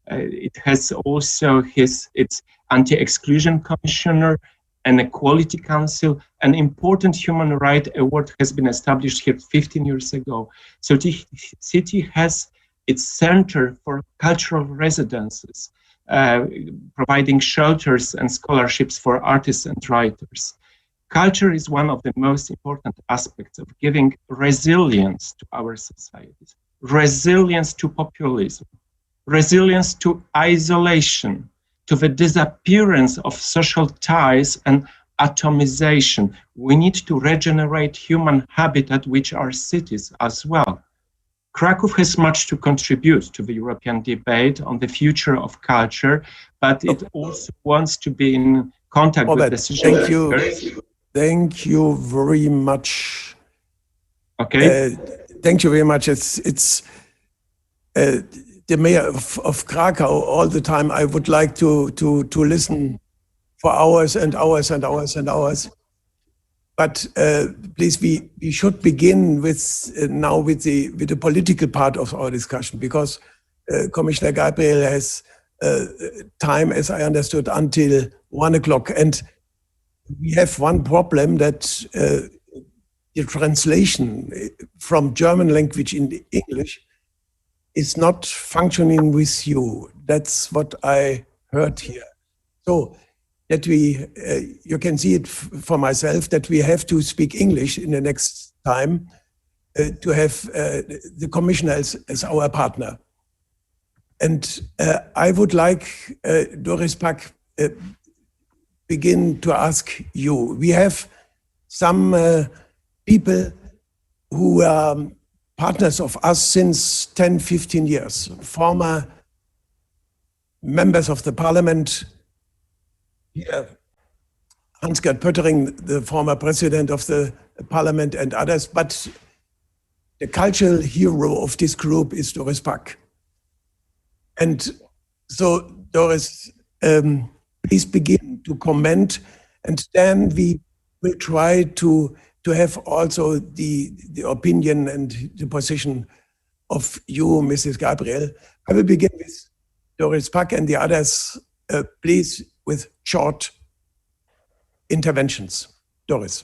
It has also its Anti-Exclusion Commissioner, an Equality Council. An important human rights award has been established here 15 years ago. So the city has its Center for Cultural Residences, providing shelters and scholarships for artists and writers. Culture is one of the most important aspects of giving resilience to our societies, resilience to populism, resilience to isolation, to the disappearance of social ties and atomization. We need to regenerate human habitat, which are cities as well. Krakow has much to contribute to the European debate on the future of culture, but it also wants to be in contact with decision makers. Thank you very much. Okay. Thank you very much. It's the mayor of Krakow all the time. I would like to listen for hours and hours and hours and hours. But please, we should begin with now with the political part of our discussion, because Commissioner Gabriel has time, as I understood, until 1 o'clock. And we have one problem, that the translation from German language into English is not functioning with you. That's what I heard here. So that you can see it for myself, that we have to speak English in the next time to have the Commissioner as our partner. And I would like, Doris Pack, begin to ask you. We have some people who are partners of us since 10, 15 years, former members of the parliament, here, Hans-Gert Pöttering, the former president of the parliament, and others, but the cultural hero of this group is Doris Pack. And so, Doris, please begin to comment, and then we will try to have also the opinion and the position of you, Mrs. Gabriel. I will begin with Doris Pack, and the others, please, with short interventions. Doris.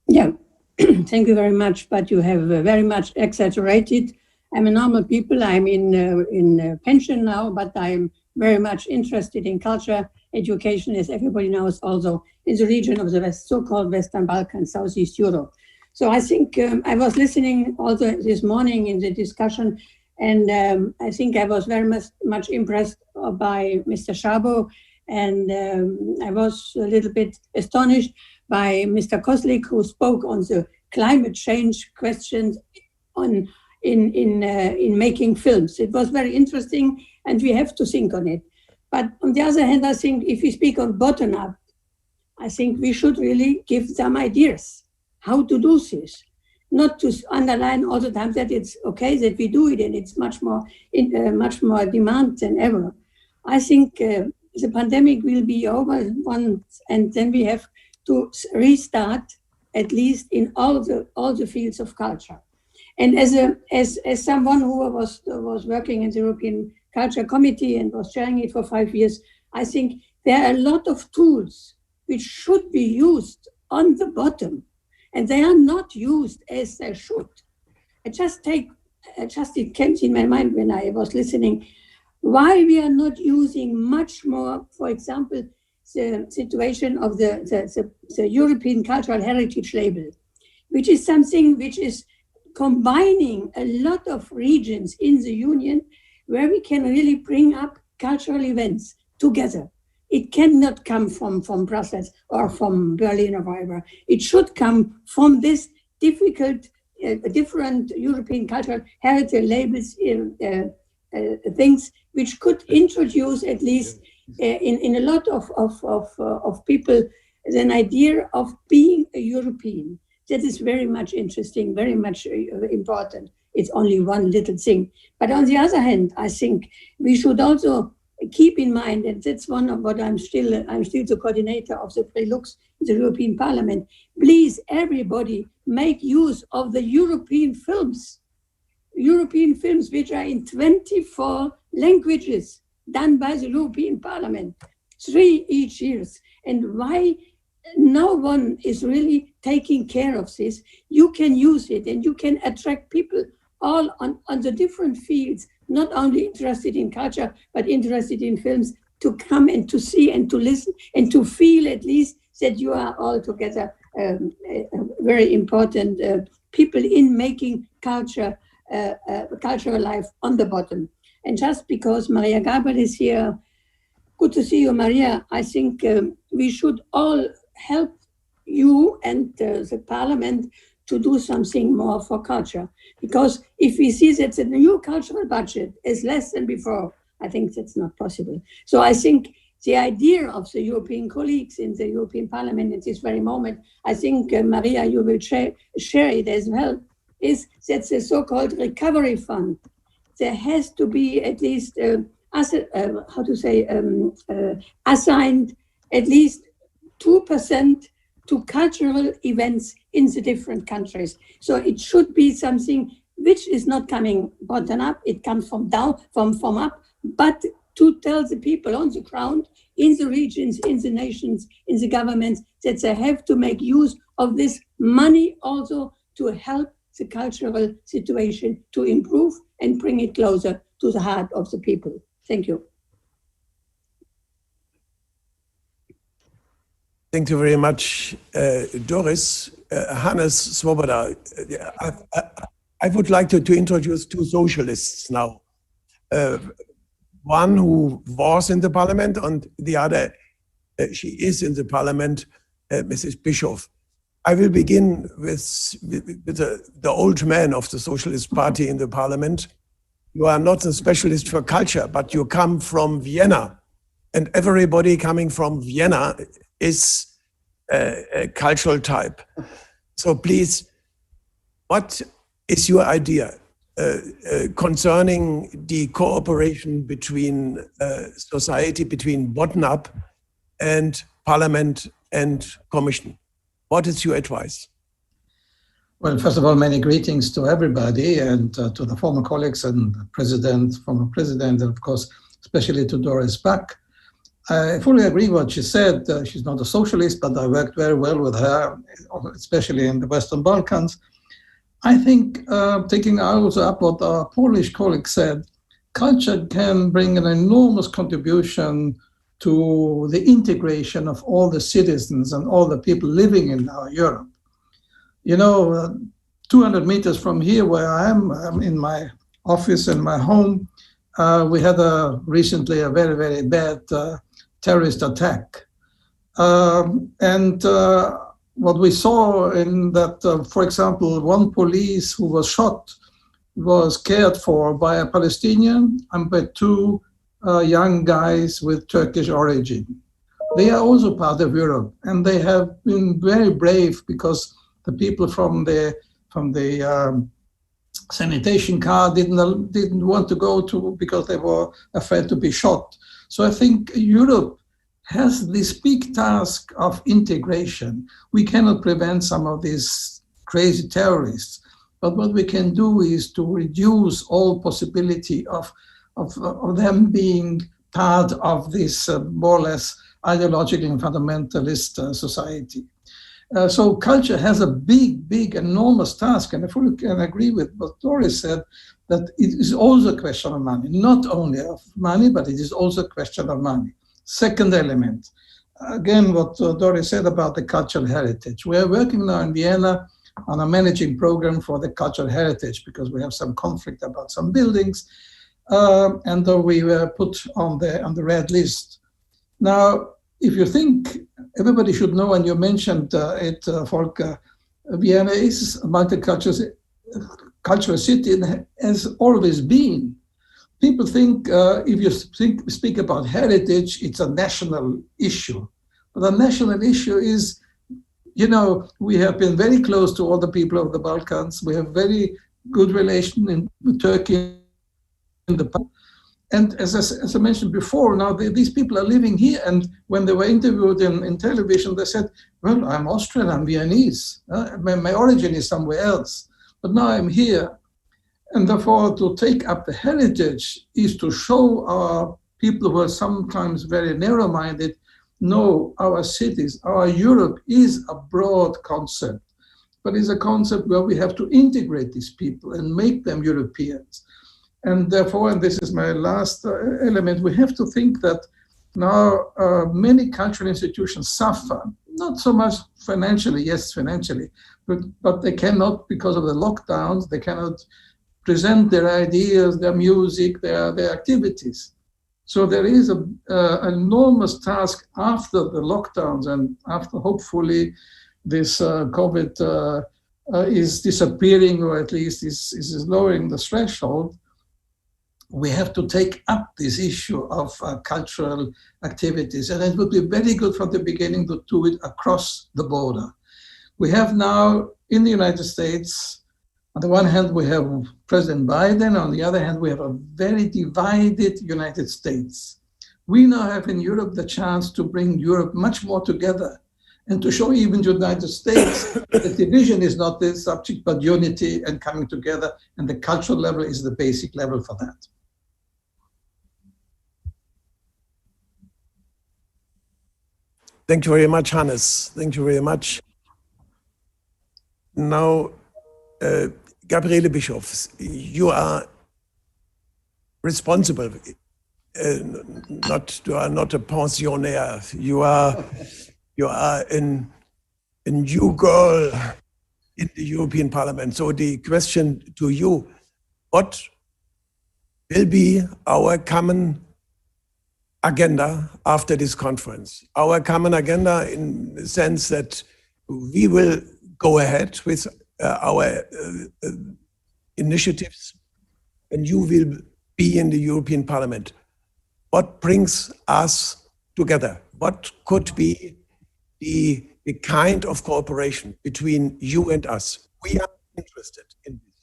Yeah, thank you very much, but you have very much exaggerated. I'm a normal people. I'm in pension now, but I'm very much interested in culture, education, as everybody knows, also in the region of the so-called Western Balkans, Southeast Europe. So I think I was listening also this morning in the discussion, and I think I was very much impressed by Mr. Szabo, and I was a little bit astonished by Mr. Koslik, who spoke on the climate change questions in making films. It was very interesting, and we have to think on it. But on the other hand, I think if we speak on bottom-up, I think we should really give some ideas how to do this. Not to underline all the time that it's okay that we do it and it's much more demand than ever. I think the pandemic will be over once, and then we have to restart, at least in all the fields of culture. And as someone who was working in the European Culture Committee and was chairing it for 5 years, I think there are a lot of tools which should be used on the bottom, and they are not used as they should. It came in my mind when I was listening, why we are not using much more, for example, the situation of the European Cultural Heritage Label, which is something which is combining a lot of regions in the Union where we can really bring up cultural events together. It cannot come from Brussels or from Berlin or wherever. It should come from this different European cultural heritage labels, things which could introduce at least in a lot of people an idea of being a European. That is very much interesting, very much important. It's only one little thing. But on the other hand, I think we should also keep in mind, and that's one of what I'm still the coordinator of the Prelux in the European Parliament. Please, everybody, make use of the European films which are in 24 languages done by the European Parliament, 3 each year. And why no one is really taking care of this? You can use it and you can attract people all on the different fields, not only interested in culture, but interested in films, to come and to see and to listen and to feel at least that you are all together very important people in making cultural life on the bottom. And just because Maria Gabriel is here, good to see you, Maria. I think we should all help you and the Parliament to do something more for culture. Because if we see that the new cultural budget is less than before, I think that's not possible. So I think the idea of the European colleagues in the European Parliament at this very moment, I think, Maria, you will share it as well, is that the so-called recovery fund, there has to be at least, assigned at least 2% to cultural events in the different countries. So it should be something which is not coming bottom up, it comes from down, from up, but to tell the people on the ground, in the regions, in the nations, in the governments, that they have to make use of this money also to help the cultural situation to improve and bring it closer to the heart of the people. Thank you. Thank you very much, Doris. Hannes Swoboda, I would like to introduce 2 socialists now. One who was in the parliament and the other, she is in the parliament, Mrs. Bischoff. I will begin with the old man of the Socialist Party in the parliament. You are not a specialist for culture, but you come from Vienna, and everybody coming from Vienna is a cultural type. So please, what is your idea concerning the cooperation between society, between bottom-up and parliament and commission? What is your advice? Well, first of all, many greetings to everybody and to the former colleagues and former president, and of course, especially to Doris Pack. I fully agree with what she said. She's not a socialist, but I worked very well with her, especially in the Western Balkans. I think, taking also up what our Polish colleague said, culture can bring an enormous contribution to the integration of all the citizens and all the people living in our Europe. You know, 200 meters from here where I'm in my office in my home, we had recently a very, very bad terrorist attack. What we saw in that, for example, one police who was shot was cared for by a Palestinian and by 2 young guys with Turkish origin. They are also part of Europe, and they have been very brave because the people from the sanitation car didn't want to go to because they were afraid to be shot. So I think Europe has this big task of integration. We cannot prevent some of these crazy terrorists, but what we can do is to reduce all possibility of them being part of this more or less ideological and fundamentalist society. So culture has a big, enormous task, and I fully can agree with what Doris said, that it is also a question of money, not only of money, but it is also a question of money. Second element, again, what Doris said about the cultural heritage. We are working now in Vienna on a managing program for the cultural heritage, because we have some conflict about some buildings, and we were put on the red list. Now, if you think, everybody should know, and you mentioned it, Volker, Vienna is a multicultural city and has always been. People think if you speak about heritage, it's a national issue. But the national issue is, we have been very close to all the people of the Balkans. We have very good relation with Turkey in the past. And as I mentioned before, now these people are living here. And when they were interviewed in television, they said, well, I'm Austrian, I'm Viennese. My origin is somewhere else. But now I'm here. And therefore, to take up the heritage is to show our people who are sometimes very narrow-minded, no, our cities, our Europe is a broad concept, but it's a concept where we have to integrate these people and make them Europeans. And therefore, and this is my last element, we have to think that now many cultural institutions suffer, not so much financially, yes, financially, but they cannot, because of the lockdowns, they cannot present their ideas, their music, their activities. So there is an enormous task after the lockdowns and after hopefully this COVID is disappearing, or at least is lowering the threshold. We have to take up this issue of cultural activities, and it would be very good from the beginning to do it across the border. We have now in the United States, on the one hand, we have President Biden. On the other hand, we have a very divided United States. We now have in Europe the chance to bring Europe much more together and to show even the United States that division is not the subject, but unity and coming together. And the cultural level is the basic level for that. Thank you very much, Hannes. Thank you very much. Now, Gabriele Bischofs, you are responsible. You are not a pensionaire. You are a new girl in the European Parliament. So the question to you: what will be our common agenda after this conference? Our common agenda in the sense that we will go ahead with our initiatives, and you will be in the European Parliament. What brings us together? What could be the kind of cooperation between you and us? We are interested in this.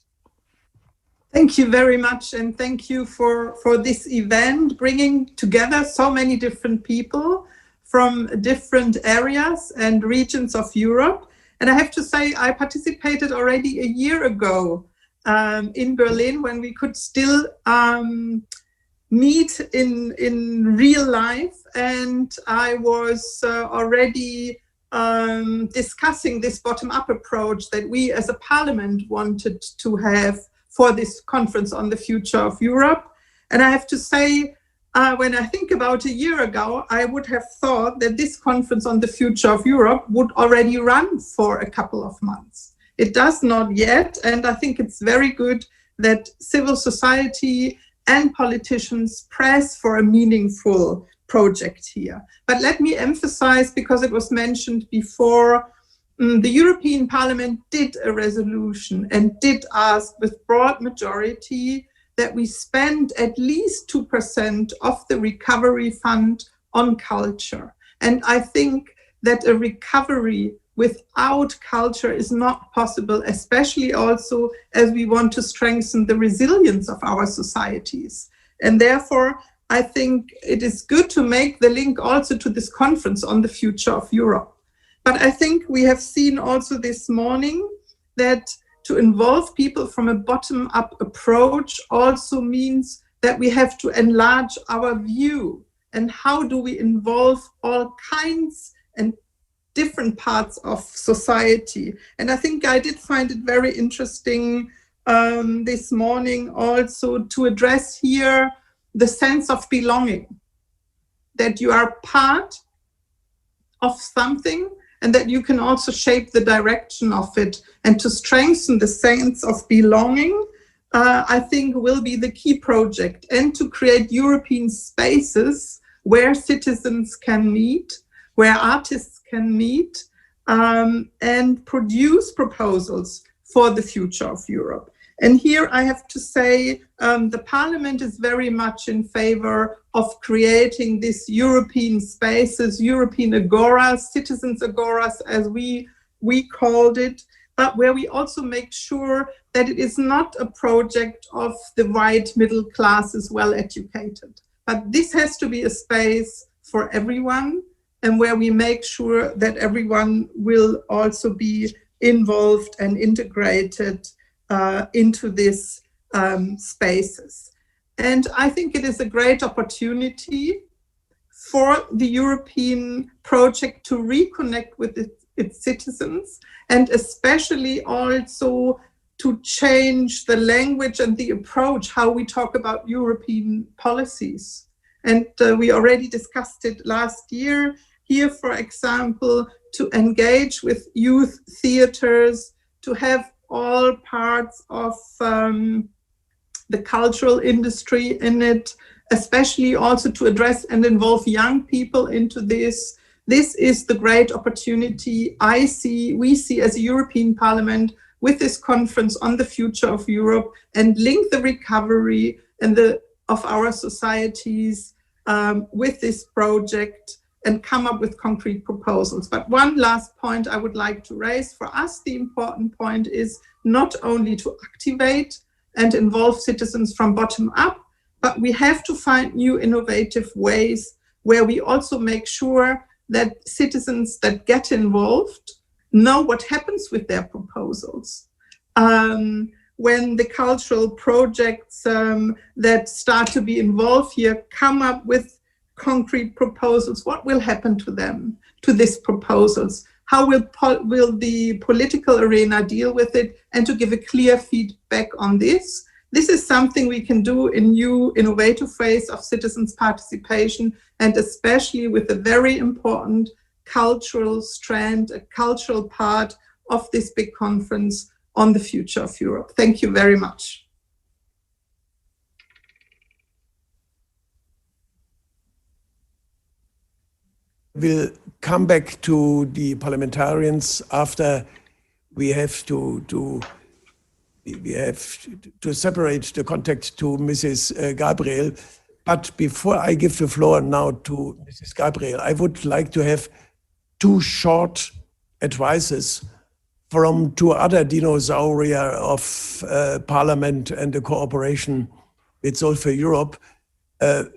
Thank you very much, and thank you for this event, bringing together so many different people from different areas and regions of Europe. And I have to say, I participated already a year ago in Berlin, when we could still meet in real life. And I was already discussing this bottom-up approach that we as a parliament wanted to have for this conference on the future of Europe. And I have to say, when I think about a year ago, I would have thought that this conference on the future of Europe would already run for a couple of months. It does not yet, and I think it's very good that civil society and politicians press for a meaningful project here. But let me emphasize, because it was mentioned before, the European Parliament did a resolution and did ask with broad majority that we spend at least 2% of the recovery fund on culture. And I think that a recovery without culture is not possible, especially also as we want to strengthen the resilience of our societies. And therefore, I think it is good to make the link also to this conference on the future of Europe. But I think we have seen also this morning that to involve people from a bottom-up approach also means that we have to enlarge our view. And how do we involve all kinds and different parts of society? And I think I did find it very interesting this morning also to address here the sense of belonging, that you are part of something and that you can also shape the direction of it, and to strengthen the sense of belonging, I think will be the key project, and to create European spaces where citizens can meet, where artists can meet, and produce proposals for the future of Europe. And here I have to say the Parliament is very much in favor of creating these European spaces, European agoras, citizens agoras as we called it, but where we also make sure that it is not a project of the white middle classes, well educated. But this has to be a space for everyone, and where we make sure that everyone will also be involved and integrated into these spaces. And I think it is a great opportunity for the European project to reconnect with its citizens, and especially also to change the language and the approach, how we talk about European policies. And we already discussed it last year here, for example, to engage with youth theaters, to have all parts of the cultural industry in it, especially also to address and involve young people into this. This is the great opportunity we see as a European Parliament with this conference on the future of Europe, and link the recovery and of our societies with this project, and come up with concrete proposals. But one last point I would like to raise: for us, the important point is not only to activate and involve citizens from bottom up, but we have to find new innovative ways where we also make sure that citizens that get involved know what happens with their proposals. When the cultural projects that start to be involved here come up with concrete proposals, what will happen to them, to these proposals? How will the political arena deal with it? And to give a clear feedback on this. This is something we can do in new innovative ways of citizens' participation, and especially with a very important cultural strand, a cultural part of this big conference on the future of Europe. Thank you very much. We'll come back to the parliamentarians after we have to separate the contact to Mrs. Gabriel. But before I give the floor now to Mrs. Gabriel, I would like to have two short advices from two other dinosaurs of Parliament and the cooperation with Solve for Europe. The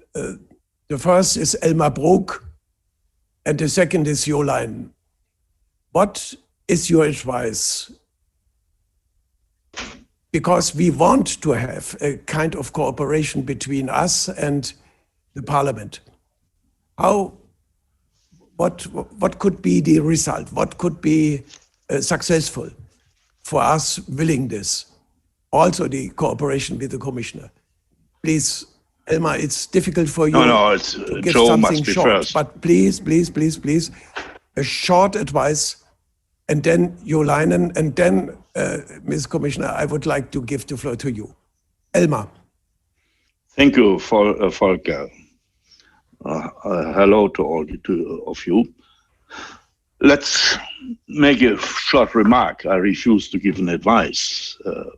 first is Elmar Brok, and the second is Jolijn. What is your advice? Because we want to have a kind of cooperation between us and the Parliament. What could be the result? What could be successful for us willing this? Also the cooperation with the Commissioner. Please, Elmar, it's difficult for you to give something short, first. But please, a short advice, and then Jolijn, and then Ms. Commissioner, I would like to give the floor to you. Elmar. Thank you, Volker. Hello to all of you. Let's make a short remark. I refuse to give an advice,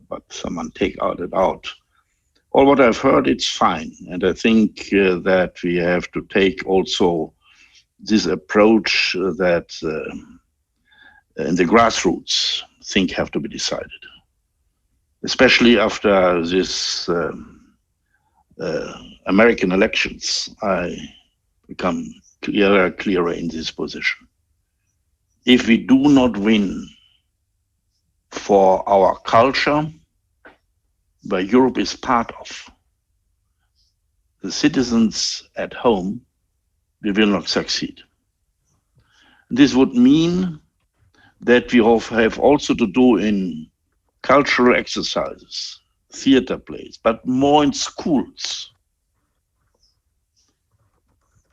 but someone take it out. All what I've heard, it's fine. And I think that we have to take also this approach that in the grassroots things have to be decided. Especially after this American elections, I become clearer in this position. If we do not win for our culture, where Europe is part of, the citizens at home, we will not succeed. This would mean that we have also to do in cultural exercises, theater plays, but more in schools,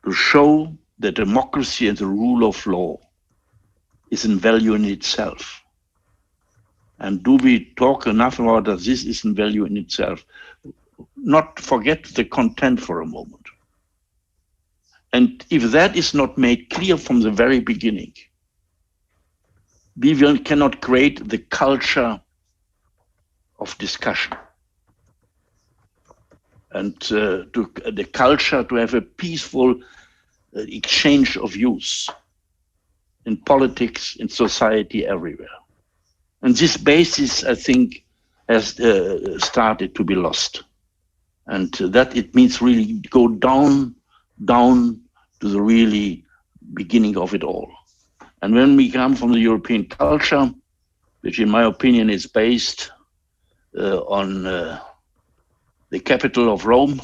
to show that democracy and the rule of law is a value in itself. And do we talk enough about that this is a value in itself? Not forget the content for a moment. And if that is not made clear from the very beginning, we cannot create the culture of discussion and the culture to have a peaceful exchange of views in politics, in society, everywhere. And this basis, I think, has started to be lost. And that it means really go down to the really beginning of it all. And when we come from the European culture, which in my opinion is based on the capital of Rome,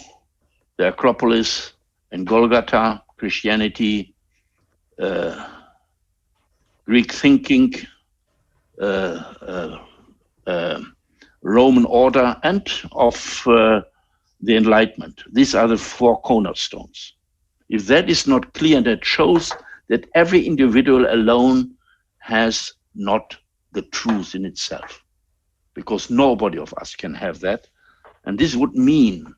the Acropolis, and Golgotha, Christianity, Greek thinking, Roman order, and of the Enlightenment. These are the four cornerstones. If that is not clear, that shows that every individual alone has not the truth in itself, because nobody of us can have that. And this would mean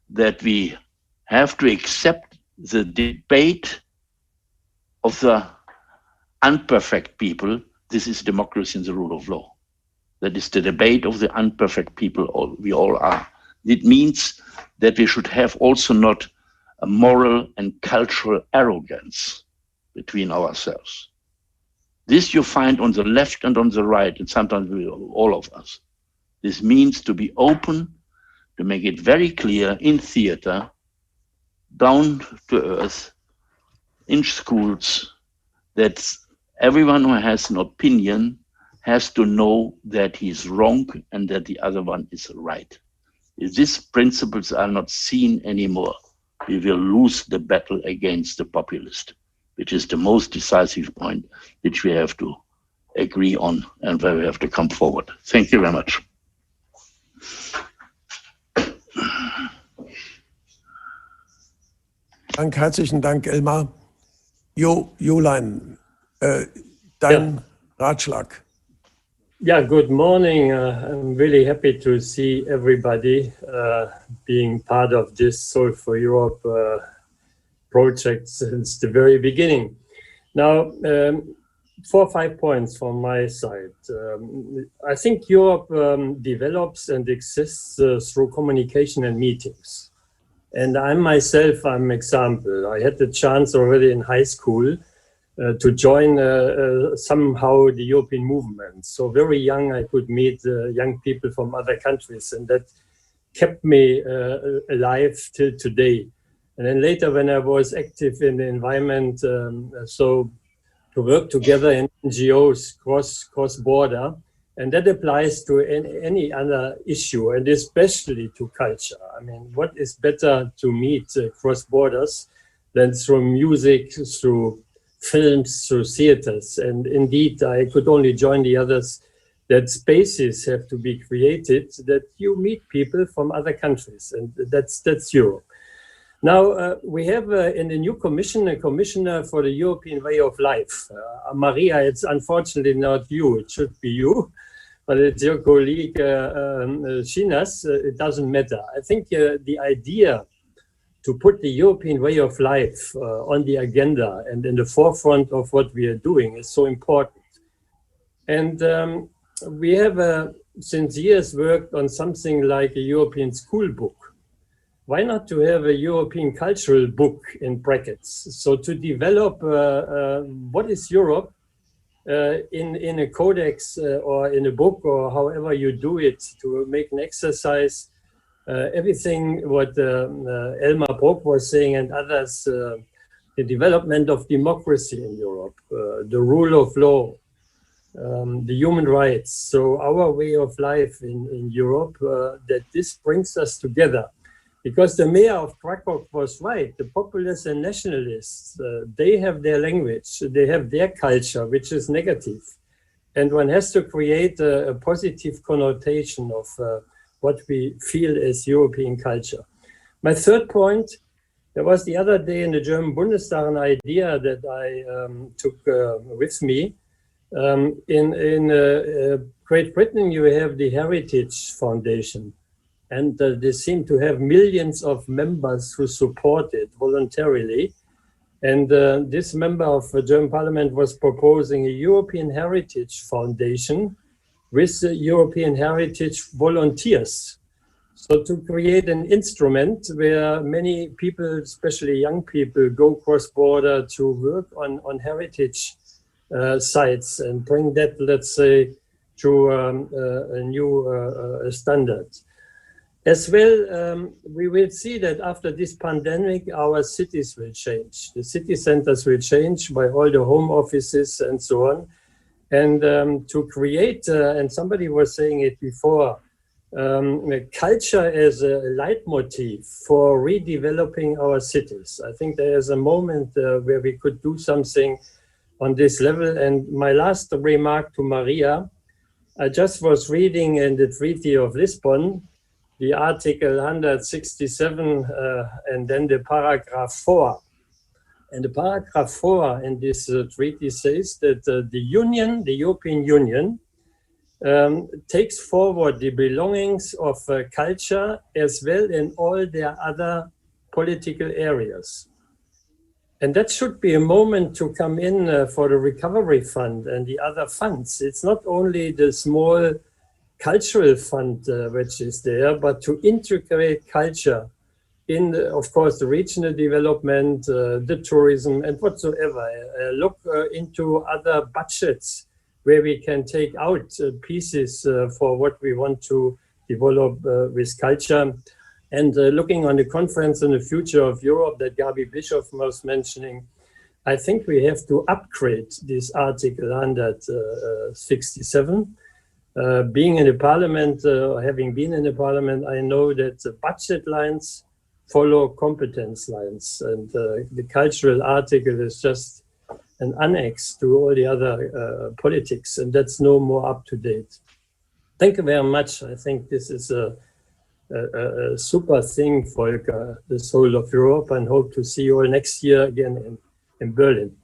that we have to accept the debate of the unperfect people. This is democracy and the rule of law. That is the debate of the unperfect people we all are. It means that we should have also not a moral and cultural arrogance between ourselves. This you find on the left and on the right, and sometimes all of us. This means to be open, to make it very clear in theater, down to earth, in schools, that everyone who has an opinion has to know that he's wrong and that the other one is right. If these principles are not seen anymore, we will lose the battle against the populist, which is the most decisive point which we have to agree on and where we have to come forward. Thank you very much. Herzlichen Dank, Elmar. Jolein, dein Ratschlag. Yeah, good morning. I'm really happy to see everybody being part of this Soul for Europe project since the very beginning. Now, 4 or 5 points from my side. I think Europe develops and exists through communication and meetings. And I myself, I'm an example. I had the chance already in high school to join somehow the European movement. So very young, I could meet young people from other countries, and that kept me alive till today. And then later, when I was active in the environment, so to work together in NGOs cross-border, and that applies to any other issue, and especially to culture. I mean, what is better to meet cross borders than through music, through films, through theaters? And indeed, I could only join the others that spaces have to be created that you meet people from other countries, and that's Europe. Now, we have in the new commission a commissioner for the European way of life. Maria, it's unfortunately not you, it should be you, but it's your colleague Shinas. It doesn't matter. I think the idea to put the European way of life on the agenda and in the forefront of what we are doing is so important. And we have since years worked on something like a European school book. Why not to have a European cultural book in brackets? So to develop what is Europe in a codex or in a book or however you do it, to make an exercise. Everything what Elmar Brok was saying and others, the development of democracy in Europe, the rule of law, the human rights. So our way of life in Europe, that this brings us together. Because the mayor of Krakow was right, the populists and nationalists, they have their language, they have their culture, which is negative. And one has to create a positive connotation of what we feel as European culture. My third point, there was the other day in the German Bundestag an idea that I took with me, In Great Britain, you have the Heritage Foundation, and they seem to have millions of members who support it voluntarily. And this member of the German Parliament was proposing a European Heritage Foundation with European Heritage volunteers. So to create an instrument where many people, especially young people, go cross-border to work on heritage sites and bring that, let's say, to a new standard. As well, we will see that after this pandemic, our cities will change. The city centers will change by all the home offices and so on. And to create, and somebody was saying it before, culture as a leitmotif for redeveloping our cities. I think there is a moment where we could do something on this level. And my last remark to Maria, I just was reading in the Treaty of Lisbon, the Article 167 and then the paragraph 4. And the paragraph 4 in this treaty says that the European Union, takes forward the belongings of culture as well in all their other political areas. And that should be a moment to come in for the recovery fund and the other funds. It's not only the small cultural fund which is there, but to integrate culture in, of course, the regional development, the tourism and whatsoever. Look into other budgets where we can take out pieces for what we want to develop with culture. And looking on the conference on the future of Europe that Gabi Bischoff was mentioning, I think we have to upgrade this Article 167. Being in the parliament, having been in the parliament, I know that the budget lines follow competence lines, and the cultural article is just an annex to all the other politics, and that's no more up to date. Thank you very much. I think this is a super thing for the soul of Europe, and hope to see you all next year again in Berlin.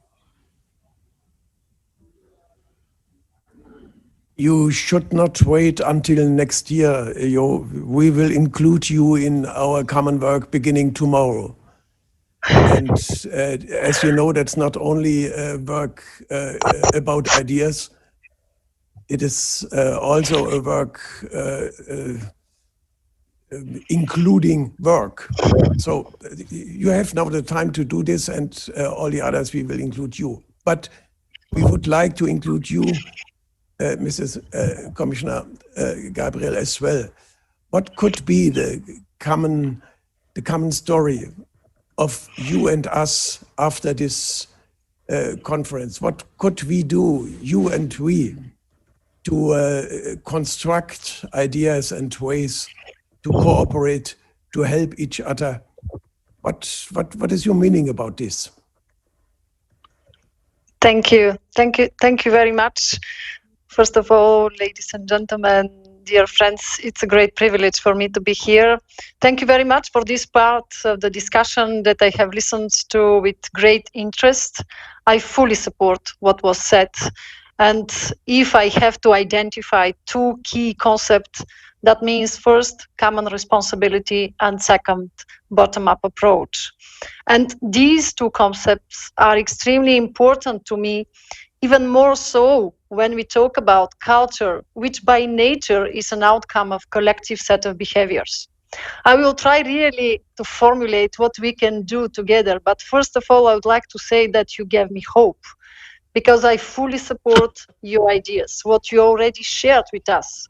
You should not wait until next year. We will include you in our common work beginning tomorrow. And as you know, that's not only work about ideas, it is also a work including work. So you have now the time to do this, and all the others we will include you. But we would like to include you, Mrs. Commissioner Gabriel, as well. What could be the common story of you and us after this conference? What could we do, you and we, to construct ideas and ways to cooperate, to help each other? What is your meaning about this? Thank you very much. First of all, ladies and gentlemen, dear friends, it's a great privilege for me to be here. Thank you very much for this part of the discussion that I have listened to with great interest. I fully support what was said. And if I have to identify two key concepts, that means first, common responsibility, and second, bottom-up approach. And these two concepts are extremely important to me, even more so when we talk about culture, which by nature is an outcome of collective set of behaviors. I will try really to formulate what we can do together. But first of all, I would like to say that you gave me hope, because I fully support your ideas, what you already shared with us.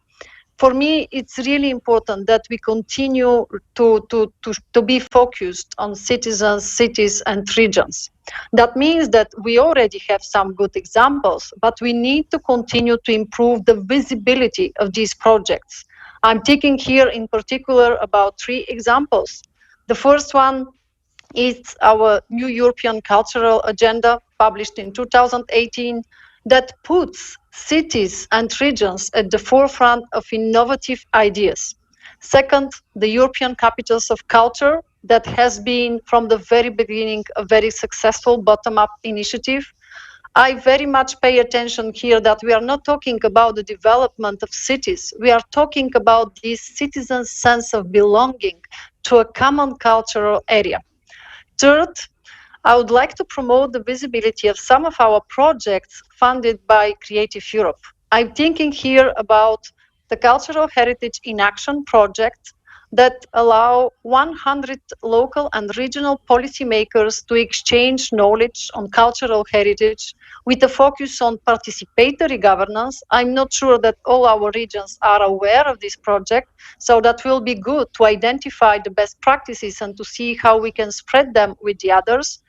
For me, it's really important that we continue to be focused on citizens, cities, and regions. That means that we already have some good examples, but we need to continue to improve the visibility of these projects. I'm thinking here in particular about 3 examples. The first one is our new European Cultural Agenda, published in 2018, that puts cities and regions at the forefront of innovative ideas. Second, the European Capitals of Culture, that has been from the very beginning a very successful bottom-up initiative. I very much pay attention here that we are not talking about the development of cities. We are talking about this citizens' sense of belonging to a common cultural area. Third, I would like to promote the visibility of some of our projects funded by Creative Europe. I'm thinking here about the Cultural Heritage in Action project that allow 100 local and regional policymakers to exchange knowledge on cultural heritage with a focus on participatory governance. I'm not sure that all our regions are aware of this project, so that will be good to identify the best practices and to see how we can spread them with the others.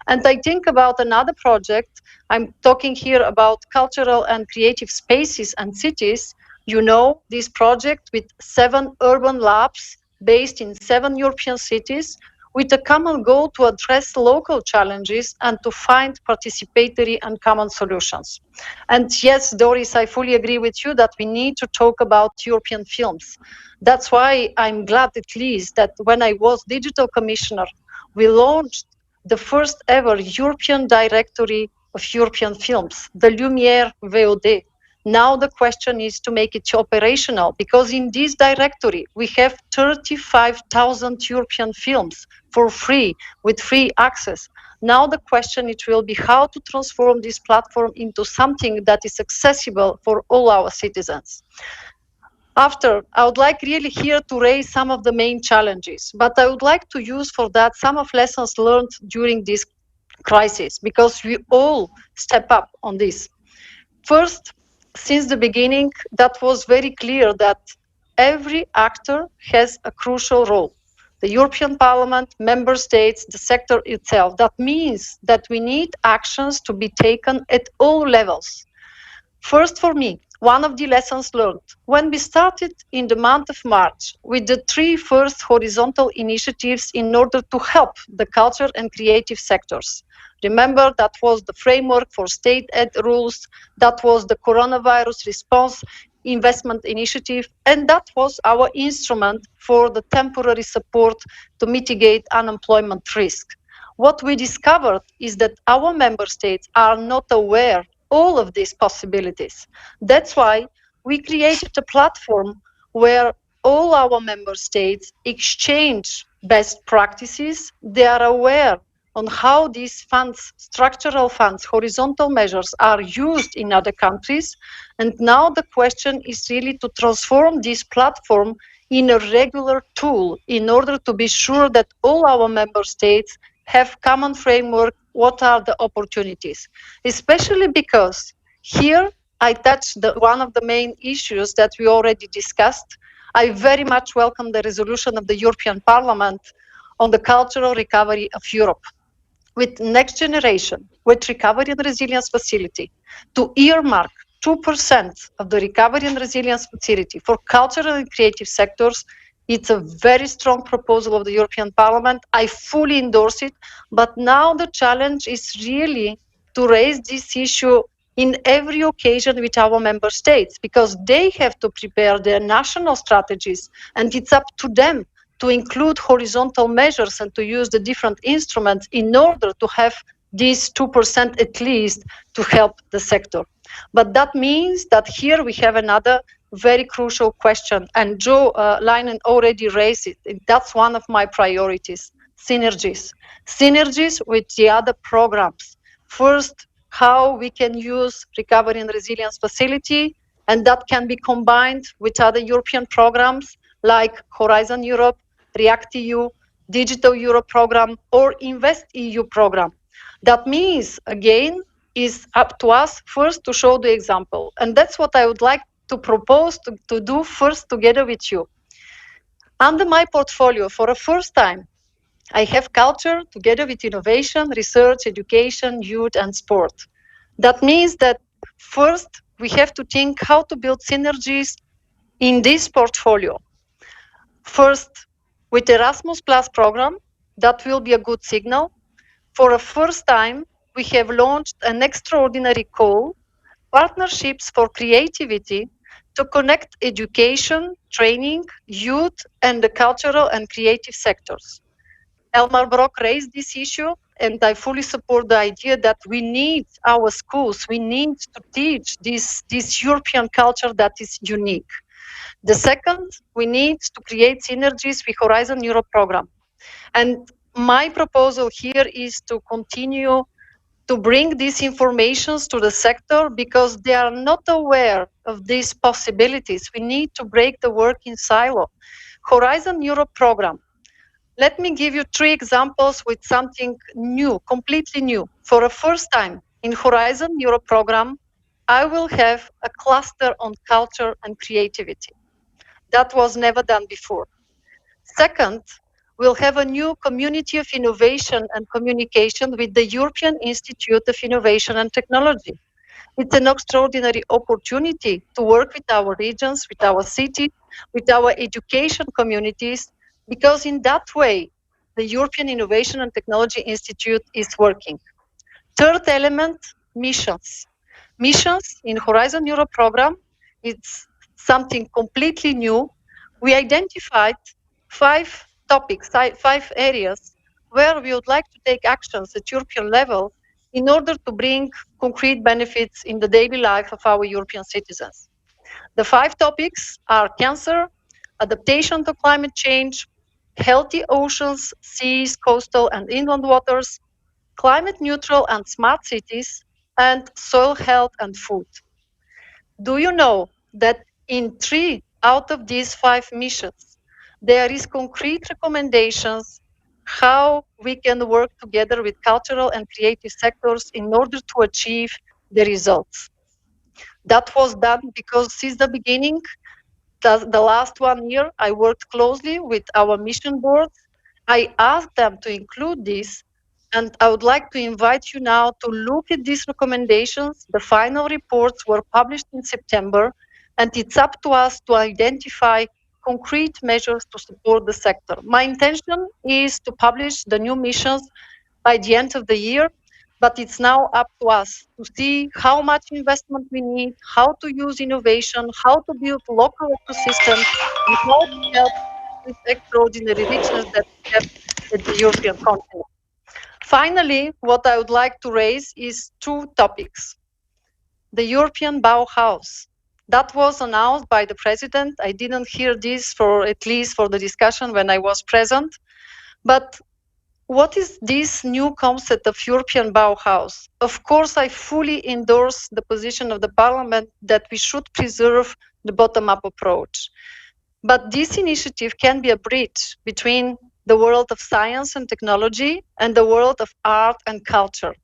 And I think about another project. I'm talking here about cultural and creative spaces and cities. You know, this project with 7 urban labs based in 7 European cities with a common goal to address local challenges and to find participatory and common solutions. And yes, Doris, I fully agree with you that we need to talk about European films. That's why I'm glad at least that when I was digital commissioner, we launched the first ever European directory of European films, the Lumière VOD. Now the question is to make it operational, because in this directory we have 35,000 European films for free, with free access. Now the question it will be how to transform this platform into something that is accessible for all our citizens. After, I would like really here to raise some of the main challenges, but I would like to use for that some of lessons learned during this crisis, because we all step up on this. First, since the beginning, that was very clear that every actor has a crucial role. The European Parliament, member states, the sector itself. That means that we need actions to be taken at all levels. First, for me, one of the lessons learned, when we started in the month of March with the 3 first horizontal initiatives in order to help the culture and creative sectors. Remember, that was the framework for state aid rules, that was the coronavirus response investment initiative, and that was our instrument for the temporary support to mitigate unemployment risk. What we discovered is that our member states are not aware all of these possibilities. That's why we created a platform where all our member states exchange best practices. They are aware on how these funds, structural funds, horizontal measures are used in other countries. And now the question is really to transform this platform in a regular tool in order to be sure that all our member states have common framework. What are the opportunities? Especially because here I touched one of the main issues that we already discussed. I very much welcome the resolution of the European Parliament on the cultural recovery of Europe. With Next Generation, with Recovery and Resilience Facility, to earmark 2% of the Recovery and Resilience Facility for cultural and creative sectors. It's a very strong proposal of the European Parliament. I fully endorse it. But now the challenge is really to raise this issue in every occasion with our member states, because they have to prepare their national strategies, and it's up to them to include horizontal measures and to use the different instruments in order to have these 2% at least to help the sector. But that means that here we have another very crucial question, and Joe Leinen already raised it. That's one of my priorities, synergies. Synergies with the other programs. First, how we can use Recovery and Resilience Facility, and that can be combined with other European programs like Horizon Europe, React EU, Digital Europe program, or Invest EU program. That means, again, is up to us first to show the example. And that's what I would like to propose to do first together with you. Under my portfolio, for the first time, I have culture together with innovation, research, education, youth, and sport. That means that first we have to think how to build synergies in this portfolio. First, with Erasmus Plus program, that will be a good signal. For the first time, we have launched an extraordinary call, Partnerships for Creativity, to connect education, training, youth, and the cultural and creative sectors. Elmar Brok raised this issue, and I fully support the idea that we need our schools, we need to teach this European culture that is unique. The second, we need to create synergies with Horizon Europe program. And my proposal here is to continue to bring these informations to the sector because they are not aware of these possibilities. We need to break the work in silo. Horizon Europe program. Let me give you 3 examples with something new, completely new. For the first time in Horizon Europe program, I will have a cluster on culture and creativity. That was never done before. Second, we'll have a new community of innovation and communication with the European Institute of Innovation and Technology. It's an extraordinary opportunity to work with our regions, with our cities, with our education communities, because in that way, the European Innovation and Technology Institute is working. Third element, missions. Missions in Horizon Europe program, it's something completely new. We identified 5 topics, 5 areas where we would like to take actions at European level in order to bring concrete benefits in the daily life of our European citizens. The 5 topics are cancer, adaptation to climate change, healthy oceans, seas, coastal and inland waters, climate neutral and smart cities, and soil health and food. Do you know that in 3 out of these 5 missions, there is concrete recommendations how we can work together with cultural and creative sectors in order to achieve the results. That was done because since the beginning, the last 1 year, I worked closely with our mission boards. I asked them to include this, and I would like to invite you now to look at these recommendations. The final reports were published in September, and it's up to us to identify concrete measures to support the sector. My intention is to publish the new missions by the end of the year, but it's now up to us to see how much investment we need, how to use innovation, how to build local ecosystems, and how to help this extraordinary richness that we have at the European continent. Finally, what I would like to raise is 2 topics. The European Bauhaus. That was announced by the president. I didn't hear this at least for the discussion when I was present. But what is this new concept of European Bauhaus? Of course, I fully endorse the position of the Parliament that we should preserve the bottom-up approach. But this initiative can be a bridge between the world of science and technology and the world of art and culture.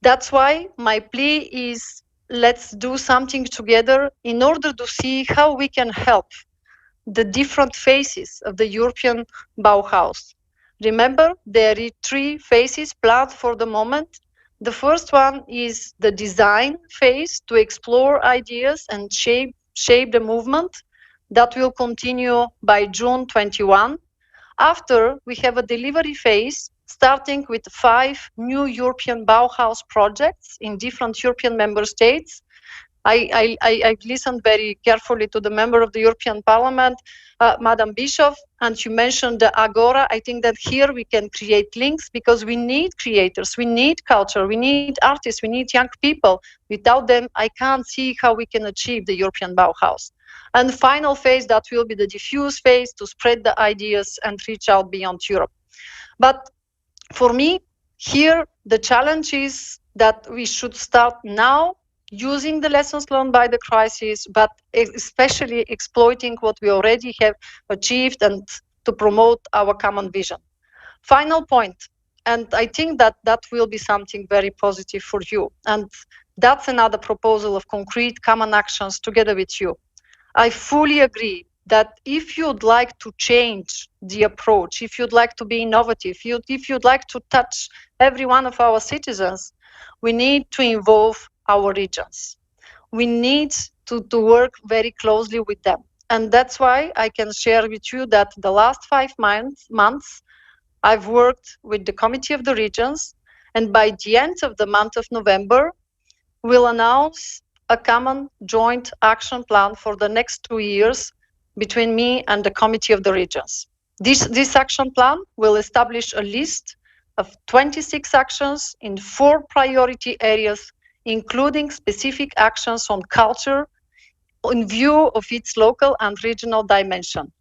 That's why my plea is, let's do something together in order to see how we can help the different phases of the European Bauhaus. Remember, there are 3 phases planned for the moment. The first one is the design phase to explore ideas and shape the movement. That will continue by June 21. After, we have a delivery phase starting with 5 new European Bauhaus projects in different European member states. I listened very carefully to the member of the European Parliament, Madam Bischoff, and you mentioned the Agora. I think that here we can create links because we need creators, we need culture, we need artists, we need young people. Without them, I can't see how we can achieve the European Bauhaus. And the final phase, that will be the diffuse phase to spread the ideas and reach out beyond Europe. But for me, here, the challenge is that we should start now using the lessons learned by the crisis, but especially exploiting what we already have achieved and to promote our common vision. Final point, and I think that that will be something very positive for you. And that's another proposal of concrete common actions together with you. I fully agree that if you'd like to change the approach, if you'd like to be innovative, if you'd like to touch every one of our citizens, we need to involve our regions. We need to work very closely with them. And that's why I can share with you that the last 5 months, I've worked with the Committee of the Regions, and by the end of the month of November, we'll announce a common joint action plan for the next 2 years between me and the Committee of the Regions. This action plan will establish a list of 26 actions in 4 priority areas, including specific actions on culture in view of its local and regional dimension.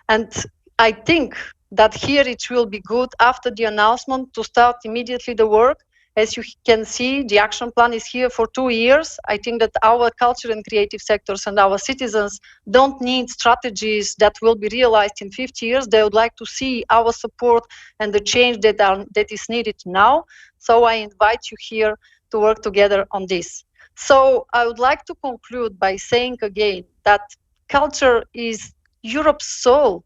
And I think that here it will be good after the announcement to start immediately the work. As you can see, the action plan is here for 2 years. I think that our culture and creative sectors and our citizens don't need strategies that will be realized in 50 years. They would like to see our support and the change that is needed now. So I invite you here to work together on this. So I would like to conclude by saying again that culture is Europe's soul.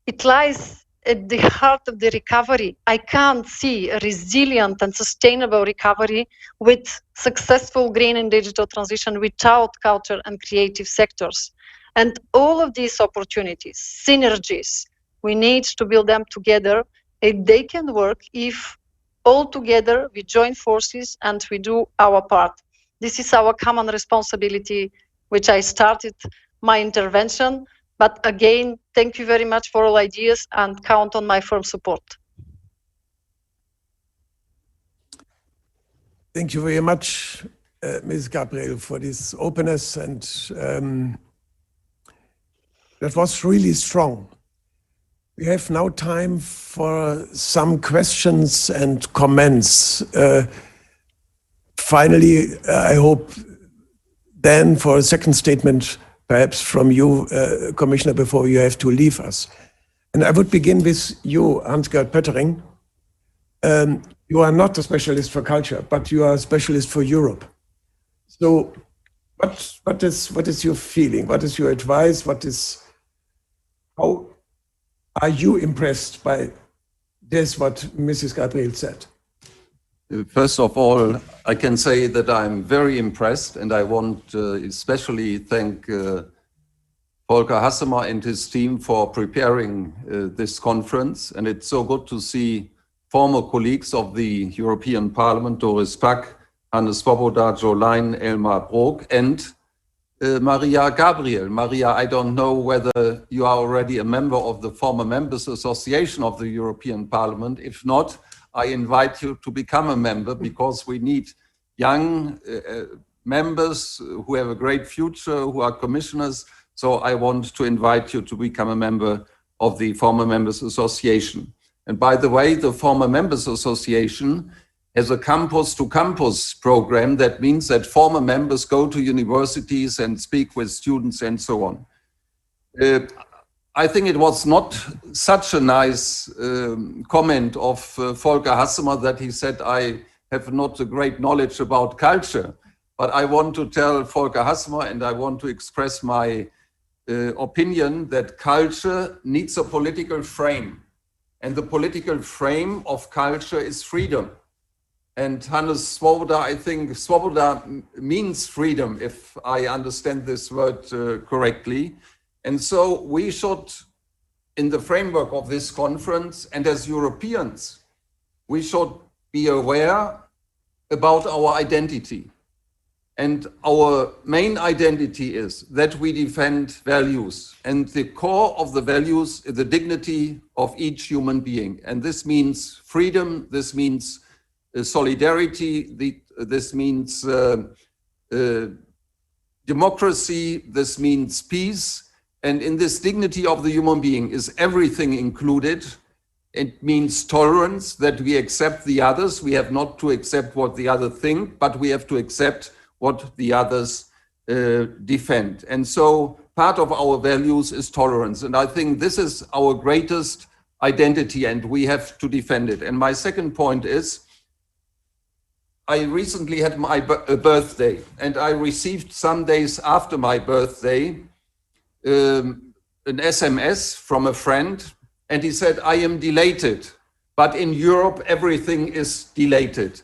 It lies at the heart of the recovery. I can't see a resilient and sustainable recovery with successful green and digital transition without culture and creative sectors. And all of these opportunities, synergies, we need to build them together, and they can work if all together we join forces and we do our part. This is our common responsibility, which I started my intervention. But again, thank you very much for all ideas and count on my firm support. Thank you very much, Ms. Gabriel, for this openness, and that was really strong. We have now time for some questions and comments. Finally, I hope then for a second statement, perhaps from you, Commissioner, before you have to leave us. And I would begin with you, Hans-Gert Pöttering. You are not a specialist for culture, but you are a specialist for Europe. So what is your feeling? What is your advice? How are you impressed by this, what Mrs. Gabriel said? First of all, I can say that I'm very impressed, and I want to especially thank Volker Hassemer and his team for preparing this conference. And it's so good to see former colleagues of the European Parliament, Doris Pack, Hannes Swoboda, Jo Leinen, Elmar Brok, and Maria Gabriel. Maria, I don't know whether you are already a member of the Former Members Association of the European Parliament. If not, I invite you to become a member, because we need young members who have a great future, who are commissioners. So I want to invite you to become a member of the Former Members Association. And by the way, the Former Members Association has a campus-to-campus program. That means that former members go to universities and speak with students and so on. I think it was not such a nice comment of Volker Hassemer that he said, I have not a great knowledge about culture. But I want to tell Volker Hassemer, and I want to express my opinion, that culture needs a political frame. And the political frame of culture is freedom. And Hannes Swoboda, I think Swoboda means freedom, if I understand this word correctly. And so we should, in the framework of this conference, and as Europeans, we should be aware about our identity. And our main identity is that we defend values. And the core of the values is the dignity of each human being. And this means freedom, this means solidarity, this means democracy, this means peace. And in this dignity of the human being is everything included. It means tolerance, that we accept the others. We have not to accept what the other think, but we have to accept what the others defend. And so part of our values is tolerance. And I think this is our greatest identity, and we have to defend it. And my second point is, I recently had my birthday, and I received some days after my birthday an SMS from a friend, and he said, I am delighted, but in Europe everything is delighted.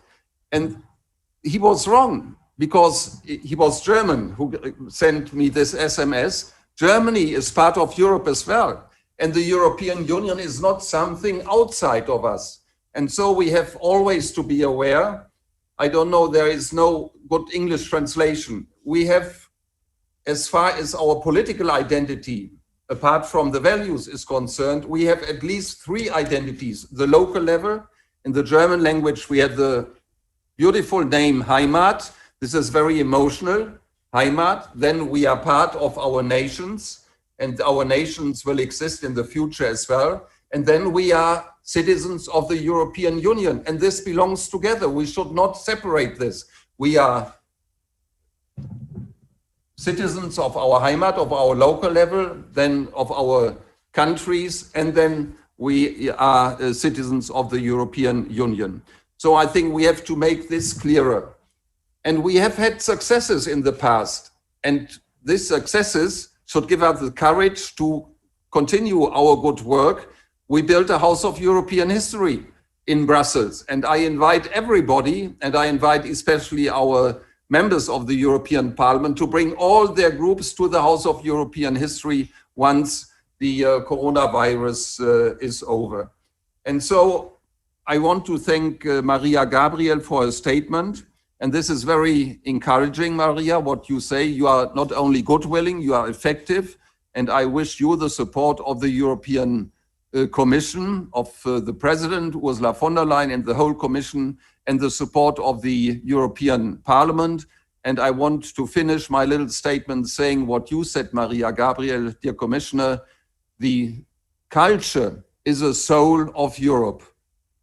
And he was wrong, because he was German who sent me this SMS. Germany is part of Europe as well, and the European Union is not something outside of us. And so we have always to be aware. I don't know, there is no good English translation. We have, as far as our political identity, apart from the values is concerned, we have at least 3 identities: the local level, In the German language, we have the beautiful name Heimat. This is very emotional, Heimat. Then we are part of our nations, and our nations will exist in the future as well. And then we are citizens of the European Union, and this belongs together. We should not separate this. We are citizens of our Heimat, of our local level, then of our countries, and then we are citizens of the European Union. So I think we have to make this clearer. And we have had successes in the past, and these successes should give us the courage to continue our good work. We built a House of European History in Brussels, and I invite everybody, and I invite especially our members of the European Parliament to bring all their groups to the House of European History once the coronavirus is over. And so I want to thank Maria Gabriel for her statement. And this is very encouraging, Maria, what you say. You are not only good-willing, you are effective. And I wish you the support of the European Commission, of the President, Ursula von der Leyen, and the whole Commission, and the support of the European Parliament. And I want to finish my little statement saying what you said, Maria Gabriel, dear Commissioner. The culture is a soul of Europe.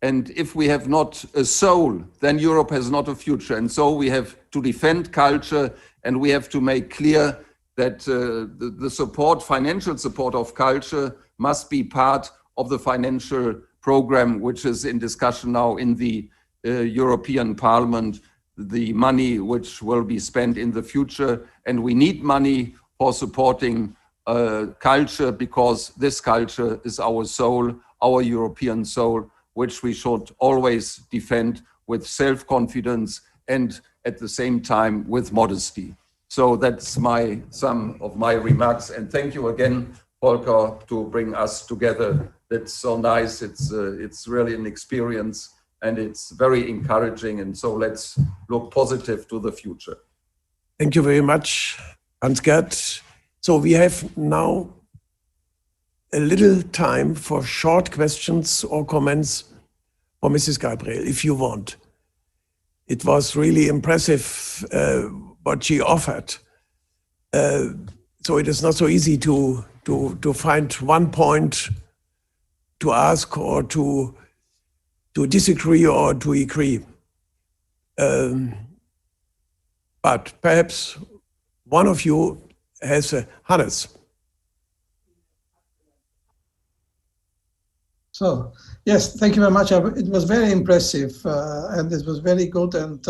And if we have not a soul, then Europe has not a future. And so we have to defend culture, and we have to make clear that the support, financial support of culture must be part of the financial program, which is in discussion now in the European Parliament, the money which will be spent in the future. And we need money for supporting culture, because this culture is our soul, our European soul, which we should always defend with self-confidence and at the same time with modesty. So that's some of my remarks. And thank you again, Volker, to bring us together. That's so nice. It's really an experience, and it's very encouraging. And so let's look positive to the future. Thank you very much, Hans-Gert. So we have now a little time for short questions or comments for Mrs. Gabriel, if you want. It was really impressive what she offered. So it is not so easy to find one point to ask or to disagree or to agree. But perhaps one of you has Hannes. So, yes, thank you very much. It was very impressive, and it was very good. And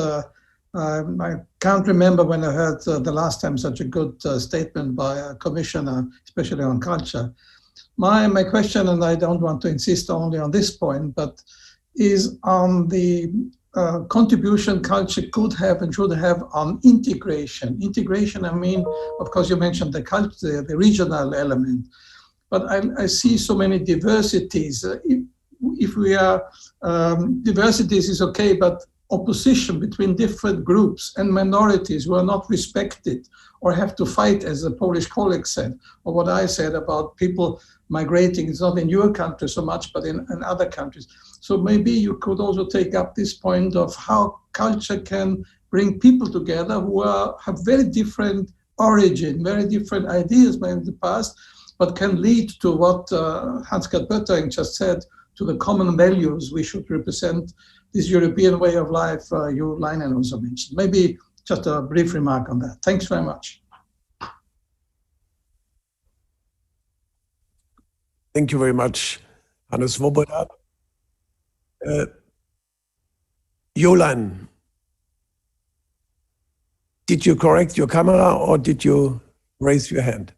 I can't remember when I heard the last time such a good statement by a commissioner, especially on culture. My question, and I don't want to insist only on this point, but is on the contribution culture could have and should have on integration. Integration, I mean, of course, you mentioned the culture, the regional element, but I see so many diversities. If we are, diversities is okay, but opposition between different groups and minorities who are not respected or have to fight, as the Polish colleague said, or what I said about people migrating. It's not in your country so much, but in other countries. So maybe you could also take up this point of how culture can bring people together who have very different origin, very different ideas in the past, but can lead to what Hans-Gert Pöttering just said, to the common values we should represent, this European way of life you, Leinen, also mentioned. Maybe just a brief remark on that. Thanks very much. Thank you very much, Hannes Swoboda. Jolan, did you correct your camera or did you raise your hand?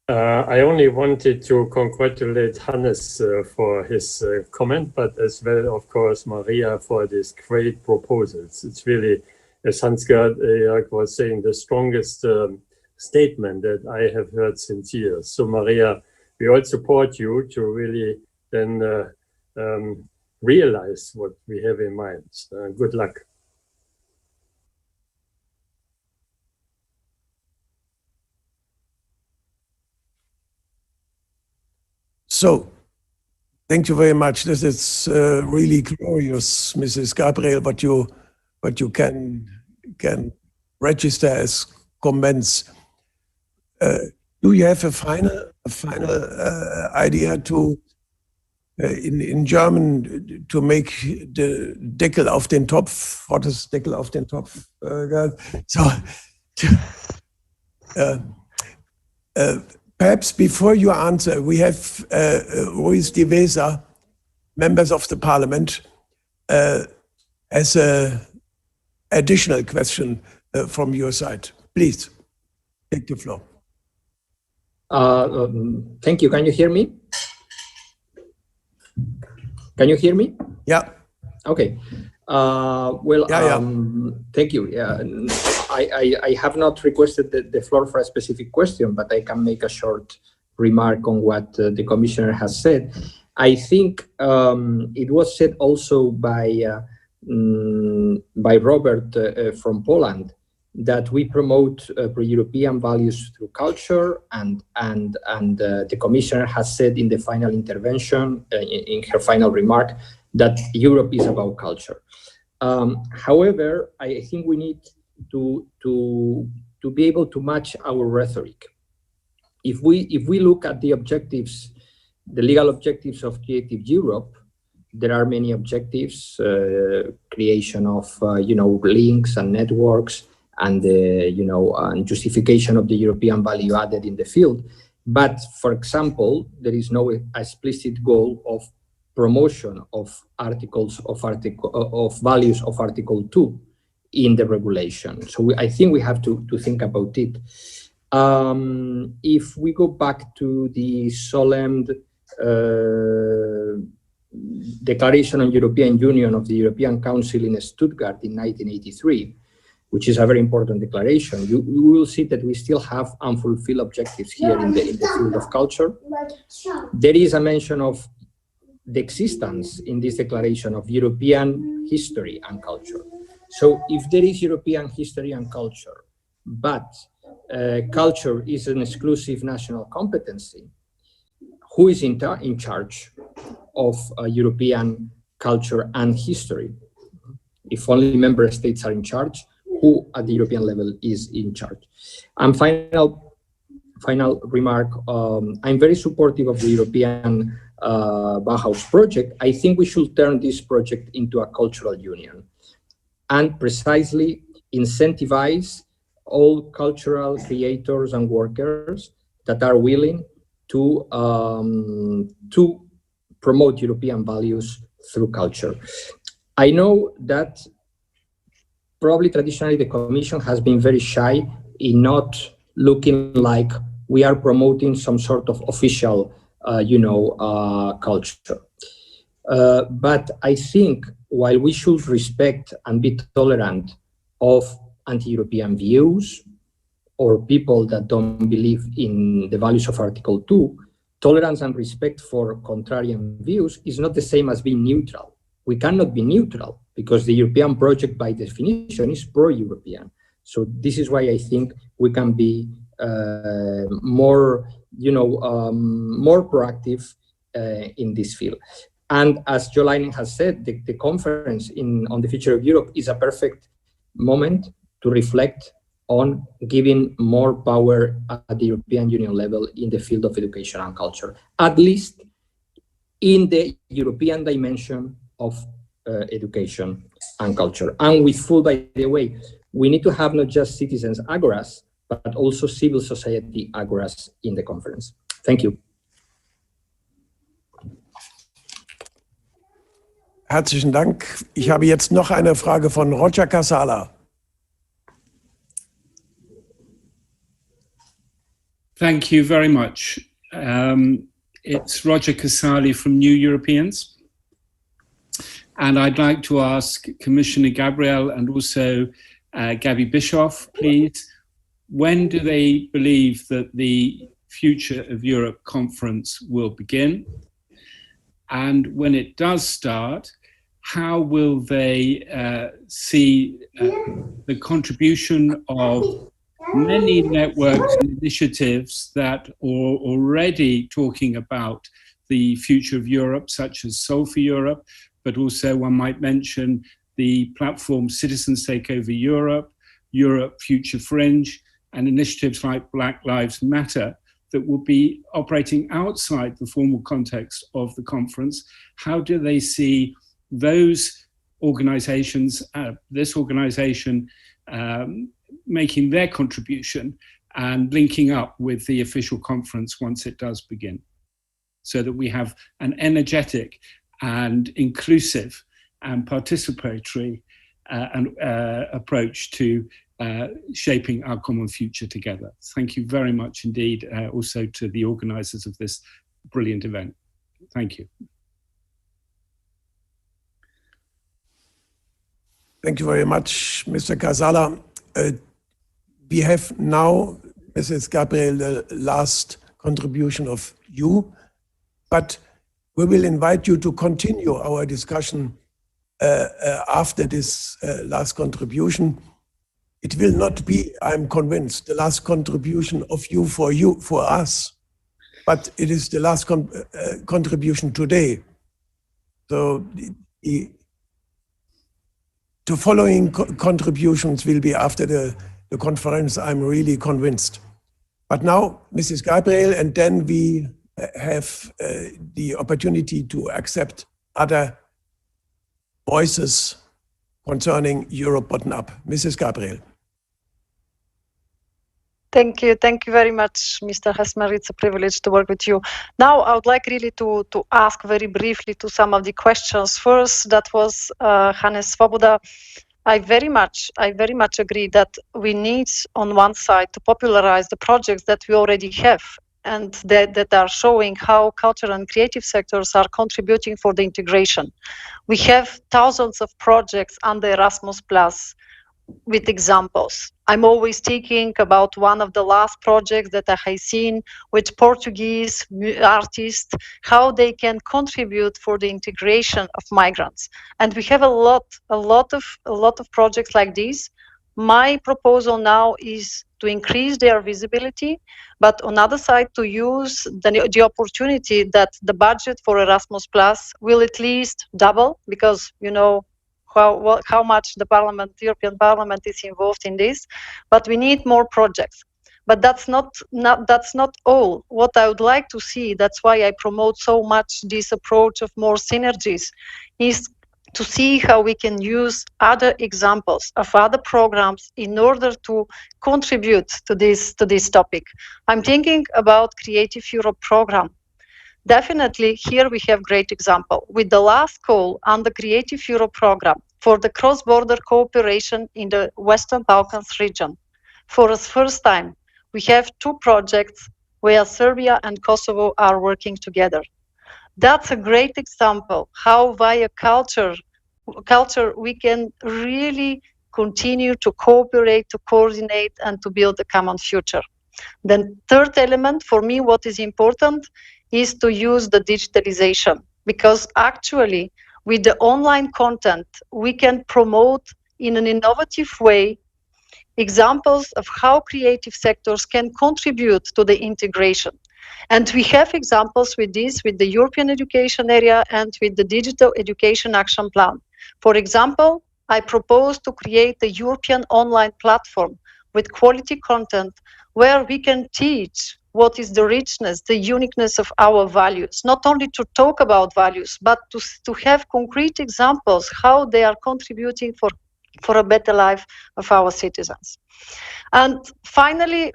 I only wanted to congratulate Hannes for his comment, but as well, of course, Maria for this great proposals. It's really, as Hans-Gert was saying, the strongest statement that I have heard since years. So Maria, we all support you to really then realize what we have in mind. Good luck. So Thank you very much. This is really glorious, Mrs. Gabriel, what you can register as comments. Do you have a final idea to in German to make the Deckel auf den Topf? What is Deckel auf den Topf? Perhaps before you answer, we have Ruiz de Vesa, members of the parliament, as an additional question from your side. Please, take the floor. Thank you. Can you hear me? Can you hear me? Yeah. Okay. Thank you. Yeah. I have not requested the floor for a specific question, but I can make a short remark on what the commissioner has said. I think it was said also by Robert from Poland that we promote pro-European values through culture, and the commissioner has said in the final intervention, in her final remark, that Europe is about culture. However, I think we need to be able to match our rhetoric. If we look at the objectives, the legal objectives of Creative Europe, there are many objectives: creation of links and networks, and and justification of the European value added in the field. But for example, there is no explicit goal of promotion of values of Article 2 in the regulation. So I think we have to think about it. If we go back to the solemn Declaration on European Union of the European Council in Stuttgart in 1983, which is a very important declaration, you will see that we still have unfulfilled objectives here in the field of culture. There is a mention of the existence in this declaration of European history and culture. So if there is European history and culture, but culture is an exclusive national competency, who is in charge of European culture and history? If only member states are in charge, who at the European level is in charge? And final remark, I'm very supportive of the European Bauhaus project. I think we should turn this project into a cultural union and precisely incentivize all cultural creators and workers that are willing to promote European values through culture. I know that probably traditionally the Commission has been very shy in not looking like we are promoting some sort of official, culture. But I think while we should respect and be tolerant of anti-European views or people that don't believe in the values of Article 2, tolerance and respect for contrarian views is not the same as being neutral. We cannot be neutral because the European project by definition is pro-European. So this is why I think we can be more proactive in this field. And as Jolainen has said, the conference on the future of Europe is a perfect moment to reflect on giving more power at the European Union level in the field of education and culture, at least in the European dimension of education and culture. And with full, by the way, we need to have not just citizens agoras, but also civil society agoras in the conference. Thank you. Herzlichen Dank. Ich habe jetzt noch eine Frage von Roger Casala. Thank you very much. It's Roger Casali from New Europeans. And I'd like to ask Commissioner Gabriel and also Gabby Bischoff, please, when do they believe that the Future of Europe conference will begin? And when it does start, how will they see the contribution of many networks and initiatives that are already talking about the future of Europe, such as Soul for Europe, but also one might mention the platform Citizens Take Over Europe, Europe Future Fringe, and initiatives like Black Lives Matter that will be operating outside the formal context of the conference. How do they see those organizations, this organization, making their contribution and linking up with the official conference once it does begin, so that we have an energetic and inclusive and participatory approach to shaping our common future together. Thank you very much indeed, also to the organizers of this brilliant event. Thank you. Thank you very much, Mr. Casala. We have now, Mrs. Gabriel, the last contribution of you, but we will invite you to continue our discussion after this last contribution. It will not be, I'm convinced, the last contribution of you, for us, but it is the last contribution today. So the following contributions will be after the conference, I'm really convinced. But now, Mrs. Gabriel, and then we have the opportunity to accept other voices concerning Europe bottom-up. Mrs. Gabriel. Thank you very much, Mr. Hesmer. It's a privilege to work with you. Now, I would like really to ask very briefly to some of the questions. First, that was Hannes Svoboda. I very much agree that we need, on one side, to popularize the projects that we already have and that are showing how cultural and creative sectors are contributing for the integration. We have thousands of projects under Erasmus Plus with examples. I'm always thinking about one of the last projects that I have seen with Portuguese artists, how they can contribute for the integration of migrants. And we have a lot of projects like this. My proposal now is to increase their visibility, but on the other side, to use the opportunity that the budget for Erasmus Plus will at least double, because you know how much the European Parliament is involved in this, but we need more projects. But that's not all. What I would like to see, that's why I promote so much this approach of more synergies, is to see how we can use other examples of other programs in order to contribute to this topic. I'm thinking about Creative Europe program. Definitely here we have great example. With the last call on the Creative Europe program for the cross-border cooperation in the Western Balkans region. For the first time, we have 2 projects where Serbia and Kosovo are working together. That's a great example how via culture we can really continue to cooperate, to coordinate, and to build a common future. Then third element for me, what is important is to use the digitalization, because actually with the online content, we can promote in an innovative way examples of how creative sectors can contribute to the integration. And we have examples with this, with the European education area and with the Digital Education Action Plan. For example, I propose to create a European online platform with quality content where we can teach what is the richness, the uniqueness of our values, not only to talk about values, but to have concrete examples how they are contributing for a better life of our citizens. And finally,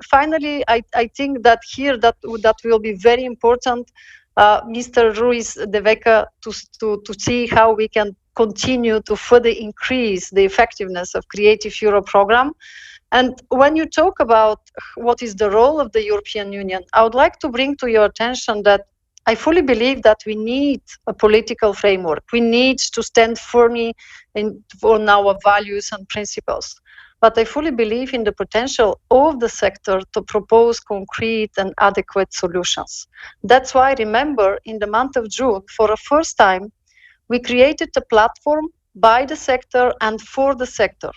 I think that here that will be very important, Mr. Ruiz de Vega, to see how we can continue to further increase the effectiveness of Creative Europe program. And when you talk about what is the role of the European Union, I would like to bring to your attention that I fully believe that we need a political framework. We need to stand firmly on our values and principles. But I fully believe in the potential of the sector to propose concrete and adequate solutions. That's why, remember, in the month of June, for the first time, we created a platform by the sector and for the sector.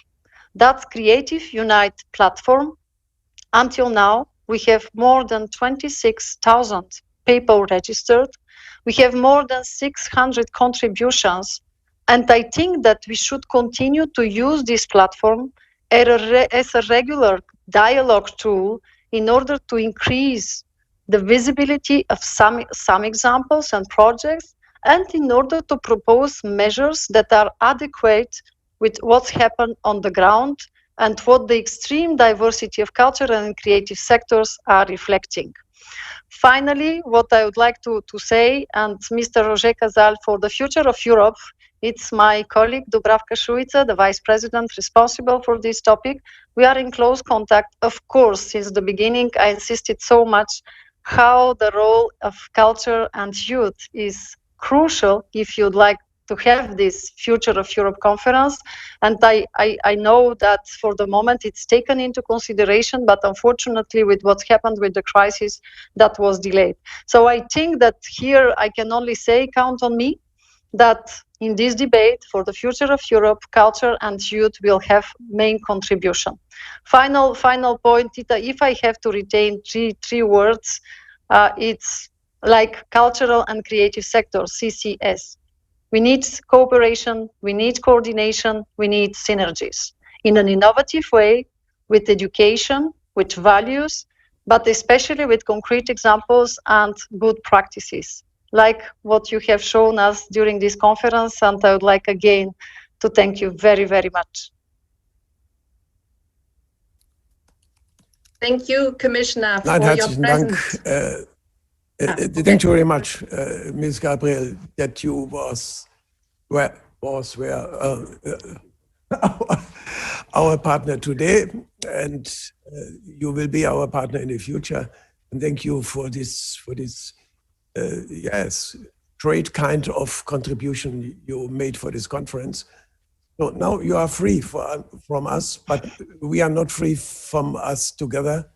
That's Creative Unite platform. Until now, we have more than 26,000 people registered, We have more than 600 contributions, and I think that we should continue to use this platform as a regular dialogue tool in order to increase the visibility of some examples and projects, and in order to propose measures that are adequate with what's happened on the ground and what the extreme diversity of culture and creative sectors are reflecting. Finally, what I would like to say, and Mr. Roger Casal, for the future of Europe, it's my colleague Dubravka Šuica, the Vice President responsible for this topic. We are in close contact. Of course, since the beginning, I insisted so much how the role of culture and youth is crucial if you'd like to have this Future of Europe conference. And I know that for the moment it's taken into consideration, but unfortunately with what's happened with the crisis, that was delayed. So I think that here I can only say, count on me, that in this debate for the future of Europe, culture and youth will have main contribution. Final point, Tita, if I have to retain three words, it's like cultural and creative sector, CCS. We need cooperation, we need coordination, we need synergies in an innovative way, with education, with values, but especially with concrete examples and good practices, like what you have shown us during this conference. And I would like again to thank you very, very much. Thank you, Commissioner, for your presence. Thank you very much, Ms. Gabriel, that you were our partner today, and you will be our partner in the future. And thank you for this yes, great kind of contribution you made for this conference. So now you are free from us, but we are not free from us together.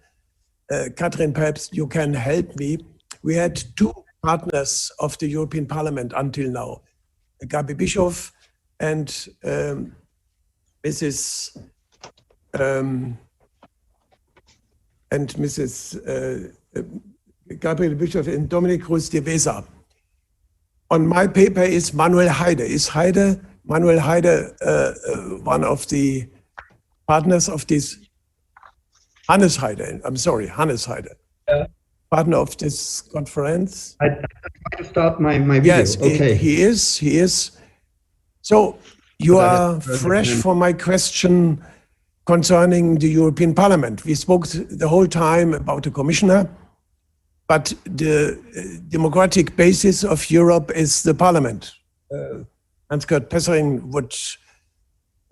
Katrin, perhaps you can help me. We had two partners of the European Parliament until now, Gabi Bischoff and Mrs. Gabriel Bischoff and Dominic Cruz de Vesa. On my paper is Manuel Heide. Is Manuel Heide one of the partners of this? Hannes Heide, I'm sorry, Hannes Heide. Partner of this conference. I try to start my video. Yes, okay. He is. So you are fresh for my question concerning the European Parliament. We spoke the whole time about the commissioner, but the democratic basis of Europe is the Parliament. Hans-Gert Pessering would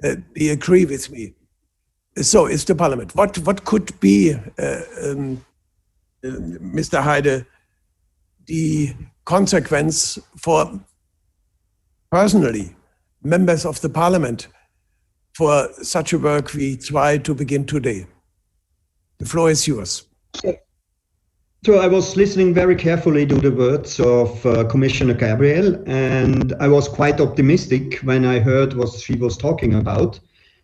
agree with me. So it's the Parliament. What could be, Mr. Heide, the consequence for personally members of the Parliament for such a work we try to begin today? The floor is yours. So I was listening very carefully to the words of Commissioner Gabriel, and I was quite optimistic when I heard what she was talking about.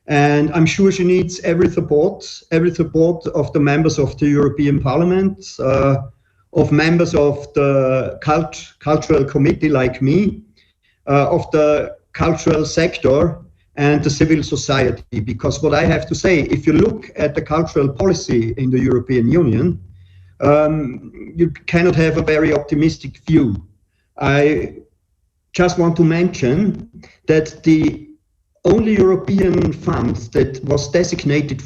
And I'm sure she needs every support of the members of the European Parliament, of members of the cultural committee like me, of the cultural sector and the civil society. Because what I have to say, if you look at the cultural policy in the European Union, you cannot have a very optimistic view. I just want to mention that the only European fund that was designated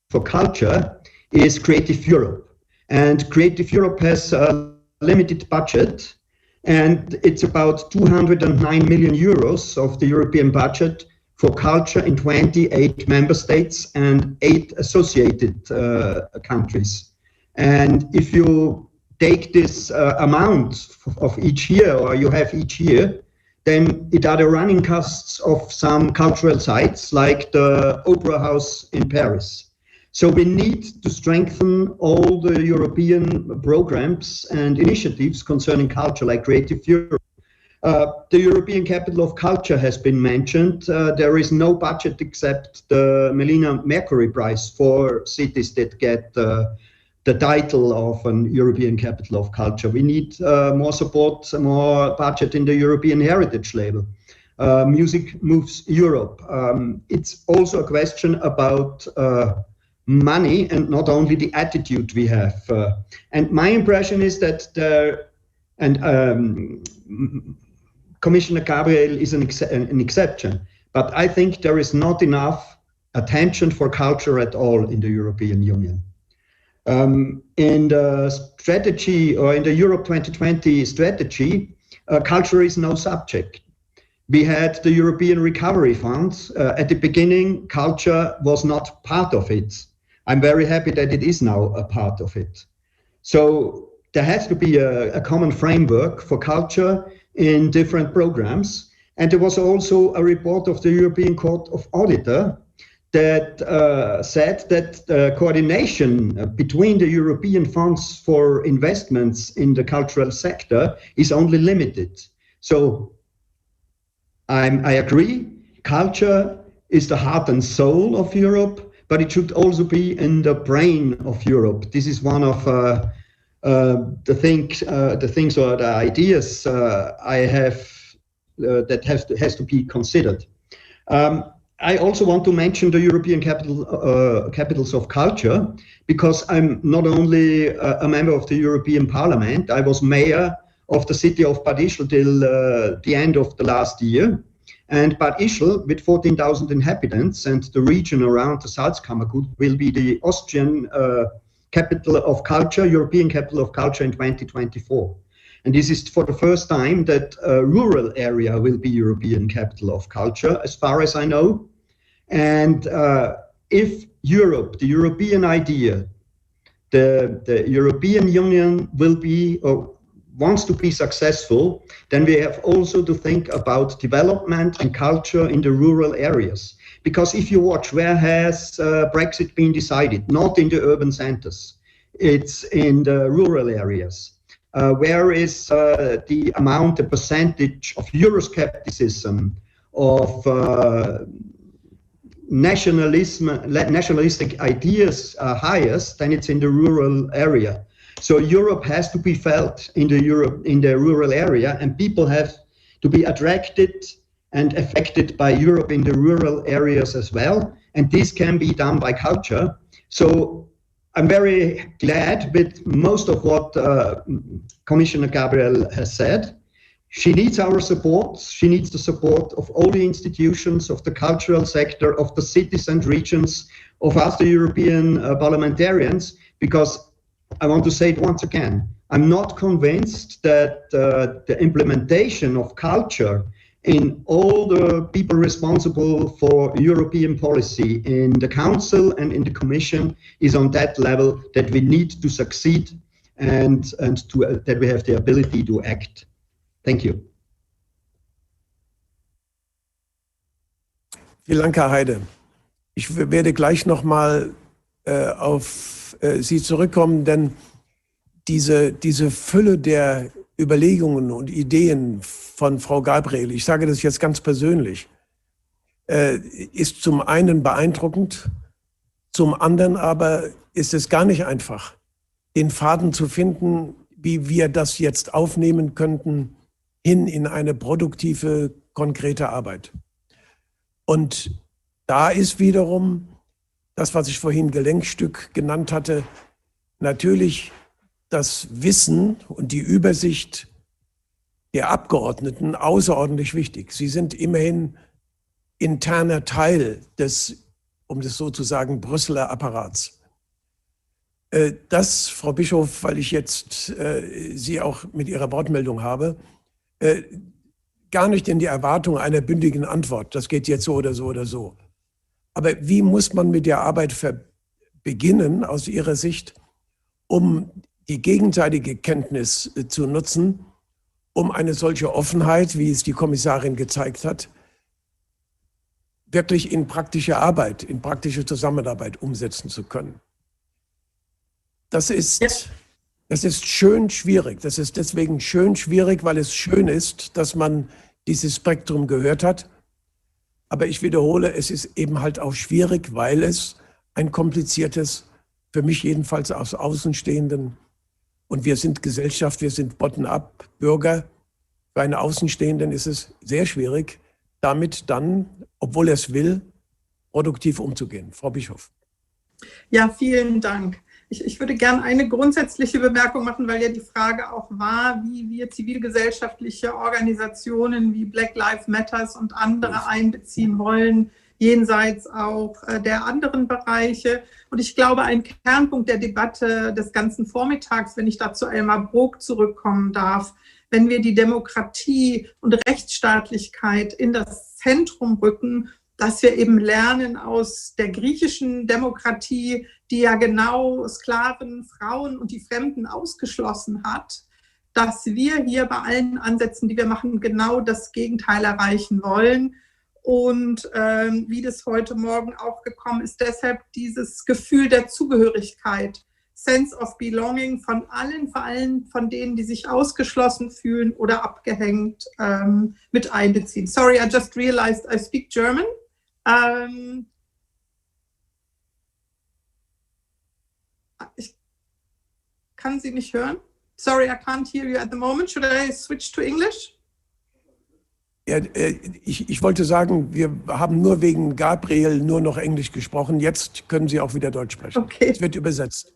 for culture is Creative Europe. And Creative Europe has a limited budget, and it's about 209 million euros of the European budget for culture in 28 member states and 8 associated countries. And if you take this amount of each year, or you have each year, then it are the running costs of some cultural sites like the Opera House in Paris. So we need to strengthen all the European programs and initiatives concerning culture, like Creative Europe. The European Capital of Culture has been mentioned. There is no budget except the Melina Mercury Prize for cities that get the title of an European Capital of Culture. We need more support, more budget in the European Heritage label. Music Moves Europe. It's also a question about money and not only the attitude we have. And my impression is that Commissioner Gabriel is an exception, but I think there is not enough attention for culture at all in the European Union. In the strategy, or in the Europe 2020 strategy, culture is no subject. We had the European Recovery Funds. At the beginning, culture was not part of it. I'm very happy that it is now a part of it. So there has to be a common framework for culture in different programs. And there was also a report of the European Court of Auditor that said that the coordination between the European funds for investments in the cultural sector is only limited. So I agree, culture is the heart and soul of Europe, but it should also be in the brain of Europe. This is one of the things or the ideas I have that has to be considered. I also want to mention the European Capitals of Culture, because I'm not only a member of the European Parliament, I was mayor of the city of Bad Ischl till the end of the last year. And Bad Ischl, with 14,000 inhabitants, and the region around the Salzkammergut will be the Austrian capital of culture, European capital of culture in 2024. And this is for the first time that a rural area will be European capital of culture, as far as I know. And if Europe, the European idea, the European Union will be, or wants to be successful, then we have also to think about development and culture in the rural areas. Because if you watch, where has Brexit been decided? Not in the urban centers. It's in the rural areas. Where is the amount, the percentage of Euroscepticism, of nationalistic ideas highest? Then it's in the rural area. So Europe has to be felt in the rural area, and people have to be attracted and affected by Europe in the rural areas as well. And this can be done by culture. So I'm very glad with most of what Commissioner Gabriel has said. She needs our support. She needs the support of all the institutions, of the cultural sector, of the cities and regions, of us, the European parliamentarians, because I want to say it once again, I'm not convinced that the implementation of culture in all the people responsible for European policy in the Council and in the Commission is on that level that we need to succeed and that we have the ability to act. Thank you. Vielen Dank, Herr Heide. Ich werde gleich nochmal auf Sie zurückkommen, denn diese Fülle der Überlegungen und Ideen von Frau Gabriel, ich sage das jetzt ganz persönlich, ist zum einen beeindruckend, zum anderen aber ist es gar nicht einfach, den Faden zu finden, wie wir das jetzt aufnehmen könnten, hin in eine produktive, konkrete Arbeit. Und da ist wiederum das, was ich vorhin Gelenkstück genannt hatte, natürlich das Wissen und die Übersicht der Abgeordneten außerordentlich wichtig. Sie sind immerhin interner Teil des, um das so zu sagen, Brüsseler Apparats. Das, Frau Bischof, weil ich jetzt Sie auch mit Ihrer Wortmeldung habe, gar nicht in die Erwartung einer bündigen Antwort. Das geht jetzt so oder so oder so. Aber wie muss man mit der Arbeit beginnen, aus Ihrer Sicht, um die gegenseitige Kenntnis zu nutzen, um eine solche Offenheit, wie es die Kommissarin gezeigt hat, wirklich in praktische Arbeit, in praktische Zusammenarbeit umsetzen zu können? Das ist schön schwierig. Das ist deswegen schön schwierig, weil es schön ist, dass man dieses Spektrum gehört hat. Aber ich wiederhole, es ist eben halt auch schwierig, weil es ein kompliziertes für mich jedenfalls aus Außenstehenden, und wir sind Gesellschaft, wir sind bottom-up Bürger, für einen Außenstehenden ist es sehr schwierig, damit dann, obwohl er es will, produktiv umzugehen. Frau Bischof. Ja, vielen Dank. Ich würde gerne eine grundsätzliche Bemerkung machen, weil ja die Frage auch war, wie wir zivilgesellschaftliche Organisationen wie Black Lives Matter und andere einbeziehen wollen, jenseits auch der anderen Bereiche. Und ich glaube, ein Kernpunkt der Debatte des ganzen Vormittags, wenn ich dazu Elmar Brok zurückkommen darf, wenn wir die Demokratie und Rechtsstaatlichkeit in das Zentrum rücken, dass wir eben lernen aus der griechischen Demokratie, die ja genau Sklaven, Frauen und die Fremden ausgeschlossen hat, dass wir hier bei allen Ansätzen, die wir machen, genau das Gegenteil erreichen wollen. Und wie das heute Morgen auch gekommen ist, deshalb dieses Gefühl der Zugehörigkeit, Sense of Belonging von allen, vor allem von denen, die sich ausgeschlossen fühlen oder abgehängt, mit einbeziehen. Sorry, I just realized I speak German. Ich kann Sie nicht hören. Sorry, I can't hear you at the moment. Should I switch to English? Ja, ich wollte sagen, wir haben nur wegen Gabriel nur noch Englisch gesprochen. Jetzt können Sie auch wieder Deutsch sprechen. Okay. Es wird übersetzt.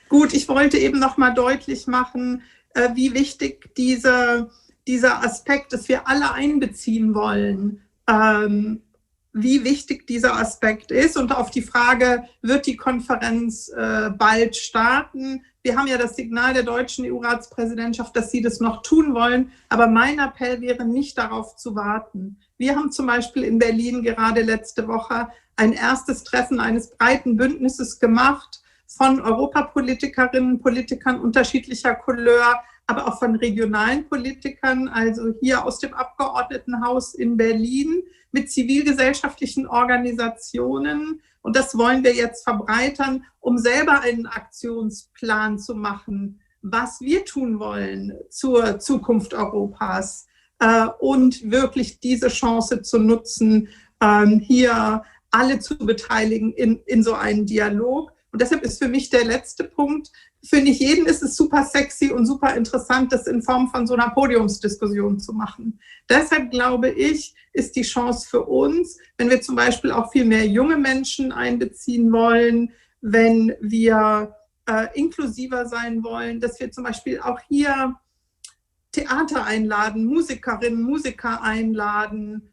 Gut, ich wollte eben noch mal deutlich machen, wie wichtig dieser Aspekt, dass wir alle einbeziehen wollen, wie wichtig dieser Aspekt ist. Und auf die Frage, wird die Konferenz bald starten? Wir haben ja das Signal der deutschen EU-Ratspräsidentschaft, dass sie das noch tun wollen. Aber mein Appell wäre, nicht darauf zu warten. Wir haben zum Beispiel in Berlin gerade letzte Woche ein erstes Treffen eines breiten Bündnisses gemacht von Europapolitikerinnen und Politikern unterschiedlicher Couleur, aber auch von regionalen Politikern, also hier aus dem Abgeordnetenhaus in Berlin, mit zivilgesellschaftlichen Organisationen. Und das wollen wir jetzt verbreitern, um selber einen Aktionsplan zu machen, was wir tun wollen zur Zukunft Europas und wirklich diese Chance zu nutzen, hier alle zu beteiligen in so einen Dialog. Und deshalb ist für mich der letzte Punkt, für nicht jeden ist es super sexy und super interessant, das in Form von so einer Podiumsdiskussion zu machen. Deshalb glaube ich, ist die Chance für uns, wenn wir zum Beispiel auch viel mehr junge Menschen einbeziehen wollen, wenn wir inklusiver sein wollen, dass wir zum Beispiel auch hier Theater einladen, Musikerinnen, Musiker einladen,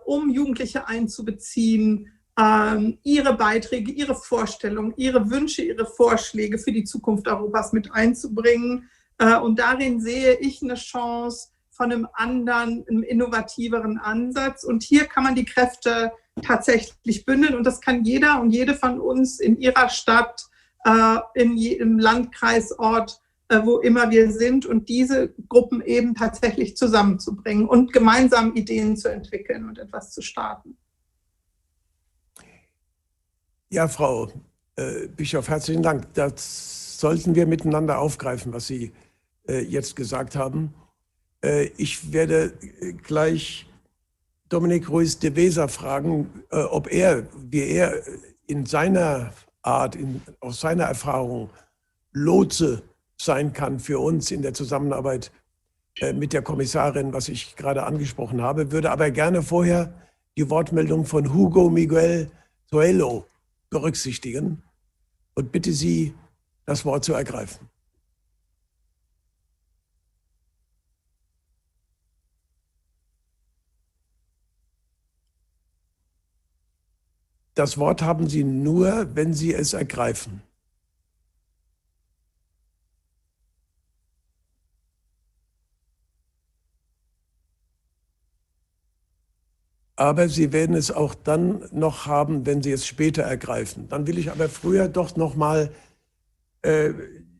um Jugendliche einzubeziehen, ihre Beiträge, ihre Vorstellungen, ihre Wünsche, ihre Vorschläge für die Zukunft Europas mit einzubringen. Und darin sehe ich eine Chance von einem anderen, einem innovativeren Ansatz. Und hier kann man die Kräfte tatsächlich bündeln. Und das kann jeder und jede von uns in ihrer Stadt, in jedem Landkreisort, wo immer wir sind, und diese Gruppen eben tatsächlich zusammenzubringen und gemeinsam Ideen zu entwickeln und etwas zu starten. Ja, Frau Bischof, herzlichen Dank. Das sollten wir miteinander aufgreifen, was Sie jetzt gesagt haben. Ich werde gleich Dominique Ruiz de Weser fragen, ob er, wie er in seiner Art, aus seiner Erfahrung Lotse sein kann für uns in der Zusammenarbeit mit der Kommissarin, was ich gerade angesprochen habe, würde aber gerne vorher die Wortmeldung von Hugo Miguel Zoello berücksichtigen und bitte Sie, das Wort zu ergreifen. Das Wort haben Sie nur, wenn Sie es ergreifen. Aber Sie werden es auch dann noch haben, wenn Sie es später ergreifen. Dann will ich aber früher doch noch mal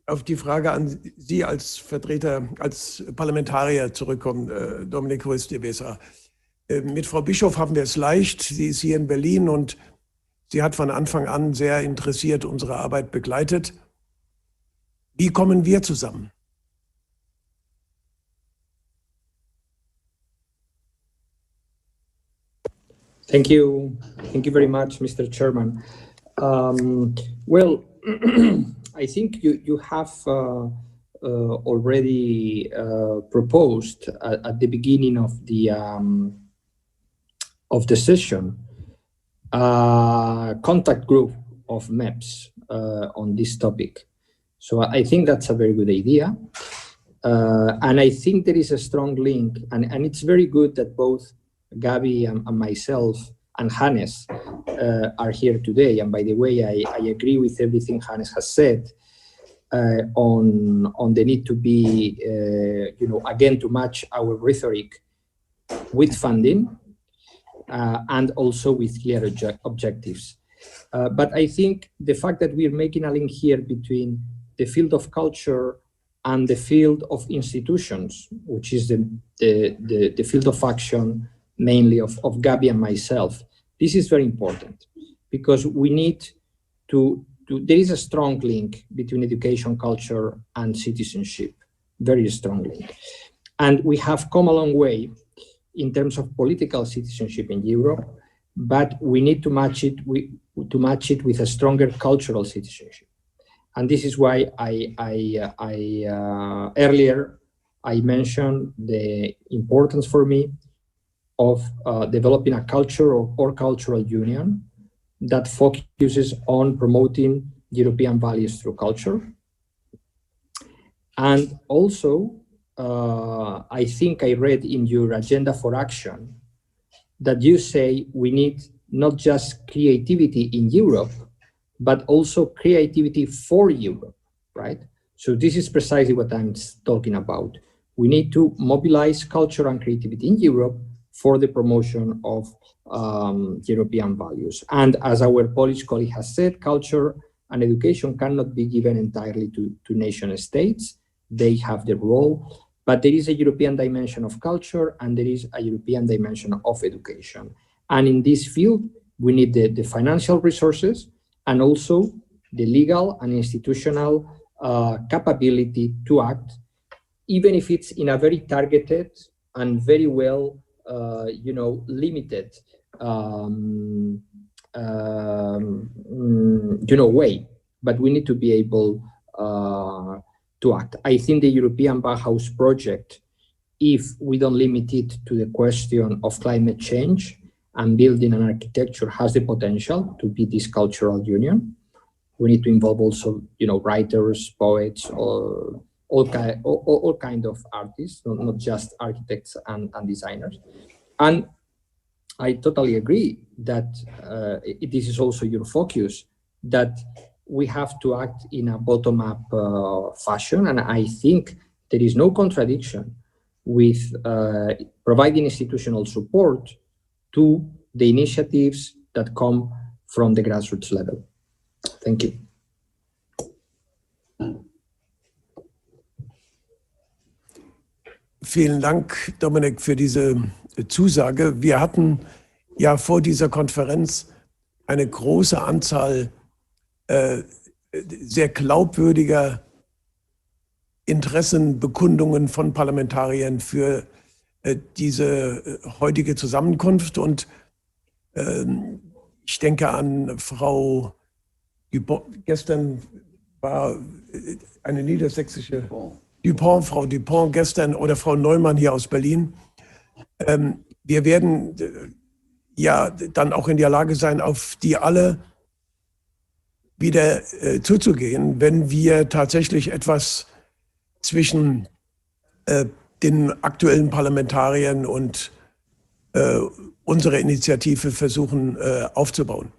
auf die Frage an Sie als Vertreter, als Parlamentarier zurückkommen, Dominique Ruiz de Weser. Mit Frau Bischof haben wir es leicht. Sie ist hier in Berlin und sie hat von Anfang an sehr interessiert unsere Arbeit begleitet. Wie kommen wir zusammen? Thank you very much, Mr. Chairman. Well, I think you have already proposed at the beginning of the session a contact group of MEPs on this topic. So I think that's a very good idea. And I think there is a strong link, and it's very good that both Gabi and myself and Hannes are here today. And by the way, I agree with everything Hannes has said on the need to be, again, to match our rhetoric with funding and also with clear objectives. But I think the fact that we're making a link here between the field of culture and the field of institutions, which is the field of action mainly of Gabi and myself, this is very important because we need to there is a strong link between education, culture, and citizenship, very strong link. And we have come a long way in terms of political citizenship in Europe, but we need to match it with a stronger cultural citizenship. And this is why earlier I mentioned the importance for me of developing a culture or cultural union that focuses on promoting European values through culture. And also, I think I read in your agenda for action that you say we need not just creativity in Europe, but also creativity for Europe, right? So this is precisely what I'm talking about. We need to mobilize culture and creativity in Europe for the promotion of European values. And as our Polish colleague has said, culture and education cannot be given entirely to nation states. They have their role, but there is a European dimension of culture and there is a European dimension of education. And in this field, we need the financial resources and also the legal and institutional capability to act, even if it's in a very targeted and very well, limited, way. But we need to be able to act. I think the European Bauhaus project, if we don't limit it to the question of climate change and building an architecture, has the potential to be this cultural union. We need to involve also, writers, poets, or all kind of artists, not just architects and designers. And I totally agree that this is also your focus, that we have to act in a bottom-up fashion. And I think there is no contradiction with providing institutional support to the initiatives that come from the grassroots level. Thank you. Vielen Dank, Dominik, für diese Zusage. Wir hatten ja vor dieser Konferenz eine große Anzahl sehr glaubwürdiger Interessenbekundungen von Parlamentariern für diese heutige Zusammenkunft. Und ich denke an Frau Dupont. Gestern war eine niedersächsische Frau Dupont gestern oder Frau Neumann hier aus Berlin. Wir werden ja dann auch in der Lage sein, auf die alle wieder zuzugehen, wenn wir tatsächlich etwas zwischen den aktuellen Parlamentariern und unserer Initiative versuchen aufzubauen.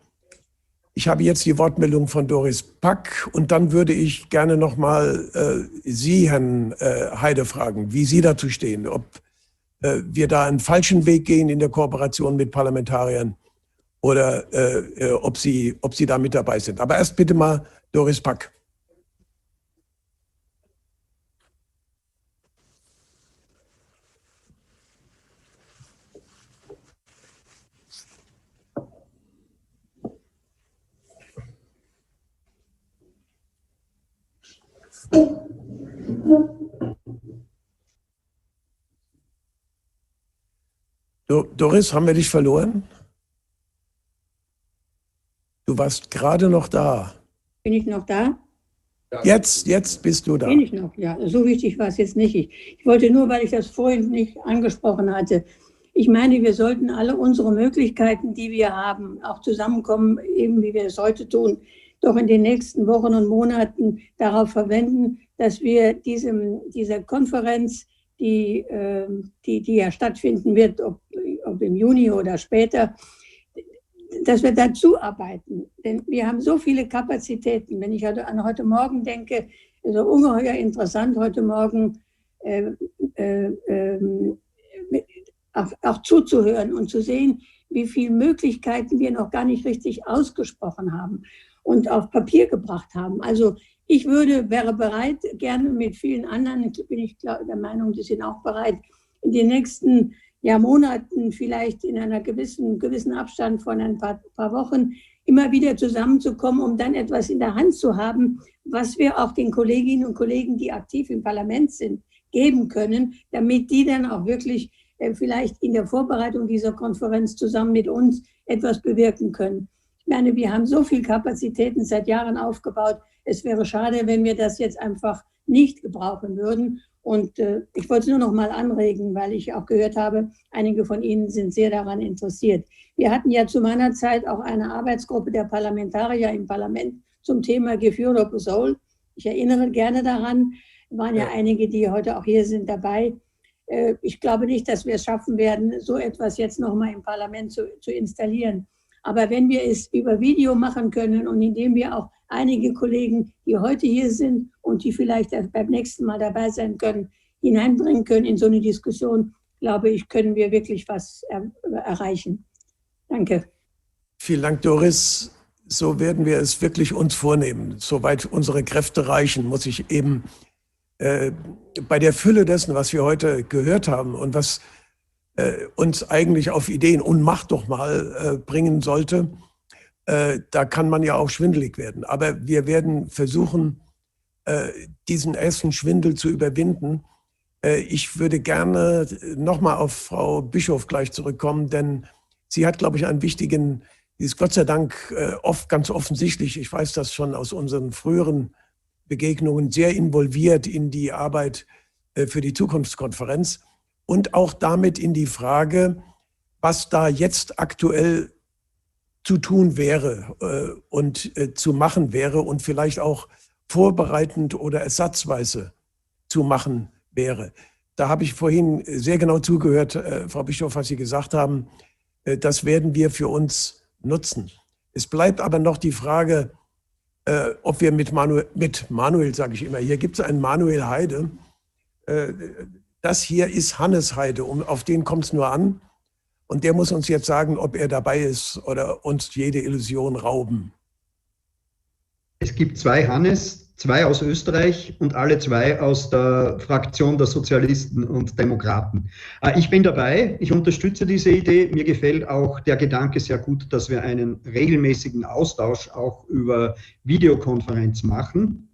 Ich habe jetzt die Wortmeldung von Doris Pack und dann würde ich gerne nochmal Sie, Herrn Heide, fragen, wie Sie dazu stehen, ob wir da einen falschen Weg gehen in der Kooperation mit Parlamentariern oder ob Sie da mit dabei sind. Aber erst bitte mal Doris Pack. Doris, haben wir dich verloren? Du warst gerade noch da. Bin ich noch da? Jetzt bist du da. Bin ich noch? Ja, so wichtig war es jetzt nicht. Ich wollte nur, weil ich das vorhin nicht angesprochen hatte, ich meine, wir sollten alle unsere Möglichkeiten, die wir haben, auch zusammenkommen, eben wie wir es heute tun, doch in den nächsten Wochen und Monaten darauf verwenden, dass wir diese Konferenz, die ja stattfinden wird, ob im Juni oder später, dass wir dazu arbeiten. Denn wir haben so viele Kapazitäten. Wenn ich an heute Morgen denke, ist es ungeheuer interessant, heute Morgen auch zuzuhören und zu sehen, wie viele Möglichkeiten wir noch gar nicht richtig ausgesprochen haben und auf Papier gebracht haben. Also ich wäre bereit, gerne mit vielen anderen, bin ich der Meinung, die sind auch bereit, in den nächsten Monaten, vielleicht in einer gewissen Abstand von ein paar Wochen, immer wieder zusammenzukommen, um dann etwas in der Hand zu haben, was wir auch den Kolleginnen und Kollegen, die aktiv im Parlament sind, geben können, damit die dann auch wirklich vielleicht in der Vorbereitung dieser Konferenz zusammen mit uns etwas bewirken können. Ich meine, wir haben so viel Kapazitäten seit Jahren aufgebaut. Es wäre schade, wenn wir das jetzt einfach nicht gebrauchen würden. Und ich wollte es nur noch mal anregen, weil ich auch gehört habe, einige von Ihnen sind sehr daran interessiert. Wir hatten ja zu meiner Zeit auch eine Arbeitsgruppe der Parlamentarier im Parlament zum Thema Give Europe a Soul. Ich erinnere gerne daran. Es waren ja einige, die heute auch hier sind, dabei. Ich glaube nicht, dass wir es schaffen werden, so etwas jetzt noch mal im Parlament zu installieren. Aber wenn wir es über Video machen können und indem wir auch einige Kollegen, die heute hier sind und die vielleicht beim nächsten Mal dabei sein können, hineinbringen können in so eine Diskussion, glaube ich, können wir wirklich was erreichen. Danke. Vielen Dank, Doris. So werden wir es wirklich uns vornehmen. Soweit unsere Kräfte reichen, muss ich eben bei der Fülle dessen, was wir heute gehört haben und was uns eigentlich auf Ideen und Macht doch mal bringen sollte, da kann man ja auch schwindelig werden. Aber wir werden versuchen, diesen ersten Schwindel zu überwinden. Ich würde gerne nochmal auf Frau Bischof gleich zurückkommen, denn sie hat, glaube ich, einen wichtigen, die ist Gott sei Dank ganz offensichtlich, ich weiß das schon aus unseren früheren Begegnungen, sehr involviert in die Arbeit für die Zukunftskonferenz und auch damit in die Frage, was da jetzt aktuell zu tun wäre und zu machen wäre und vielleicht auch vorbereitend oder ersatzweise zu machen wäre. Da habe ich vorhin sehr genau zugehört, Frau Bischof, was Sie gesagt haben. Das werden wir für uns nutzen. Es bleibt aber noch die Frage, ob wir mit Manuel, sage ich immer, hier gibt es einen Manuel Heide. Das hier ist Hannes Heide, auf den kommt es nur an. Und der muss uns jetzt sagen, ob er dabei ist oder uns jede Illusion rauben. Es gibt zwei Hannes, zwei aus Österreich und alle zwei aus der Fraktion der Sozialisten und Demokraten. Ich bin dabei, ich unterstütze diese Idee. Mir gefällt auch der Gedanke sehr gut, dass wir einen regelmäßigen Austausch auch über Videokonferenz machen.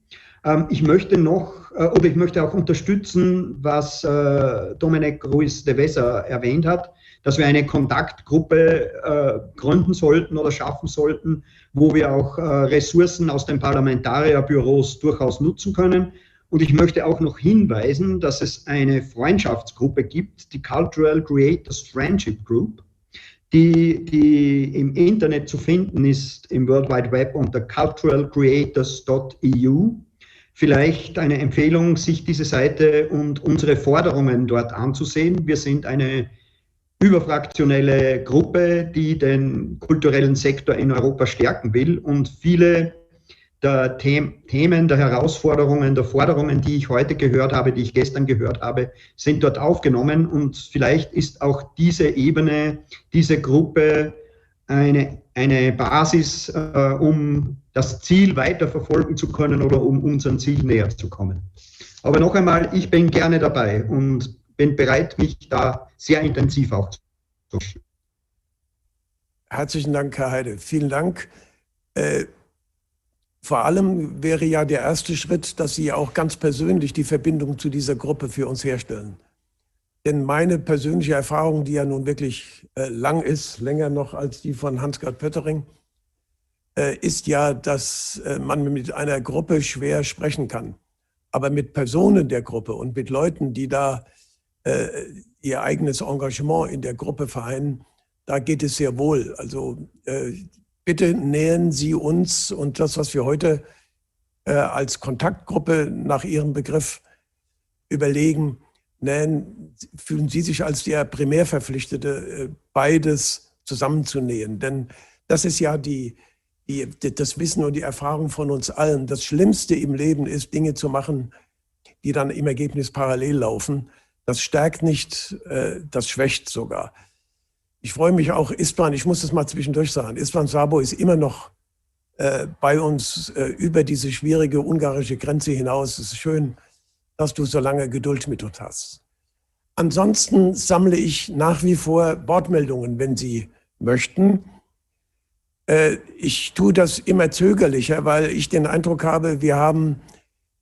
Ich möchte auch unterstützen, was Dominic Ruiz de Vesa erwähnt hat, dass wir eine Kontaktgruppe gründen sollten oder schaffen sollten, wo wir auch Ressourcen aus den Parlamentarierbüros durchaus nutzen können. Und ich möchte auch noch hinweisen, dass es eine Freundschaftsgruppe gibt, die Cultural Creators Friendship Group, die im Internet zu finden ist, im World Wide Web unter culturalcreators.eu. Vielleicht eine Empfehlung, sich diese Seite und unsere Forderungen dort anzusehen. Wir sind eine überfraktionelle Gruppe, die den kulturellen Sektor in Europa stärken will, und viele der Themen, der Herausforderungen, der Forderungen, die ich heute gehört habe, die ich gestern gehört habe, sind dort aufgenommen, und vielleicht ist auch diese Ebene, diese Gruppe eine Basis, um das Ziel weiter verfolgen zu können oder um unserem Ziel näher zu kommen. Aber noch einmal, ich bin gerne dabei und bin bereit, mich da sehr intensiv aufzunehmen. Herzlichen Dank, Herr Heide. Vielen Dank. Vor allem wäre ja der erste Schritt, dass Sie auch ganz persönlich die Verbindung zu dieser Gruppe für uns herstellen. Denn meine persönliche Erfahrung, die ja nun wirklich lang ist, länger noch als die von Hans-Gerd Pöttering, ist ja, dass man mit einer Gruppe schwer sprechen kann. Aber mit Personen der Gruppe und mit Leuten, die da ihr eigenes Engagement in der Gruppe vereinen, da geht es sehr wohl. Also bitte nähern Sie uns und das, was wir heute als Kontaktgruppe nach Ihrem Begriff überlegen, fühlen Sie sich als der Primärverpflichtete, beides zusammenzunähen. Denn das ist ja das Wissen und die Erfahrung von uns allen. Das Schlimmste im Leben ist, Dinge zu machen, die dann im Ergebnis parallel laufen. Das stärkt nicht, das schwächt sogar. Ich freue mich auch, Istvan, ich muss das mal zwischendurch sagen, Istvan Sabo ist immer noch bei uns über diese schwierige ungarische Grenze hinaus. Es ist schön, dass du so lange Geduld mit uns hast. Ansonsten sammle ich nach wie vor Wortmeldungen, wenn Sie möchten. Ich tue das immer zögerlicher, weil ich den Eindruck habe, wir haben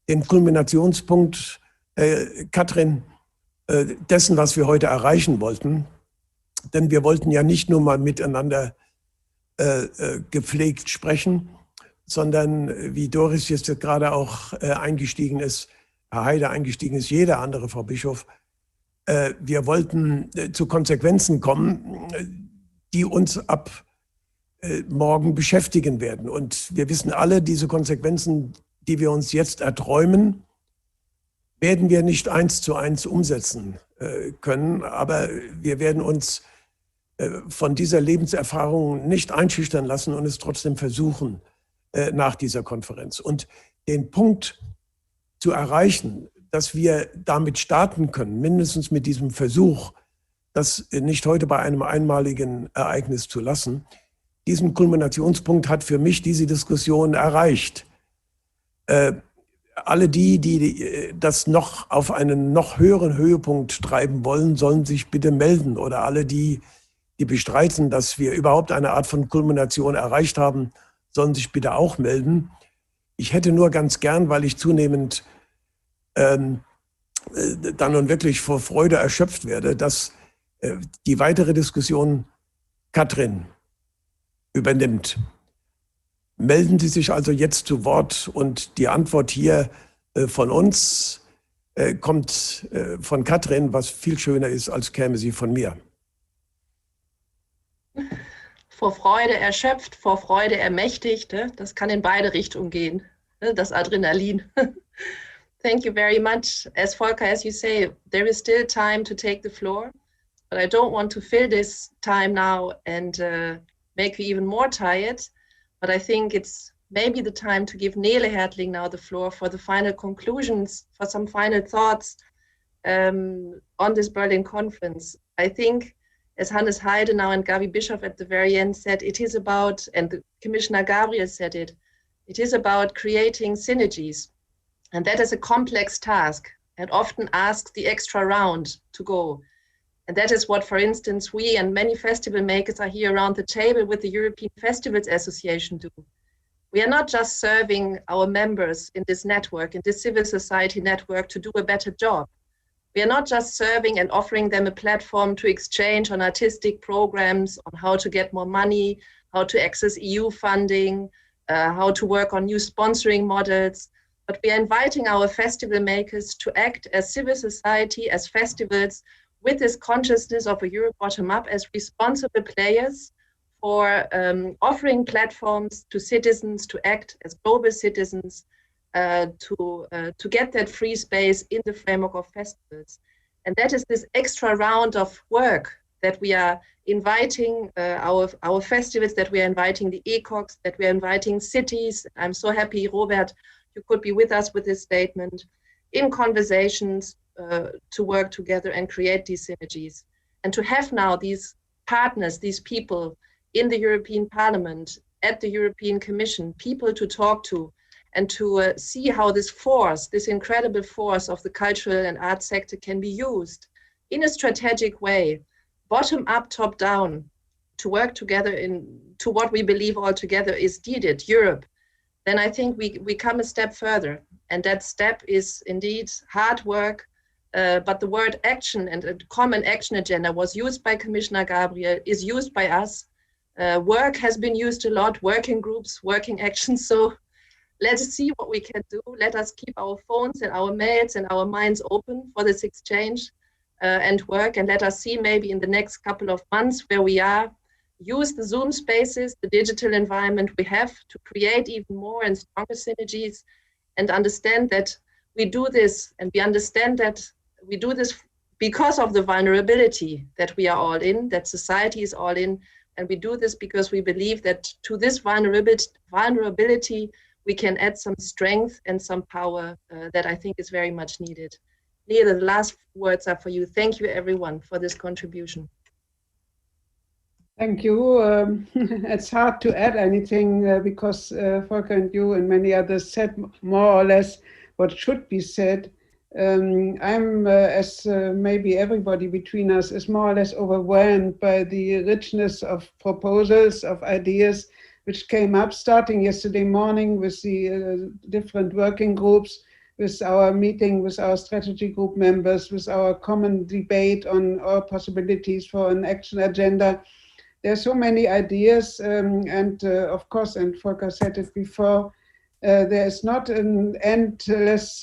den Kulminationspunkt, Katrin, dessen, was wir heute erreichen wollten. Denn wir wollten ja nicht nur mal miteinander gepflegt sprechen, sondern wie Doris jetzt gerade auch eingestiegen ist, Herr Heide eingestiegen ist, jeder andere, Frau Bischof, wir wollten zu Konsequenzen kommen, die uns ab morgen beschäftigen werden. Und wir wissen alle, diese Konsequenzen, die wir uns jetzt erträumen, werden wir nicht 1:1 umsetzen können. Aber wir werden uns von dieser Lebenserfahrung nicht einschüchtern lassen und es trotzdem versuchen nach dieser Konferenz. Und den Punkt zu erreichen, dass wir damit starten können, mindestens mit diesem Versuch, das nicht heute bei einem einmaligen Ereignis zu lassen, diesen Kulminationspunkt hat für mich diese Diskussion erreicht. Alle die das noch auf einen noch höheren Höhepunkt treiben wollen, sollen sich bitte melden. Oder alle die bestreiten, dass wir überhaupt eine Art von Kulmination erreicht haben, sollen sich bitte auch melden. Ich hätte nur ganz gern, weil ich zunehmend dann nun wirklich vor Freude erschöpft werde, dass die weitere Diskussion Katrin übernimmt. Melden Sie sich also jetzt zu Wort und die Antwort hier von uns kommt von Katrin, was viel schöner ist, als käme sie von mir. Vor Freude erschöpft, vor Freude ermächtigt, das kann in beide Richtungen gehen, das Adrenalin. Thank you very much. As Volker, as you say, there is still time to take the floor, but I don't want to fill this time now and make you even more tired. But I think it's maybe the time to give Nele Hertling now the floor for the final conclusions, for some final thoughts on this Berlin conference. I think, as Hannes Heide now and Gabi Bischof at the very end said, it is about, and the Commissioner Gabriel said it is about creating synergies. And that is a complex task and often asks the extra round to go. And that is what, for instance, we and many festival makers are here around the table with the European Festivals Association do. We are not just serving our members in this network, in this civil society network, to do a better job. We are not just serving and offering them a platform to exchange on artistic programs, on how to get more money, how to access EU funding, how to work on new sponsoring models. But we are inviting our festival makers to act as civil society, as festivals, with this consciousness of a Europe bottom-up, as responsible players for offering platforms to citizens to act as global citizens, to get that free space in the framework of festivals. And that is this extra round of work that we are inviting our festivals, that we are inviting the ECOCs, that we are inviting cities. I'm so happy, Robert, you could be with us with this statement, in conversations to work together and create these synergies. And to have now these partners, these people in the European Parliament, at the European Commission, people to talk to, and to see how this force, this incredible force of the cultural and art sector can be used in a strategic way, bottom up, top down, to work together to what we believe all together is needed, Europe, then I think we come a step further. And that step is indeed hard work, but the word action and a common action agenda was used by Commissioner Gabriel, is used by us. Work has been used a lot, working groups, working actions. So let us see what we can do. Let us keep our phones and our mails and our minds open for this exchange and work. And let us see maybe in the next couple of months where we are, use the Zoom spaces, the digital environment we have to create even more and stronger synergies, and understand that we do this, and we understand that we do this because of the vulnerability that we are all in, that society is all in, and we do this because we believe that to this vulnerability we can add some strength and some power that I think is very much needed. Leah, the last words are for you. Thank you everyone for this contribution. Thank you. It's hard to add anything because Volker and you and many others said more or less what should be said. I'm, as maybe everybody between us, is more or less overwhelmed by the richness of proposals, of ideas, which came up starting yesterday morning with the different working groups, with our meeting with our strategy group members, with our common debate on our possibilities for an action agenda. There are so many ideas, and of course, and Volker said it before, there is not an endless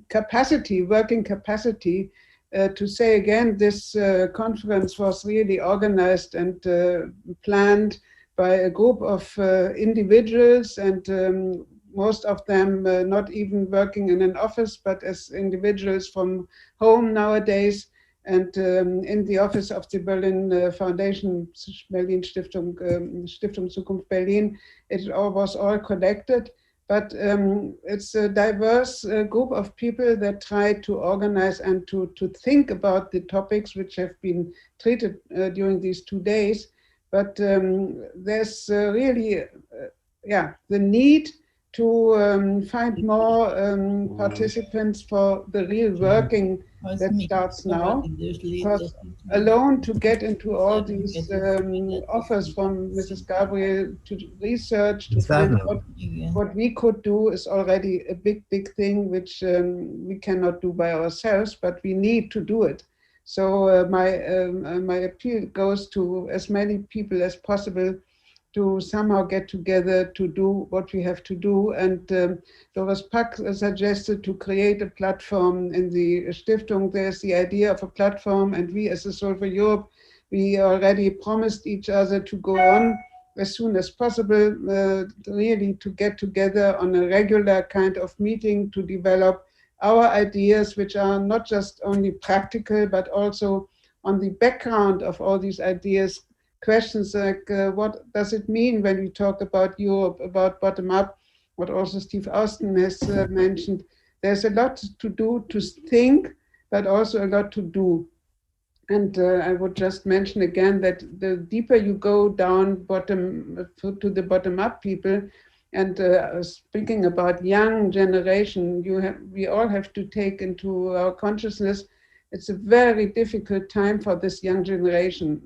capacity, working capacity, to say again, this conference was really organized and planned by a group of individuals, and most of them not even working in an office, but as individuals from home nowadays. And in the office of the Berlin Foundation, Berlin Stiftung Zukunft Berlin, it all was all connected. But it's a diverse group of people that try to organize and to think about the topics which have been treated during these 2 days. But there's really, the need to find more participants for the real working that starts now. Because alone to get into all these offers from Mrs. Gabriel to research, to find out what we could do is already a big, big thing, which we cannot do by ourselves, but we need to do it. So my appeal goes to as many people as possible to somehow get together to do what we have to do. And Doris Pack suggested to create a platform in the Stiftung. There's the idea of a platform, and we as a Soul for Europe, we already promised each other to go on as soon as possible, really to get together on a regular kind of meeting to develop our ideas, which are not just only practical, but also on the background of all these ideas, questions like what does it mean when we talk about Europe, about bottom-up, what also Steve Austin has mentioned. There's a lot to do, to think, but also a lot to do. And I would just mention again that the deeper you go down to the bottom-up people, and speaking about young generation, we all have to take into our consciousness, it's a very difficult time for this young generation.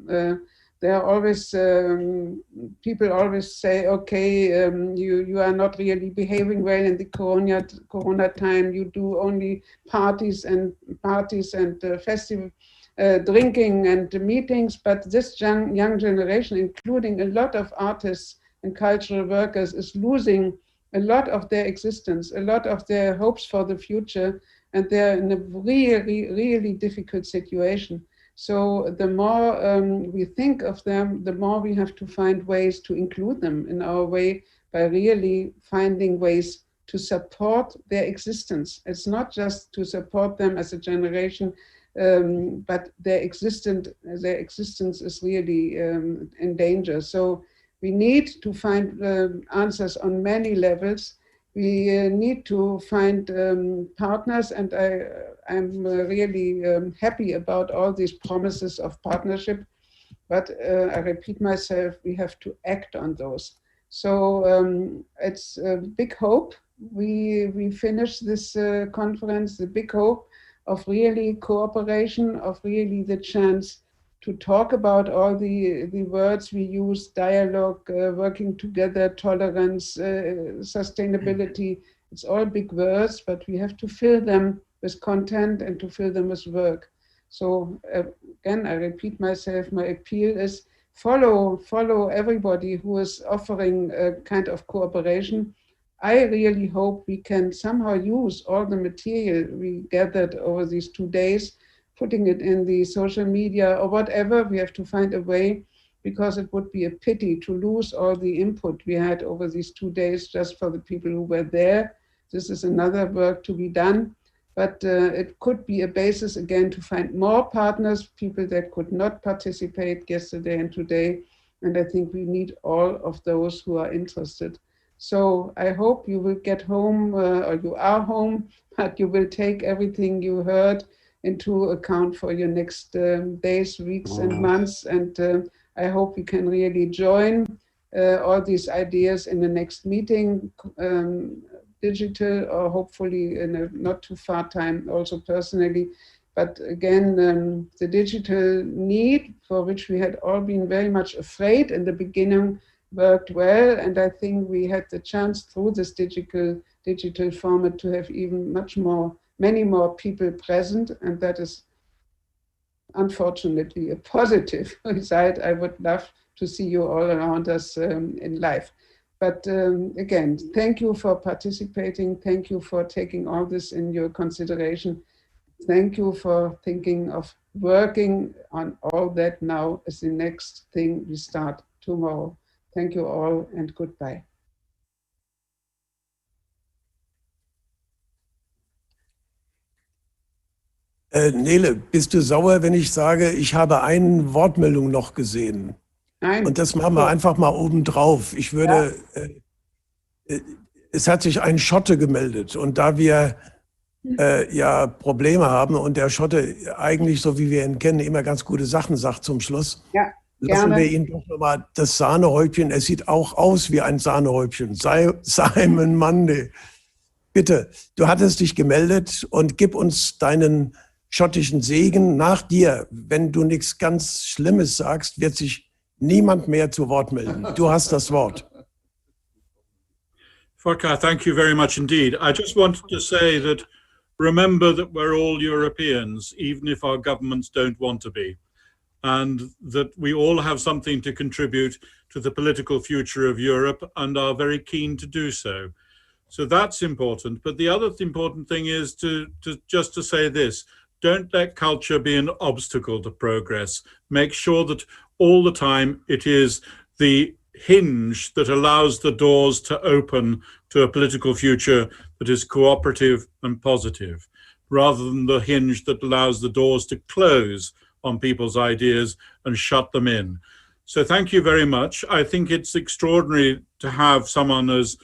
There are always, people always say, okay, you are not really behaving well in the corona time, you do only parties and festival, drinking and meetings, but this young generation, including a lot of artists and cultural workers, is losing a lot of their existence, a lot of their hopes for the future, and they're in a really, really difficult situation. So the more we think of them, the more we have to find ways to include them in our way by really finding ways to support their existence. It's not just to support them as a generation, but their existence is really in danger. So we need to find answers on many levels. We need to find partners, and I'm really happy about all these promises of partnership, but I repeat myself, we have to act on those. So it's a big hope. We finish this conference, the big hope of really cooperation, of really the chance to talk about all the words we use, dialogue, working together, tolerance, sustainability. It's all big words, but we have to fill them with content and to fill them with work. So again, I repeat myself, my appeal is follow everybody who is offering a kind of cooperation. I really hope we can somehow use all the material we gathered over these 2 days, putting it in the social media or whatever. We have to find a way, because it would be a pity to lose all the input we had over these 2 days just for the people who were there. This is another work to be done, but it could be a basis again to find more partners, people that could not participate yesterday and today. And I think we need all of those who are interested. So I hope you will get home, or you are home, but you will take everything you heard into account for your next days, weeks, and months. And I hope we can really join all these ideas in the next meeting, digital, or hopefully in a not too far time also personally. But again, the digital need, for which we had all been very much afraid in the beginning, worked well. And I think we had the chance through this digital format to have even many more people present. And that is unfortunately a positive result. I would love to see you all around us in life. But again, thank you for participating. Thank you for taking all this in your consideration. Thank you for thinking of working on all that now as the next thing we start tomorrow. Thank you all and goodbye. Nele, bist du sauer, wenn ich sage, ich habe eine Wortmeldung noch gesehen? Nein. Und das machen wir einfach mal oben drauf. Ich würde, es hat sich ein Schotte gemeldet, und da wir ja Probleme haben und der Schotte eigentlich, so wie wir ihn kennen, immer ganz gute Sachen sagt zum Schluss, lassen wir ihn doch nochmal das Sahnehäubchen, es sieht auch aus wie ein Sahnehäubchen, Simon Monday. Bitte, du hattest dich gemeldet und gib uns deinen schottischen Segen. Nach dir, wenn du nichts ganz Schlimmes sagst, wird sich niemand mehr zu Wort melden. Du hast das Wort. Volker, thank you very much indeed. I just wanted to say that remember that we're all Europeans, even if our governments don't want to be, and that we all have something to contribute to the political future of Europe and are very keen to do so. So that's important. But the other important thing is to say this: don't let culture be an obstacle to progress. Make sure that all the time it is the hinge that allows the doors to open to a political future that is cooperative and positive, rather than the hinge that allows the doors to close on people's ideas and shut them in. So thank you very much. I think it's extraordinary to have someone as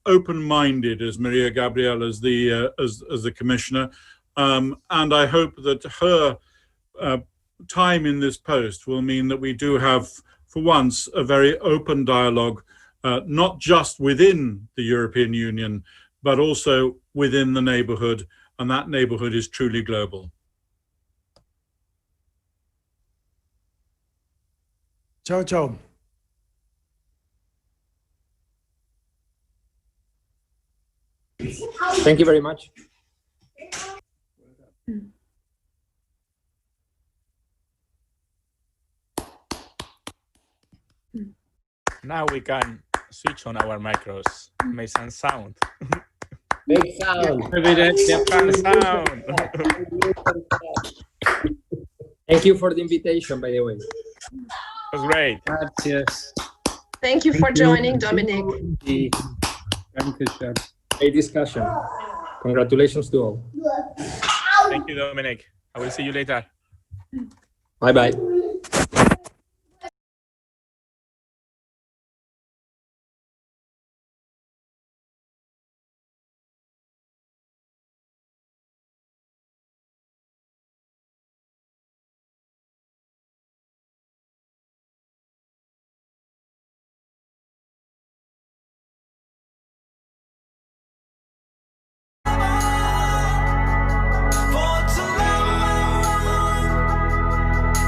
open-minded as Maria Gabriel as the commissioner, and I hope that her time in this post will mean that we do have, for once, a very open dialogue, not just within the European Union, but also within the neighborhood, and that neighborhood is truly global. Ciao, ciao. Thank you very much. Now we can switch on our micros, make some sound. Make sound. Sound. Thank you for the invitation, by the way. It was great. Gracias. Thank you for joining, Dominic. Great discussion. Congratulations to all. Thank you, Dominic. I will see you later. Bye-bye.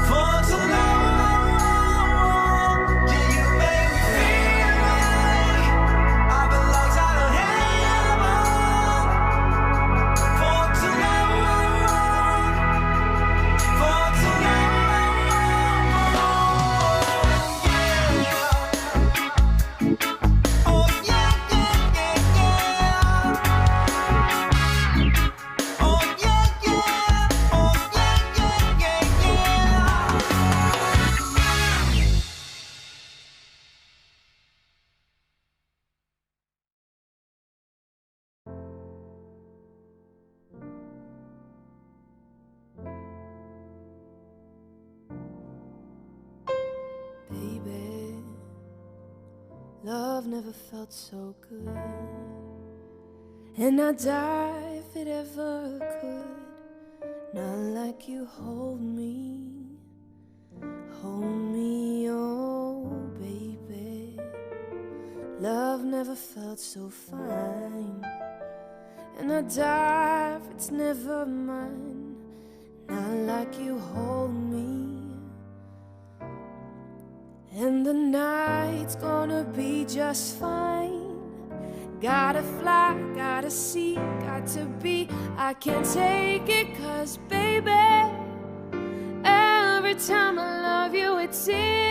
For Love never felt so good, and I'd die if it ever could. Not like you hold me, oh baby. Love never felt so fine, and I'd die if it's never mine. Not like you hold me. And the night's gonna be just fine. Gotta fly, gotta see, got to be. I can't take it, 'cause baby, every time I love you, it's in